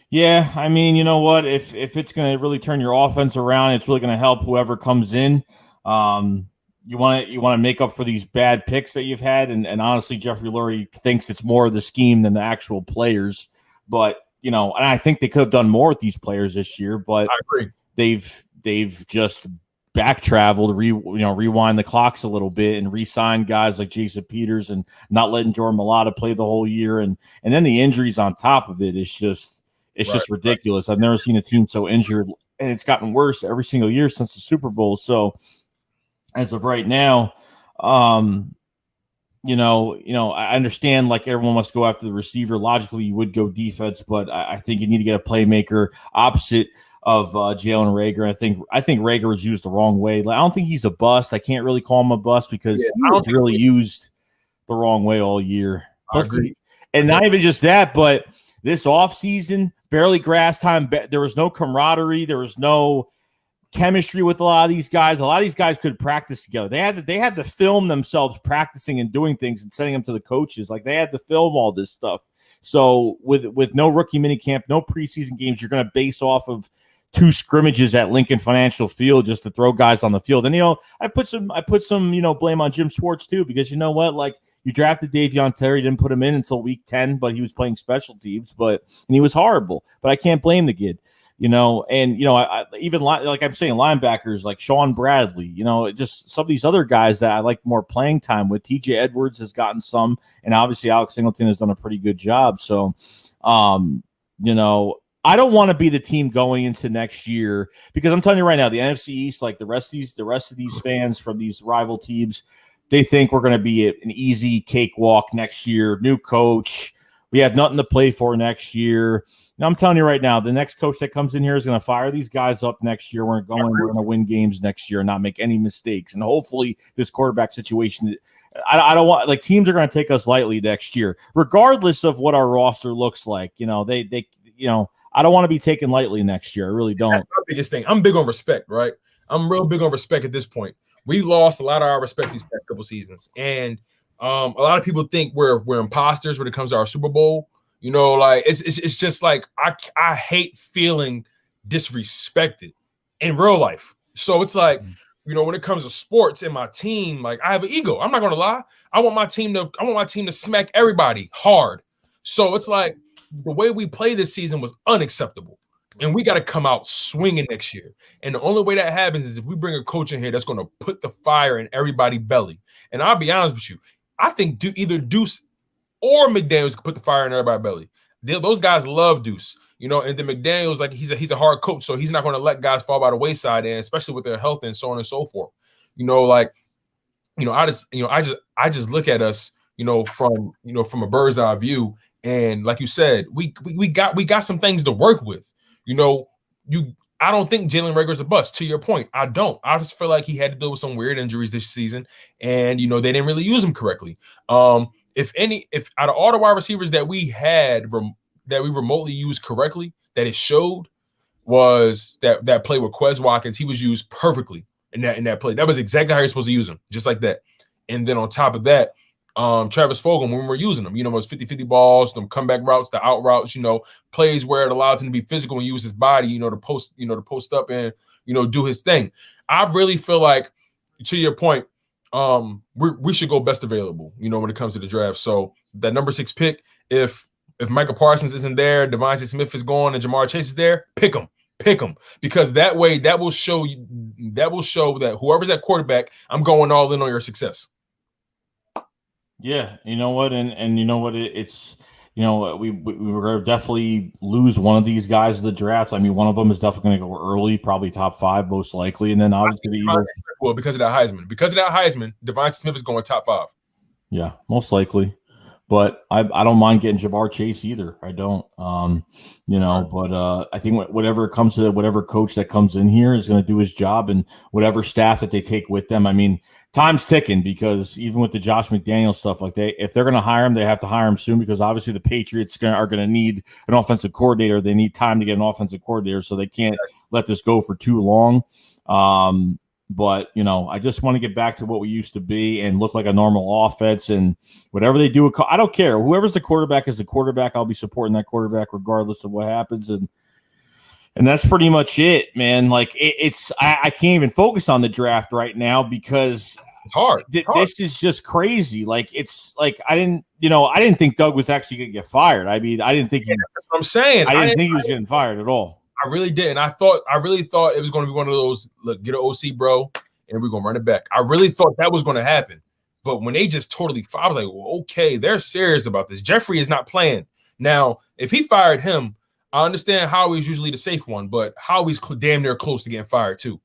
Yeah, I mean, you know what? If it's going to really turn your offense around, it's really going to help whoever comes in. You want to make up for these bad picks that you've had, and honestly, Jeffrey Lurie thinks it's more of the scheme than the actual players. But and I think they could have done more with these players this year. But I agree. They've just back traveled, rewind the clocks a little bit, and re-sign guys like Jason Peters, and not letting Jordan Mailata play the whole year, and then the injuries on top of it is just. It's just ridiculous. I've never seen a team so injured, and it's gotten worse every single year since the Super Bowl. So, as of right now, I understand like everyone wants to go after the receiver. Logically, you would go defense, but I think you need to get a playmaker opposite of Jalen Reagor. I think Reagor was used the wrong way. Like, I don't think he's a bust. I can't really call him a bust because he was really used the wrong way all year. I agree. And not even just that, but this offseason, barely grass time. There was no camaraderie. There was no chemistry with a lot of these guys. A lot of these guys could practice together. They had to film themselves practicing and doing things and sending them to the coaches. Like, they had to film all this stuff. So with no rookie minicamp, no preseason games, you're going to base off of 2 scrimmages at Lincoln Financial Field just to throw guys on the field. And I put some blame on Jim Schwartz too, because you know what, like, you drafted Davion Terry, didn't put him in until week 10, but he was playing special teams, and he was horrible. But I can't blame the kid, I even like I'm saying, linebackers like Sean Bradley, just some of these other guys that I like more playing time with. TJ Edwards has gotten some, and obviously Alex Singleton has done a pretty good job. So, I don't want to be the team going into next year, because I'm telling you right now, the NFC East, like the rest of these fans from these rival teams, they think we're going to be an easy cakewalk next year. New coach. We have nothing to play for next year. Now, I'm telling you right now, the next coach that comes in here is going to fire these guys up next year. We're going to win games next year and not make any mistakes. And hopefully this quarterback situation, I don't want, like, teams are going to take us lightly next year, regardless of what our roster looks like. I don't want to be taken lightly next year. I really don't. That's my biggest thing. I'm big on respect, right? I'm real big on respect at this point. We lost a lot of our respect these past couple seasons, and a lot of people think we're imposters when it comes to our Super Bowl. You know, like it's just like I hate feeling disrespected in real life. So it's like, you know, when it comes to sports and my team, like I have an ego. I'm not gonna lie. I want my team to smack everybody hard. So it's like the way we play this season was unacceptable. And we got to come out swinging next year. And the only way that happens is if we bring a coach in here that's going to put the fire in everybody's belly. And I'll be honest with you, I think either Deuce or McDaniels could put the fire in everybody's belly. Those guys love Deuce, you know. And then McDaniels, like he's a hard coach, so he's not going to let guys fall by the wayside, and especially with their health and so on and so forth. You know, like, you know, I just look at us, you know, from a bird's eye view, and like you said, we got some things to work with. You know, I don't think Jalen Reagor's a bust. To your point, I don't. I just feel like he had to deal with some weird injuries this season, and you know they didn't really use him correctly. If out of all the wide receivers that we had that we remotely used correctly, that it showed was that play with Quez Watkins. He was used perfectly in that play. That was exactly how you're supposed to use him, just like that. And then on top of that, Travis Fulgham, when we're using them, you know, those 50-50 balls, them comeback routes, the out routes, you know, plays where it allowed him to be physical and use his body, you know, to post up and, you know, do his thing. I really feel like, to your point, we should go best available, you know, when it comes to the draft. So that number 6 pick, if Michael Parsons isn't there, Devontae Smith is gone, and Jamar Chase is there, pick him, because that way that will show that whoever's at quarterback, I'm going all in on your success. Yeah, you know what, and you know what, it's, you know, we were going to definitely lose one of these guys in the draft. I mean, one of them is definitely going to go early, probably top 5 most likely, and then obviously the Eagles. Well, because of that Heisman, Devontae Smith is going top 5. Yeah, most likely. But I don't mind getting Jamar Chase either. I don't, you know. But I think whatever comes to whatever coach that comes in here is going to do his job, and whatever staff that they take with them. I mean, time's ticking, because even with the Josh McDaniels stuff, like if they're going to hire him, they have to hire him soon, because obviously the Patriots are going to need an offensive coordinator. They need time to get an offensive coordinator, so they can't let this go for too long. But, you know, I just want to get back to what we used to be and look like a normal offense, and whatever they do, I don't care. Whoever's the quarterback is the quarterback. I'll be supporting that quarterback regardless of what happens. And that's pretty much it, man. Like I can't even focus on the draft right now, because it's hard. This is just crazy. Like, it's like, I didn't think Doug was actually going to get fired. I mean, I didn't think that's what I'm saying. I didn't think he was getting fired at all. I really didn't. I really thought it was going to be one of those, look, get an OC, bro, and we're going to run it back. I really thought that was going to happen. But when they just totally, I was like, well, okay, they're serious about this. Jeffrey is not playing. Now, if he fired him, I understand Howie's usually the safe one, but Howie's damn near close to getting fired too,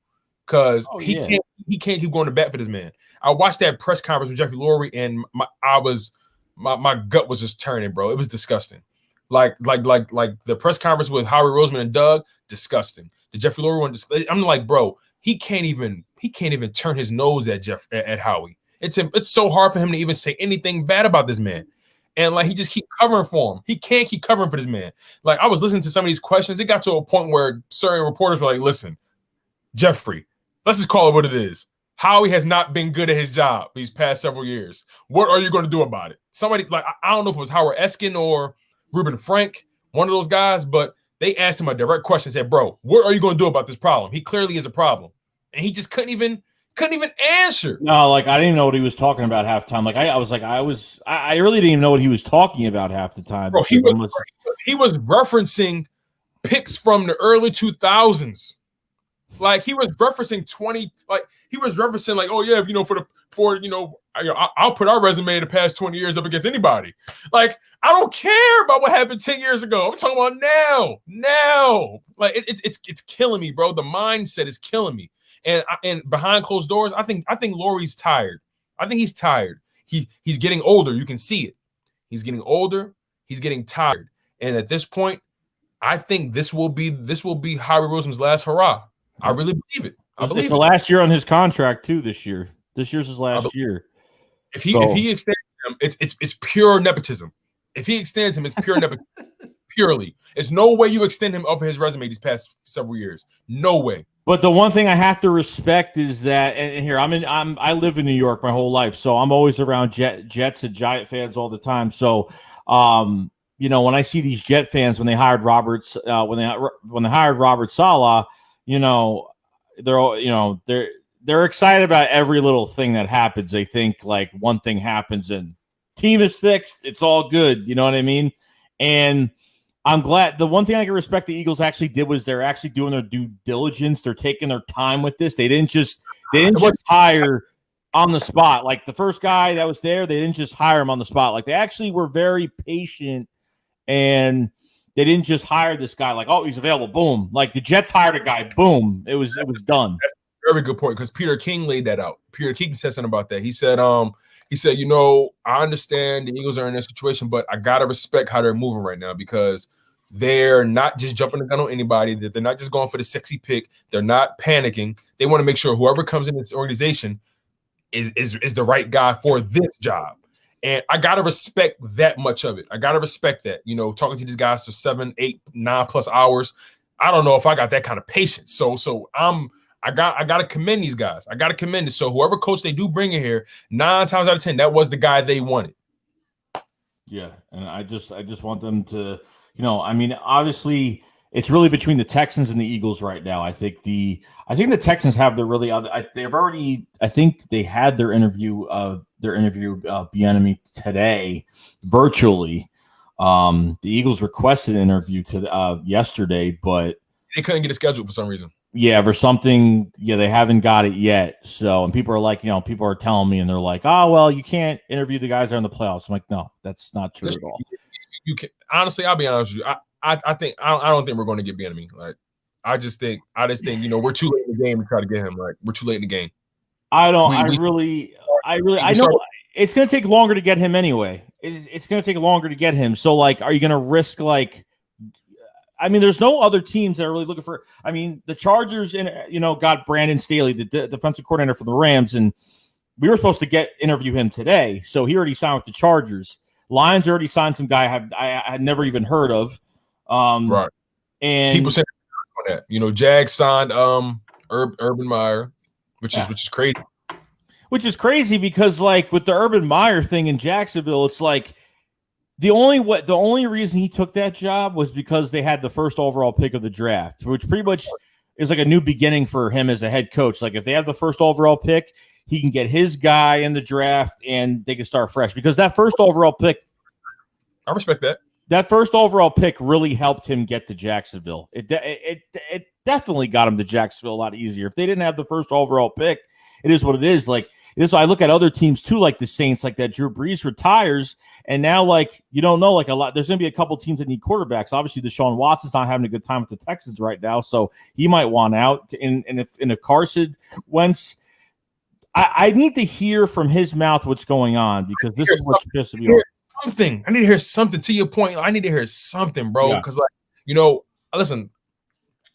because he can't keep going to bat for this man. I watched that press conference with Jeffrey Lurie, and my gut was just turning, bro. It was disgusting. Like the press conference with Howie Roseman and Doug, disgusting. The Jeffrey Lurie one, I'm like, bro, he can't even turn his nose at Howie. It's so hard for him to even say anything bad about this man. And like, he just keep covering for him. He can't keep covering for this man. Like, I was listening to some of these questions. It got to a point where certain reporters were like, listen, Jeffrey, let's just call it what it is. Howie has not been good at his job these past several years. What are you going to do about it? Somebody, like, I don't know if it was Howard Eskin or Reuben Frank, one of those guys, but they asked him a direct question, said, bro, what are you going to do about this problem? He clearly is a problem. And he just couldn't even answer. No, like, I didn't know what he was talking about half the time. Like, I really didn't even know what he was talking about half the time. Bro, he was referencing picks from the early 2000s. Like, he was referencing oh yeah, you know, I'll put our resume the past 20 years up against anybody. Like, I don't care about what happened 10 years ago. I'm talking about now. Like, it's killing me, bro. The mindset is killing me. And behind closed doors, I think Laurie's tired. I think he's tired. He's getting older. You can see it. He's getting older. He's getting tired. And at this point, I think this will be Howie Roseman's last hurrah. I really believe it. It's the last year on his contract too. This year. This year's his last year. If he extends him, it's pure nepotism. If he extends him, it's pure nepotism. Purely. There's no way you extend him off of his resume these past several years. No way. But the one thing I have to respect is that, and here I live in New York my whole life, so I'm always around Jets and Giant fans all the time. So, when I see these Jet fans when they hired when they hired Robert Saleh, they're all, they're excited about every little thing that happens. They think like one thing happens and team is fixed, it's all good. You know what I mean? And I'm glad. The one thing I can respect the Eagles actually did was they're actually doing their due diligence. They're taking their time with this. They didn't just hire on the spot. Like the first guy that was there, they didn't just hire him on the spot. Like they actually were very patient, and they didn't just hire this guy like, oh, he's available, boom. Like the Jets hired a guy, boom. It was done. That's a very good point because Peter King laid that out. Peter King said something about that. He said, I understand the Eagles are in this situation, but I gotta respect how they're moving right now because they're not just jumping the gun on anybody. That they're not just going for the sexy pick. They're not panicking. They want to make sure whoever comes in this organization is the right guy for this job. And I gotta respect that much of it. I gotta respect that. Talking to these guys for 7, 8, 9+ hours. I don't know if I got that kind of patience. So I gotta commend these guys. I gotta commend it. So whoever coach they do bring in here, 9 times out of 10, that was the guy they wanted. Yeah, and I just want them to, obviously it's really between the Texans and the Eagles right now. I think the Texans have the really they've already, I think they had their interview Bieniemy today virtually. The Eagles requested an interview yesterday, but they couldn't get it scheduled for some reason. Yeah, for something, they haven't got it yet. So, and people are like, people are telling me, and they're like, oh, well, you can't interview the guys that are in the playoffs. I'm like, no, that's not true at all. You can honestly, I'll be honest with you. I don't think we're going to get Bieniemy. Like, I just think, we're too late in the game to try to get him. Like, we're too late in the game. I know it's going to take longer to get him anyway. It's going to take longer to get him. So, like, are you going to risk there's no other teams that are really looking for. The Chargers, got Brandon Staley, the defensive coordinator for the Rams, and we were supposed to interview him today. So he already signed with the Chargers. Lions already signed some guy I had never even heard of. Right. And people say that. Jags signed Urban Meyer, which is crazy. Which is crazy because, like, with the Urban Meyer thing in Jacksonville, it's like. The only reason he took that job was because they had the first overall pick of the draft, which pretty much is like a new beginning for him as a head coach. Like if they have the first overall pick, he can get his guy in the draft and they can start fresh because that first overall pick. I respect that. That first overall pick really helped him get to Jacksonville. It definitely got him to Jacksonville a lot easier. If they didn't have the first overall pick, it is what it is. Like this, I look at other teams too, like the Saints, like that Drew Brees retires. And now, like, you don't know, like a lot. There's going to be a couple teams that need quarterbacks. Obviously, Deshaun Watson's not having a good time with the Texans right now, so he might want out. And if Carson Wentz, I need to hear from his mouth what's going on because this is what's pissing me off. Something. I need to hear something. To your point, I need to hear something, bro. Because listen.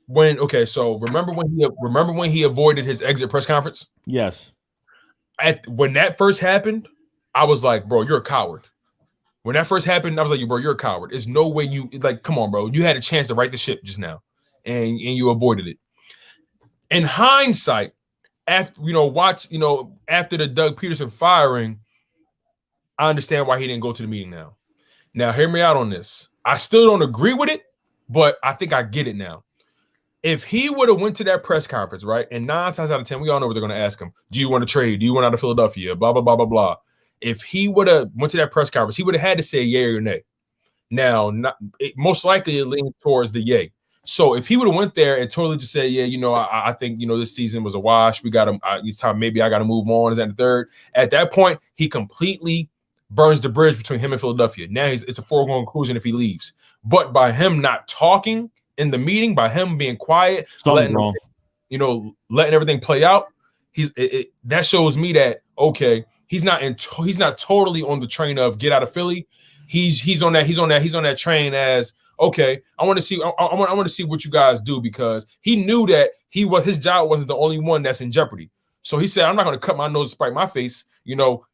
Remember when he avoided his exit press conference? Yes. When that first happened, I was like, bro, you're a coward. When that first happened, I was like, bro, you're a coward. There's no way come on, bro. You had a chance to right the ship just now, and you avoided it. In hindsight, after after the Doug Peterson firing, I understand why he didn't go to the meeting now. Now, hear me out on this. I still don't agree with it, but I think I get it now. If he would have went to that press conference, right, and 9 times out of 10, we all know what they're going to ask him. Do you want to trade? Do you want out of Philadelphia? Blah, blah, blah, blah, blah. If he would have went to that press conference, he would have had to say yay or nay. Now, most likely it leans towards the yay. So if he would have went there and totally just said, yeah, I think, this season was a wash. We got to, it's time, maybe I got to move on. Is that the third? At that point, he completely burns the bridge between him and Philadelphia. Now it's a foregone conclusion if he leaves. But by him not talking in the meeting, by him being quiet, letting everything play out, that shows me that, okay, he's not totally on the train of get out of Philly. He's on that train as, okay, I want to see what you guys do, because he knew that his job wasn't the only one that's in jeopardy. So he said, I'm not going to cut my nose to spite my face.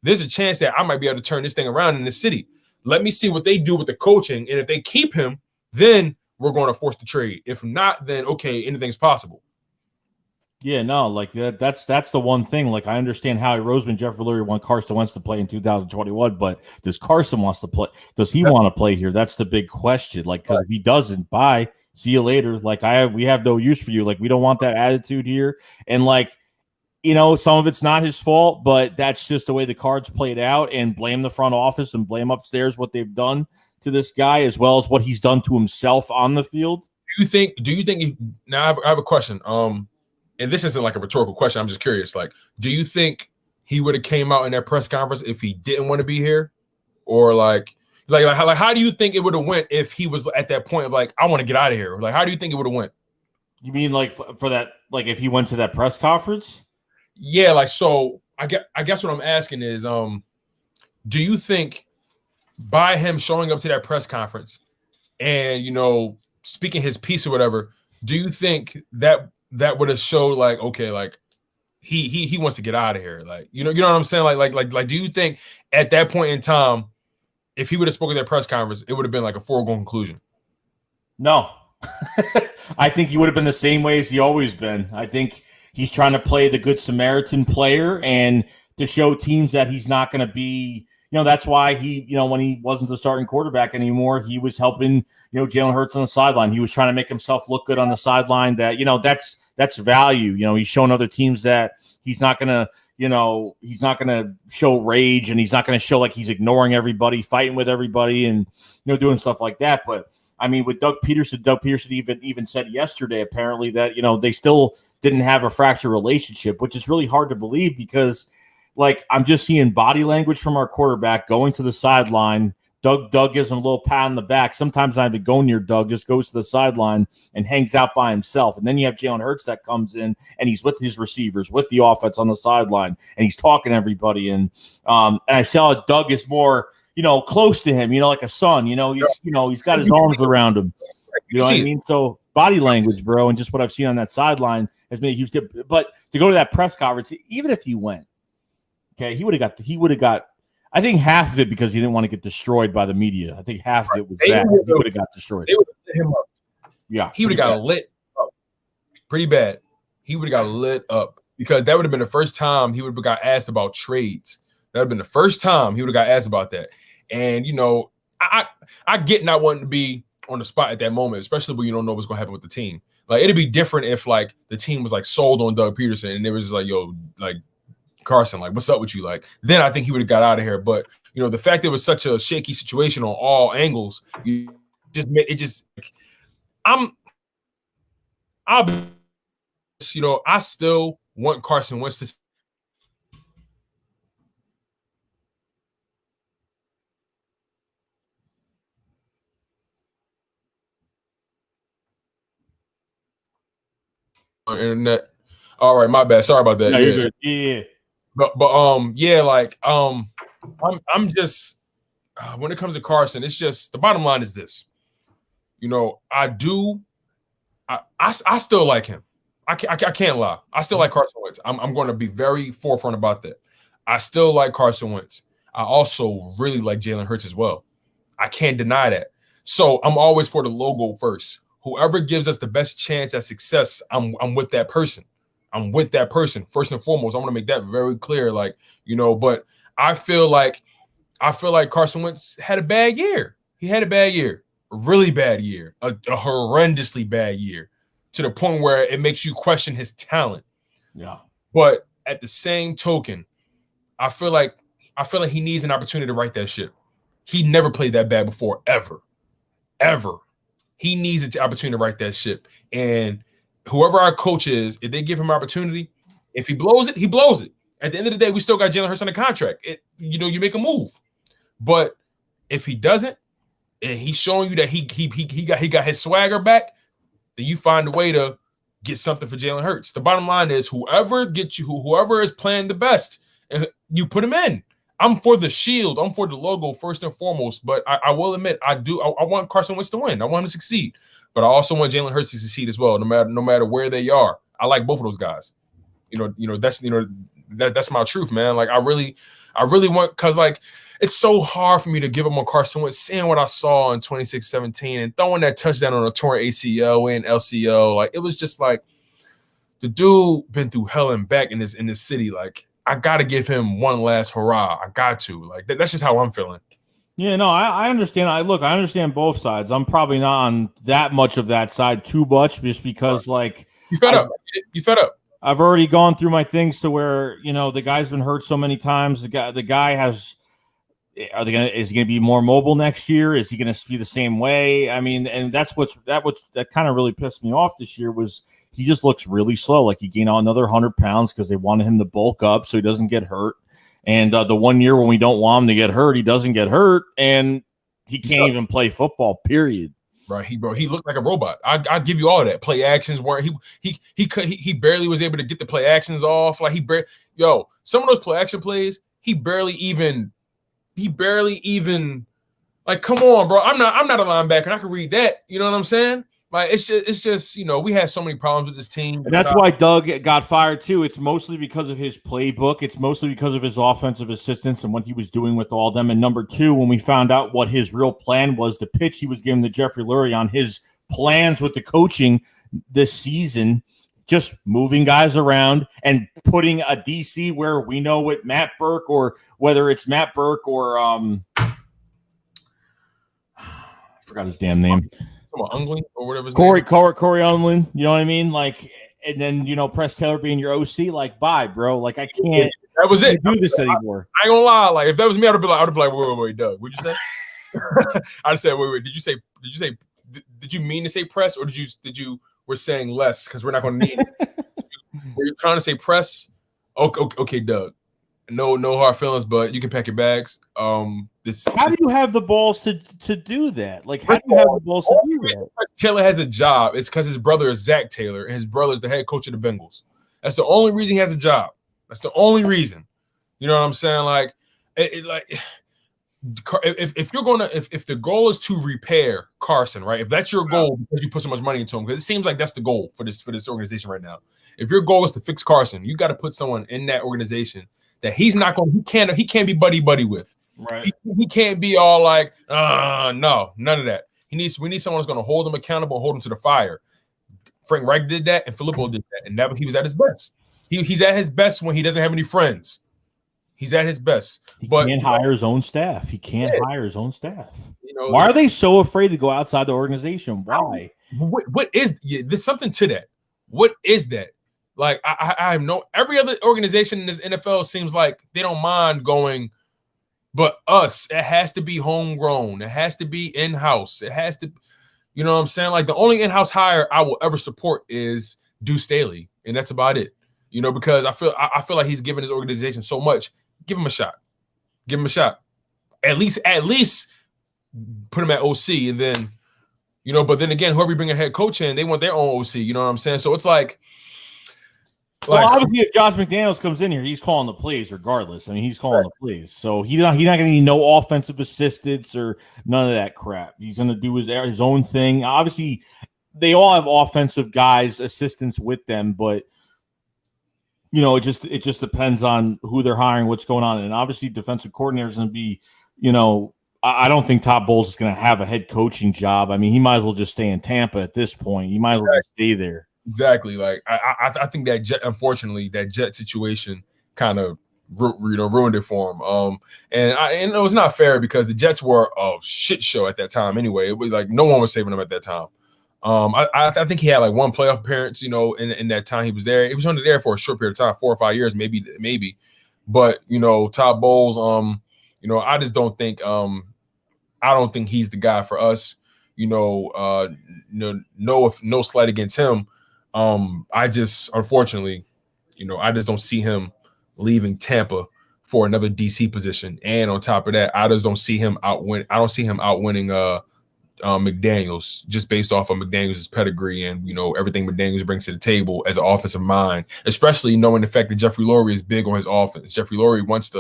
There's a chance that I might be able to turn this thing around in the city. Let me see what they do with the coaching, and if they keep him, then we're going to force the trade. If not, then okay, anything's possible. Yeah, no, like that's the one thing. Like I understand Howie Roseman, Jeffrey Lurie want Carson Wentz to play in 2021, but does Carson wants to play? Does he want to play here? That's the big question. Like, because if he doesn't, bye, see you later. Like we have no use for you. Like we don't want that attitude here. And like, some of it's not his fault, but that's just the way the cards played out. And blame the front office and blame upstairs what they've done to this guy, as well as what he's done to himself on the field. Do you think now I have a question. And this isn't like a rhetorical question. I'm just curious. Like, do you think he would have came out in that press conference if he didn't want to be here, or like how do you think it would have went if he was at that point of like, I want to get out of here? Like, how do you think it would have went? You mean like for that, like if he went to that press conference? Yeah, like so. I guess what I'm asking is, do you think by him showing up to that press conference and speaking his piece or whatever, do you think that would have showed like, okay, like he wants to get out of here, like you know what I'm saying, like do you think at that point in time, if he would have spoken at that press conference, it would have been like a foregone conclusion? No. I think he would have been the same way as he always been. I think he's trying to play the good Samaritan player and to show teams that he's not going to be, that's why he, when he wasn't the starting quarterback anymore, he was helping, Jalen Hurts on the sideline. He was trying to make himself look good on the sideline. That, that's value. He's showing other teams that he's not going to, he's not going to show rage, and he's not going to show like he's ignoring everybody, fighting with everybody, and, doing stuff like that. But I mean, with Doug Peterson even said yesterday, apparently, that, they still didn't have a fractured relationship, which is really hard to believe because, like, I'm just seeing body language from our quarterback going to the sideline. Doug gives him a little pat on the back. Sometimes I have to go near Doug, just goes to the sideline and hangs out by himself. And then you have Jalen Hurts that comes in and he's with his receivers, with the offense on the sideline, and he's talking to everybody. And I saw Doug is more, close to him, like a son. He's got his arms around him. You know what I mean? So body language, bro, and just what I've seen on that sideline has made a huge difference. But to go to that press conference, even if he went, okay, he would have got. I think half of it because he didn't want to get destroyed by the media. I think half of it was that he would have got destroyed. They would have lit him up. Yeah, he would have got lit up pretty bad. He would have got lit up because that would have been the first time he would have got asked about trades. That would have been the first time he would have got asked about that. And I get not wanting to be on the spot at that moment, especially when you don't know what's going to happen with the team. Like it'd be different if like the team was like sold on Doug Peterson and it was just like, yo, like Carson, like what's up with you? Like then I think he would have got out of here. But the fact it was such a shaky situation on all angles, I still want Carson Wentz to. Internet. All right, my bad. Sorry about that. No, yeah. You're good. Yeah. I'm just when it comes to Carson, it's just the bottom line is this. I still like him. I can't lie. I still like Carson Wentz. I'm going to be very forefront about that. I still like Carson Wentz. I also really like Jalen Hurts as well. I can't deny that. So I'm always for the logo first. Whoever gives us the best chance at success, I'm with that person. I'm with that person first and foremost. I want to make that very clear. Like, but I feel like Carson Wentz had a bad year. He had a bad year, a really bad year, a horrendously bad year, to the point where it makes you question his talent. Yeah. But at the same token, I feel like he needs an opportunity to right that ship. He never played that bad before, ever. He needs an opportunity to right that ship. And whoever our coach is, if they give him an opportunity, if he blows it, he blows it. At the end of the day, we still got Jalen Hurts on the contract. You make a move. But if he doesn't, and he's showing you that he got his swagger back, then you find a way to get something for Jalen Hurts. The bottom line is whoever is playing the best, you put him in. I'm for the shield. I'm for the logo first and foremost. But I will admit, I want Carson Wentz to win. I want him to succeed. But I also want Jalen Hurts to succeed as well, no matter where they are. I like both of those guys. That's my truth, man. Like I really want, because like it's so hard for me to give up on Carson Wentz, seeing what I saw in 26-17 and throwing that touchdown on a torn ACL and LCO. Like it was just like the dude been through hell and back in this city. Like, I gotta give him one last hurrah. I got to. Like, that's just how I'm feeling. Yeah, no, I understand. I understand both sides. I'm probably not on that much of that side too much, just because like you fed up. You fed up. I've already gone through my things to where, you know, the guy's been hurt so many times. The guy has. Is he gonna be more mobile next year? Is he gonna be the same way? I mean, and that kind of really pissed me off this year was he just looks really slow. Like he gained another 100 pounds because they wanted him to bulk up so he doesn't get hurt. And the 1 year when we don't want him to get hurt, he doesn't get hurt, and he can't even play football. Period. Right, he looked like a robot. I give you all of that. Play actions weren't he barely was able to get the play actions off. Like some of those play action plays he barely even like, come on, bro. I'm not a linebacker. I can read that. You know what I'm saying? Like, it's just you know, we had so many problems with this team. And that's why Doug got fired too. It's mostly because of his playbook. It's mostly because of his offensive assistants and what he was doing with all of them. And number two, when we found out what his real plan was, the pitch he was giving to Jeffrey Lurie on his plans with the coaching this season, just moving guys around and putting a DC where we know what Matt Burke, or whether it's Matt Burke or I forgot his damn name. Ungling or whatever. Corey Ungling, you know what I mean? Like, and then, you know, Press Taylor being your OC, like, bye, bro. Like, I can't. That was it. Do this anymore. I ain't gonna lie. Like, if that was me, I'd be like, wait, Doug, what'd you say? I'd say, wait. Did you mean to say press, or did you we're saying less because we're not gonna need it? Were you trying to say press? Okay, Doug. No hard feelings, but you can pack your bags. How do you have the balls to do that? Like, how do you have the balls to do that? Taylor has a job. It's because his brother is Zach Taylor, and his brother is the head coach of the Bengals. That's the only reason he has a job. That's the only reason. You know what I'm saying? Like, if the goal is to repair Carson, right? If that's your goal because you put so much money into him, because it seems like that's the goal for this organization right now. If your goal is to fix Carson, you got to put someone in that organization that he can't be buddy with. Right. He can't be all like, no, none of that. We need someone that's going to hold him accountable, hold him to the fire. Frank Reich did that, and Filippo did that, and he was at his best. He's at his best when he doesn't have any friends. He's at his best. He can't hire his own staff. You know, why are they so afraid to go outside the organization? Why? There's something to that. What is that? Like, I know every other organization in this NFL seems like they don't mind going, but us, it has to be homegrown. It has to be in-house. It has to, you know what I'm saying? Like, the only in-house hire I will ever support is Deuce Staley, and that's about it. You know, because I feel like he's given his organization so much. Give him a shot. At least put him at OC, and then, you know. But then again, whoever you bring a head coach in, they want their own OC. You know what I'm saying? So it's like. Well, obviously, if Josh McDaniels comes in here, he's calling the plays regardless. I mean, he's calling the plays, so he's not going to need no offensive assistants or none of that crap. He's going to do his own thing. Obviously, they all have offensive guys, assistants with them, but you know, it just depends on who they're hiring, what's going on, and obviously, defensive coordinator is going to be, you know, I don't think Todd Bowles is going to have a head coaching job. I mean, he might as well just stay in Tampa at this point. He might as well just stay there. Exactly. Like, I think that unfortunately, that Jet situation kind of ruined it for him. And it was not fair because the Jets were a shit show at that time anyway. It was like no one was saving them at that time. I think he had like one playoff appearance, you know, in that time he was there. He was only there for a short period of time, 4 or 5 years, maybe. But, you know, Todd Bowles, you know, I just don't think I don't think he's the guy for us. You know, no slight against him. I just, unfortunately, you know, I just don't see him leaving Tampa for another DC position. And on top of that, I just don't see him outwin. I don't see him outwinning McDaniels just based off of McDaniels' pedigree and, you know, everything McDaniels brings to the table as an offensive mind, especially knowing the fact that Jeffrey Lurie is big on his offense. Jeffrey Lurie wants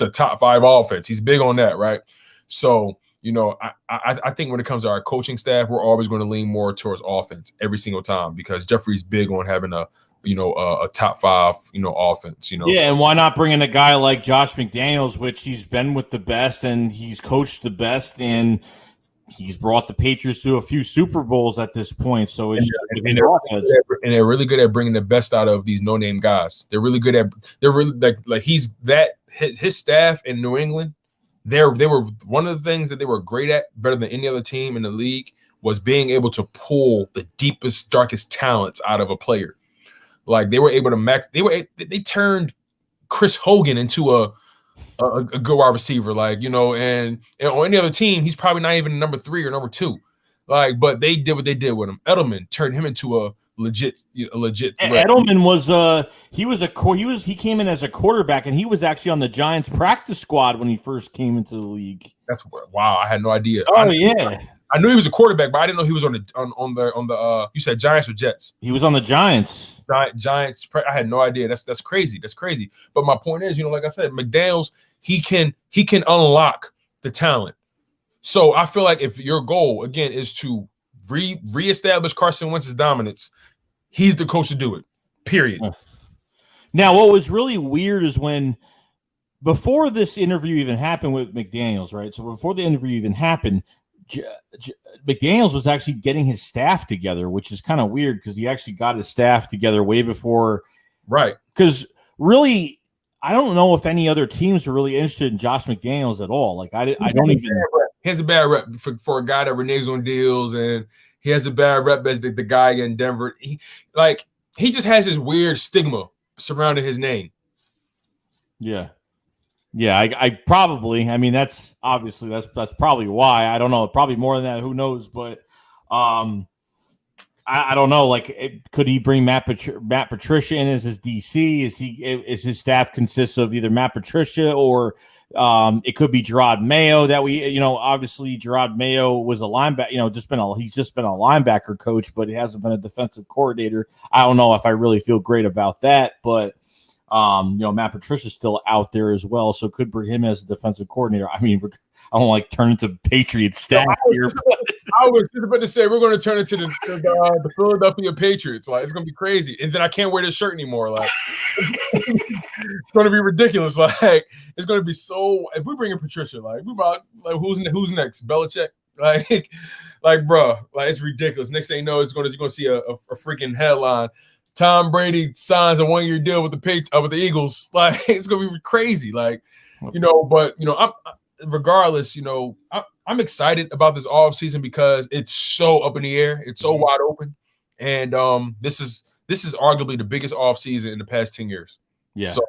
a top 5 offense. He's big on that, right? So, you know, I think when it comes to our coaching staff, we're always going to lean more towards offense every single time because Jeffrey's big on having a top 5, you know, offense, you know. Yeah, and why not bring in a guy like Josh McDaniels, which he's been with the best and he's coached the best, and he's brought the Patriots to a few Super Bowls at this point. So it's and they're really good at bringing the best out of these no-name guys. They're really good at like he's that his staff in New England. They were one of the things that they were great at, better than any other team in the league, was being able to pull the deepest, darkest talents out of a player. Like they were able to max. They turned Chris Hogan into a good wide receiver, like, you know, and on any other team, he's probably not even number 3 or number 2. Like, but they did what they did with him. Edelman turned him into a legit threat. Edelman was he came in as a quarterback, and he was actually on the Giants practice squad when he first came into the league. That's wow, I had no idea. Oh yeah. I knew he was a quarterback, but I didn't know he was on the you said Giants or Jets? He was on the Giants. Giants. I had no idea. That's crazy. That's crazy. But my point is, you know, like I said, McDaniels, he can unlock the talent. So I feel like if your goal again is to reestablish Carson Wentz's dominance, he's the coach to do it. Period. Now, what was really weird is when before this interview even happened with McDaniels, right? So before the interview even happened, McDaniels was actually getting his staff together, which is kind of weird because he actually got his staff together way before. Right. Because really, I don't know if any other teams are really interested in Josh McDaniels at all. Like, I don't even. He has a bad rep for a guy that reneges on deals, and he has a bad rep as the guy in Denver. He just has this weird stigma surrounding his name. Yeah. Yeah, I probably. I mean, that's obviously that's probably why. I don't know. Probably more than that. Who knows? But I don't know. Like, could he bring Matt Patricia in as his DC? Is his staff consists of either Matt Patricia or it could be Gerard Mayo? That obviously Gerard Mayo was a linebacker. He's just been a linebacker coach, but he hasn't been a defensive coordinator. I don't know if I really feel great about that, but. Matt Patricia's still out there as well, so could bring him as a defensive coordinator. I mean, I don't like turn into Patriots staff here. I was just about to say we're going to turn into the Philadelphia Patriots. Like, it's going to be crazy, and then I can't wear this shirt anymore. Like, it's going to be ridiculous. Like, it's going to be so. If we bring in Patricia, like, we about who's next? Belichick, like, bro, like, it's ridiculous. Next thing you know, you're going to see a freaking headline. Tom Brady signs a 1-year deal with the Eagles. Like, it's gonna be crazy. Like, but I'm regardless. I'm excited about this offseason because it's so up in the air. It's so wide open, and this is arguably the biggest offseason in the past 10 years. Yeah. So,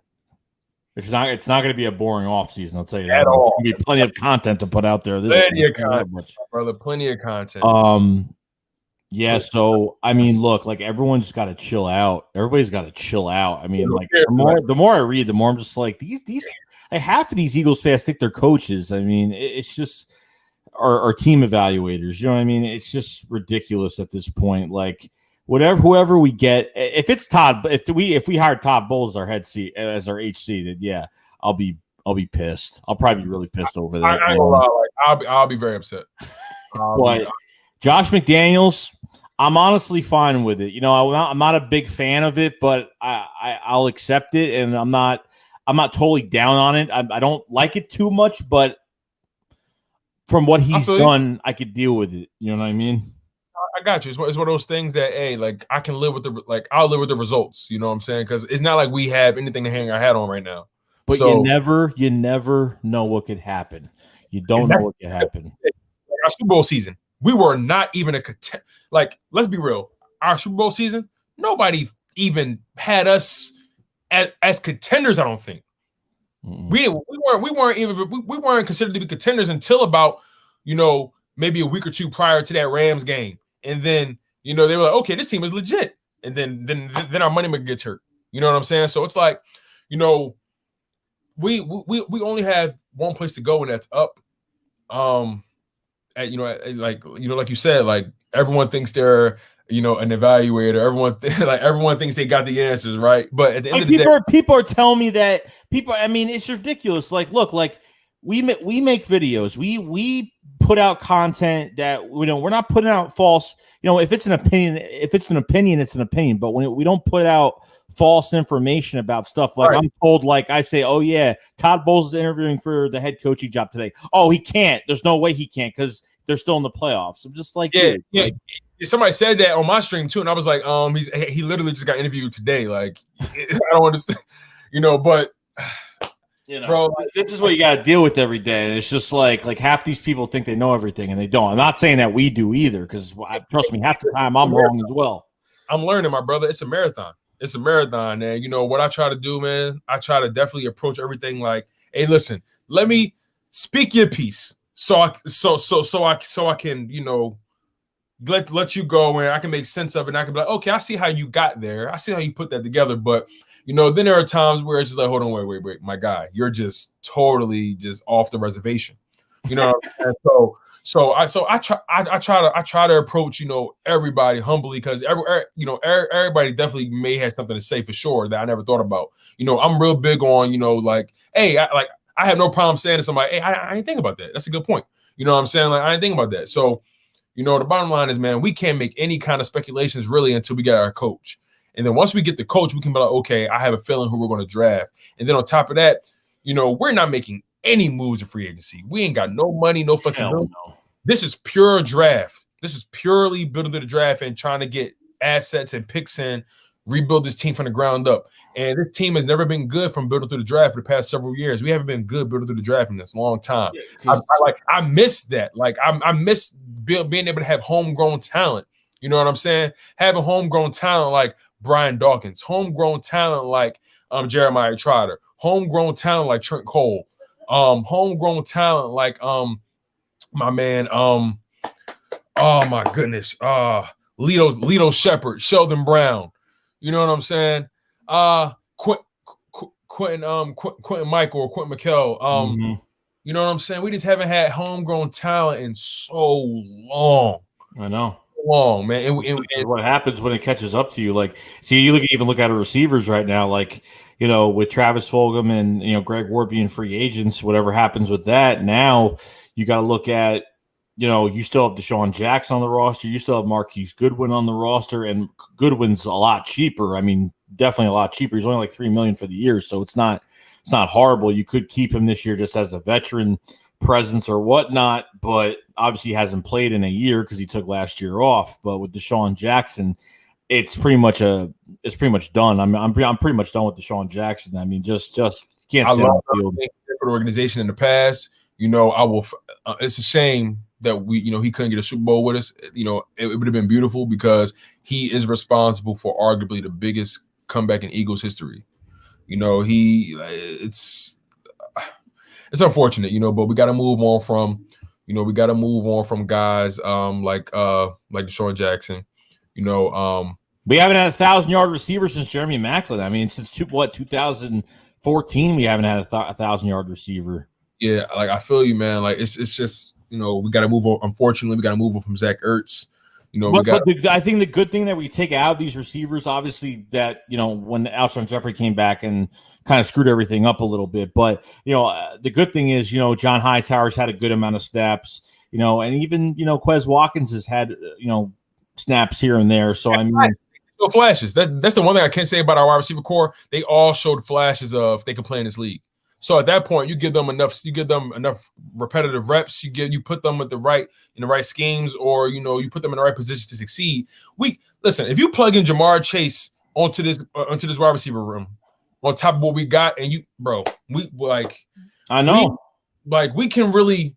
it's not going to be a boring offseason. I'll tell you that. At all. There's going to be plenty of content to put out there. Plenty of content, brother. Plenty of content. Yeah, so I mean, look, like everyone's just got to chill out. Everybody's got to chill out. I mean, like the more I read, the more I'm just like these like half of these Eagles fans think they're coaches. I mean, it's just our team evaluators. You know what I mean? It's just ridiculous at this point. Like whoever we get, if it's Todd, if we hire Todd Bowles as our head seat as our HC, then yeah, I'll be pissed. I'll probably be really pissed over that. I ain't gonna lie, like, I'll be very upset. But Josh McDaniels, I'm honestly fine with it. I'm not a big fan of it, but I'll accept it, and I'm not totally down on it. I don't like it too much, but from what he's done, I could deal with it. You know what I mean? I got you. It's one of those things that, hey, like I can live with I'll live with the results. You know what I'm saying? Because it's not like we have anything to hang our hat on right now. But you never know what could happen. You don't know what could happen. Our Super Bowl season. We were not even a contender. Like, let's be real. Our Super Bowl season, nobody even had us as contenders. I don't think we weren't considered to be contenders until about maybe a week or two prior to that Rams game, and then they were like, okay, this team is legit, and then our money maker gets hurt. You know what I'm saying? So it's like, we only have one place to go, and that's up. Like you said, like everyone thinks they're an evaluator. Everyone thinks they got the answers, right? But at the end of the day, people are telling me that people. I mean, it's ridiculous. Like, look, like we make videos. We put out content that we're not putting out false. If it's an opinion, it's an opinion. But when we don't put out false information about stuff, like I'm told, like I say, oh yeah, Todd Bowles is interviewing for the head coaching job today. Oh, he can't. There's no way he can't because they're still in the playoffs. I'm just like, Yeah, dude, yeah. like, Somebody said that on my stream too, and I was like, he literally just got interviewed today. Like, I don't understand, but bro, this is what you got to deal with every day, and it's just like half these people think they know everything, and they don't. I'm not saying that we do either, because trust me, half the time I'm wrong as well. I'm learning, my brother. It's a marathon. It's a marathon, and what I try to do, man. I try to definitely approach everything like, hey, listen, let me speak your piece, so I can, let you go, and I can make sense of it. And I can be like, okay, I see how you got there. I see how you put that together. But then there are times where it's just like, hold on, wait, my guy, you're just totally just off the reservation. So I try to approach everybody humbly, because everybody definitely may have something to say for sure that I never thought about. I'm real big on like, hey, I have no problem saying to somebody, hey, I ain't think about that. That's a good point. You know what I'm saying? Like, I ain't think about that. So the bottom line is, man, we can't make any kind of speculations really until we get our coach. And then once we get the coach, we can be like, okay, I have a feeling who we're going to draft. And then on top of that, we're not making any moves in free agency. We ain't got no money, no flexibility. No. This is pure draft. This is purely building to the draft and trying to get assets and picks in, rebuild this team from the ground up. And this team has never been good from building through the draft for the past several years. We haven't been good building through the draft in this long time. Yeah, I miss that. Like, I miss being able to have homegrown talent. You know what I'm saying? Having homegrown talent like Brian Dawkins, homegrown talent like Jeremiah Trotter, homegrown talent like Trent Cole, homegrown talent like my man, oh my goodness, Lito Shepherd, Sheldon Brown. You know what I'm saying? Quentin Michael or Quentin McKell. You know what I'm saying? We just haven't had homegrown talent in so long. I know. Long, man. And what happens when it catches up to you? Like, see, you even look at our receivers right now, like, with Travis Fulgham and Greg Ward being free agents, whatever happens with that, now you got to look at, you still have Deshaun Jackson on the roster, you still have Marquise Goodwin on the roster, and Goodwin's a lot cheaper. I mean, definitely a lot cheaper. He's only like $3 million for the year, so it's not horrible. You could keep him this year just as a veteran presence or whatnot, but obviously he hasn't played in a year because he took last year off. But with Deshaun Jackson, it's pretty much done. I'm pretty much done with Deshaun Jackson. I mean, just can't stay on the field. For the organization in the past, I will. It's a shame that he couldn't get a Super Bowl with us. It would have been beautiful, because he is responsible for arguably the biggest comeback in Eagles history. It's unfortunate, but we got to move on from, guys like Deshaun Jackson. We haven't had 1,000-yard receiver since Jeremy Maclin. I mean, since 2014, we haven't had a 1,000-yard receiver. Yeah, like, I feel you, man. Like, it's just we got to move on. Unfortunately, we got to move on from Zach Ertz. I think the good thing that we take out of these receivers, obviously, that when Alshon Jeffrey came back and kind of screwed everything up a little bit, but the good thing is John Hightower's had a good amount of snaps, and even Quez Watkins has had snaps here and there. So I mean, flashes. That's the one thing I can't say about our wide receiver core. They all showed flashes of they can play in this league. So at that point, you give them enough repetitive reps. You put them in the right schemes, or you put them in the right position to succeed. Listen, if you plug in Jamar Chase onto this wide receiver room, on top of what we got, and I know, we can really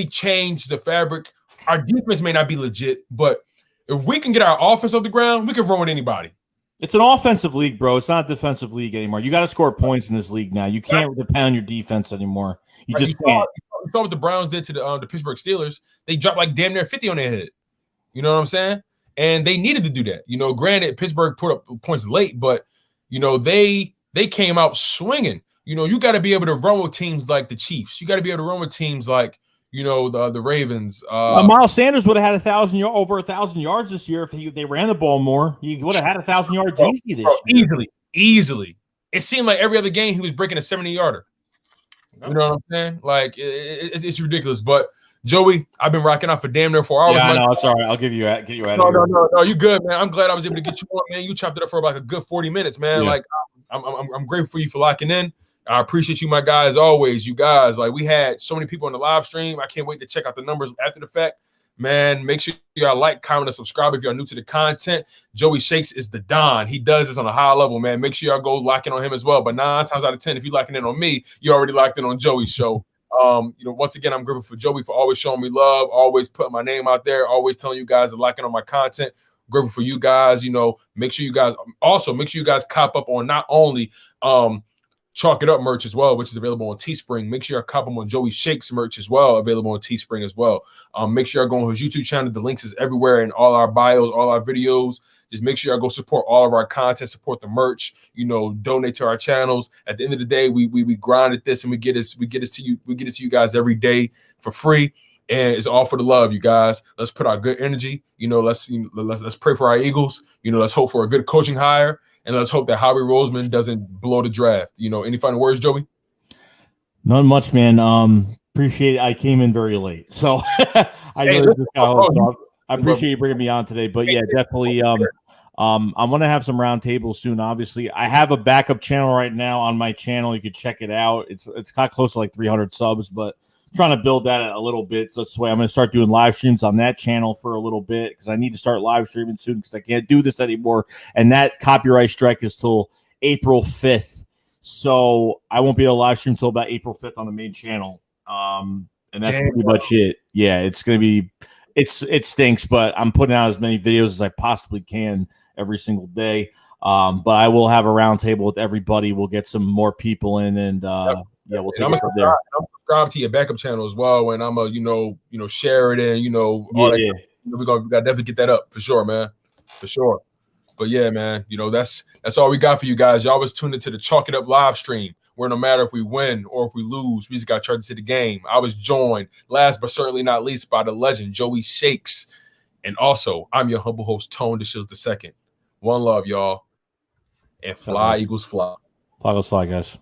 change the fabric. Our defense may not be legit, but if we can get our offense off the ground, we can run with anybody. It's an offensive league, bro. It's not a defensive league anymore. You got to score points in this league now. You can't depend on your defense anymore. You just can't. You saw what the Browns did to the Pittsburgh Steelers. They dropped like damn near 50 on their head. You know what I'm saying? And they needed to do that. Granted, Pittsburgh put up points late, but they came out swinging. You got to be able to run with teams like the Chiefs. You got to be able to run with teams like the Ravens. Miles Sanders would have had over 1,000 yards this year if they ran the ball more. He would have had 1,000 yards easy this year. Easily. It seemed like every other game he was breaking a 70-yarder. You know what I'm saying? Like, it's ridiculous. But Joey, I've been rocking out for damn near 4 hours. Yeah, I know. It's all right. I'll get you out of here. No, you good, man. I'm glad I was able to get you on, man. You chopped it up for about a good 40 minutes, man. Yeah. Like, I'm grateful for you for locking in. I appreciate you, my guys, always. You guys, like, we had so many people on the live stream. I can't wait to check out the numbers after the fact. Man, make sure y'all like, comment, and subscribe if y'all new to the content. Joey Shakes is the Don. He does this on a high level, man. Make sure y'all go lock in on him as well. But 9 times out of 10, if you're locking in on me, you already locked in on Joey's show. Once again, I'm grateful for Joey for always showing me love, always putting my name out there, always telling you guys to lock in on my content. Grateful for you guys. Make sure you guys cop up on not only Chalk It Up merch as well, which is available on Teespring. Make sure you cop them on Joey Shakes merch as well, available on Teespring as well. Make sure you go on his YouTube channel. The links is everywhere in all our bios, all our videos. Just make sure you go support all of our content, support the merch, donate to our channels. At the end of the day, we grind at this and we get this to you guys every day for free. And it's all for the love, you guys. Let's put our good energy. Let's pray for our Eagles. Let's hope for a good coaching hire. And let's hope that Howie Roseman doesn't blow the draft. Any final words, Joey? Not much, man. Appreciate it. I came in very late. So I appreciate you bringing me on today. But yeah, definitely I'm gonna have some roundtables soon. Obviously, I have a backup channel right now on my channel. You can check it out. It's got close to like 300 subs, but trying to build that a little bit. So that's the way I'm going to start doing live streams on that channel for a little bit, because I need to start live streaming soon because I can't do this anymore. And that copyright strike is till April 5th. So I won't be able to live stream until about April 5th on the main channel. And that's pretty much it. Yeah, it's going to be, it stinks, but I'm putting out as many videos as I possibly can every single day. But I will have a roundtable with everybody. We'll get some more people in, and yeah, we'll take it from there. I'm subscribed to your backup channel as well, and I'm share it and all that. We gotta definitely get that up for sure, man, for sure. But yeah, man, that's all we got for you guys. Y'all was tuned into the Chalk It Up live stream, where no matter if we win or if we lose, we just got charged to the game. I was joined, last but certainly not least, by the legend Joey Shakes, and also I'm your humble host Tone DeShields II. One love, y'all, and fly Eagles fly. Fly, let's fly, guys.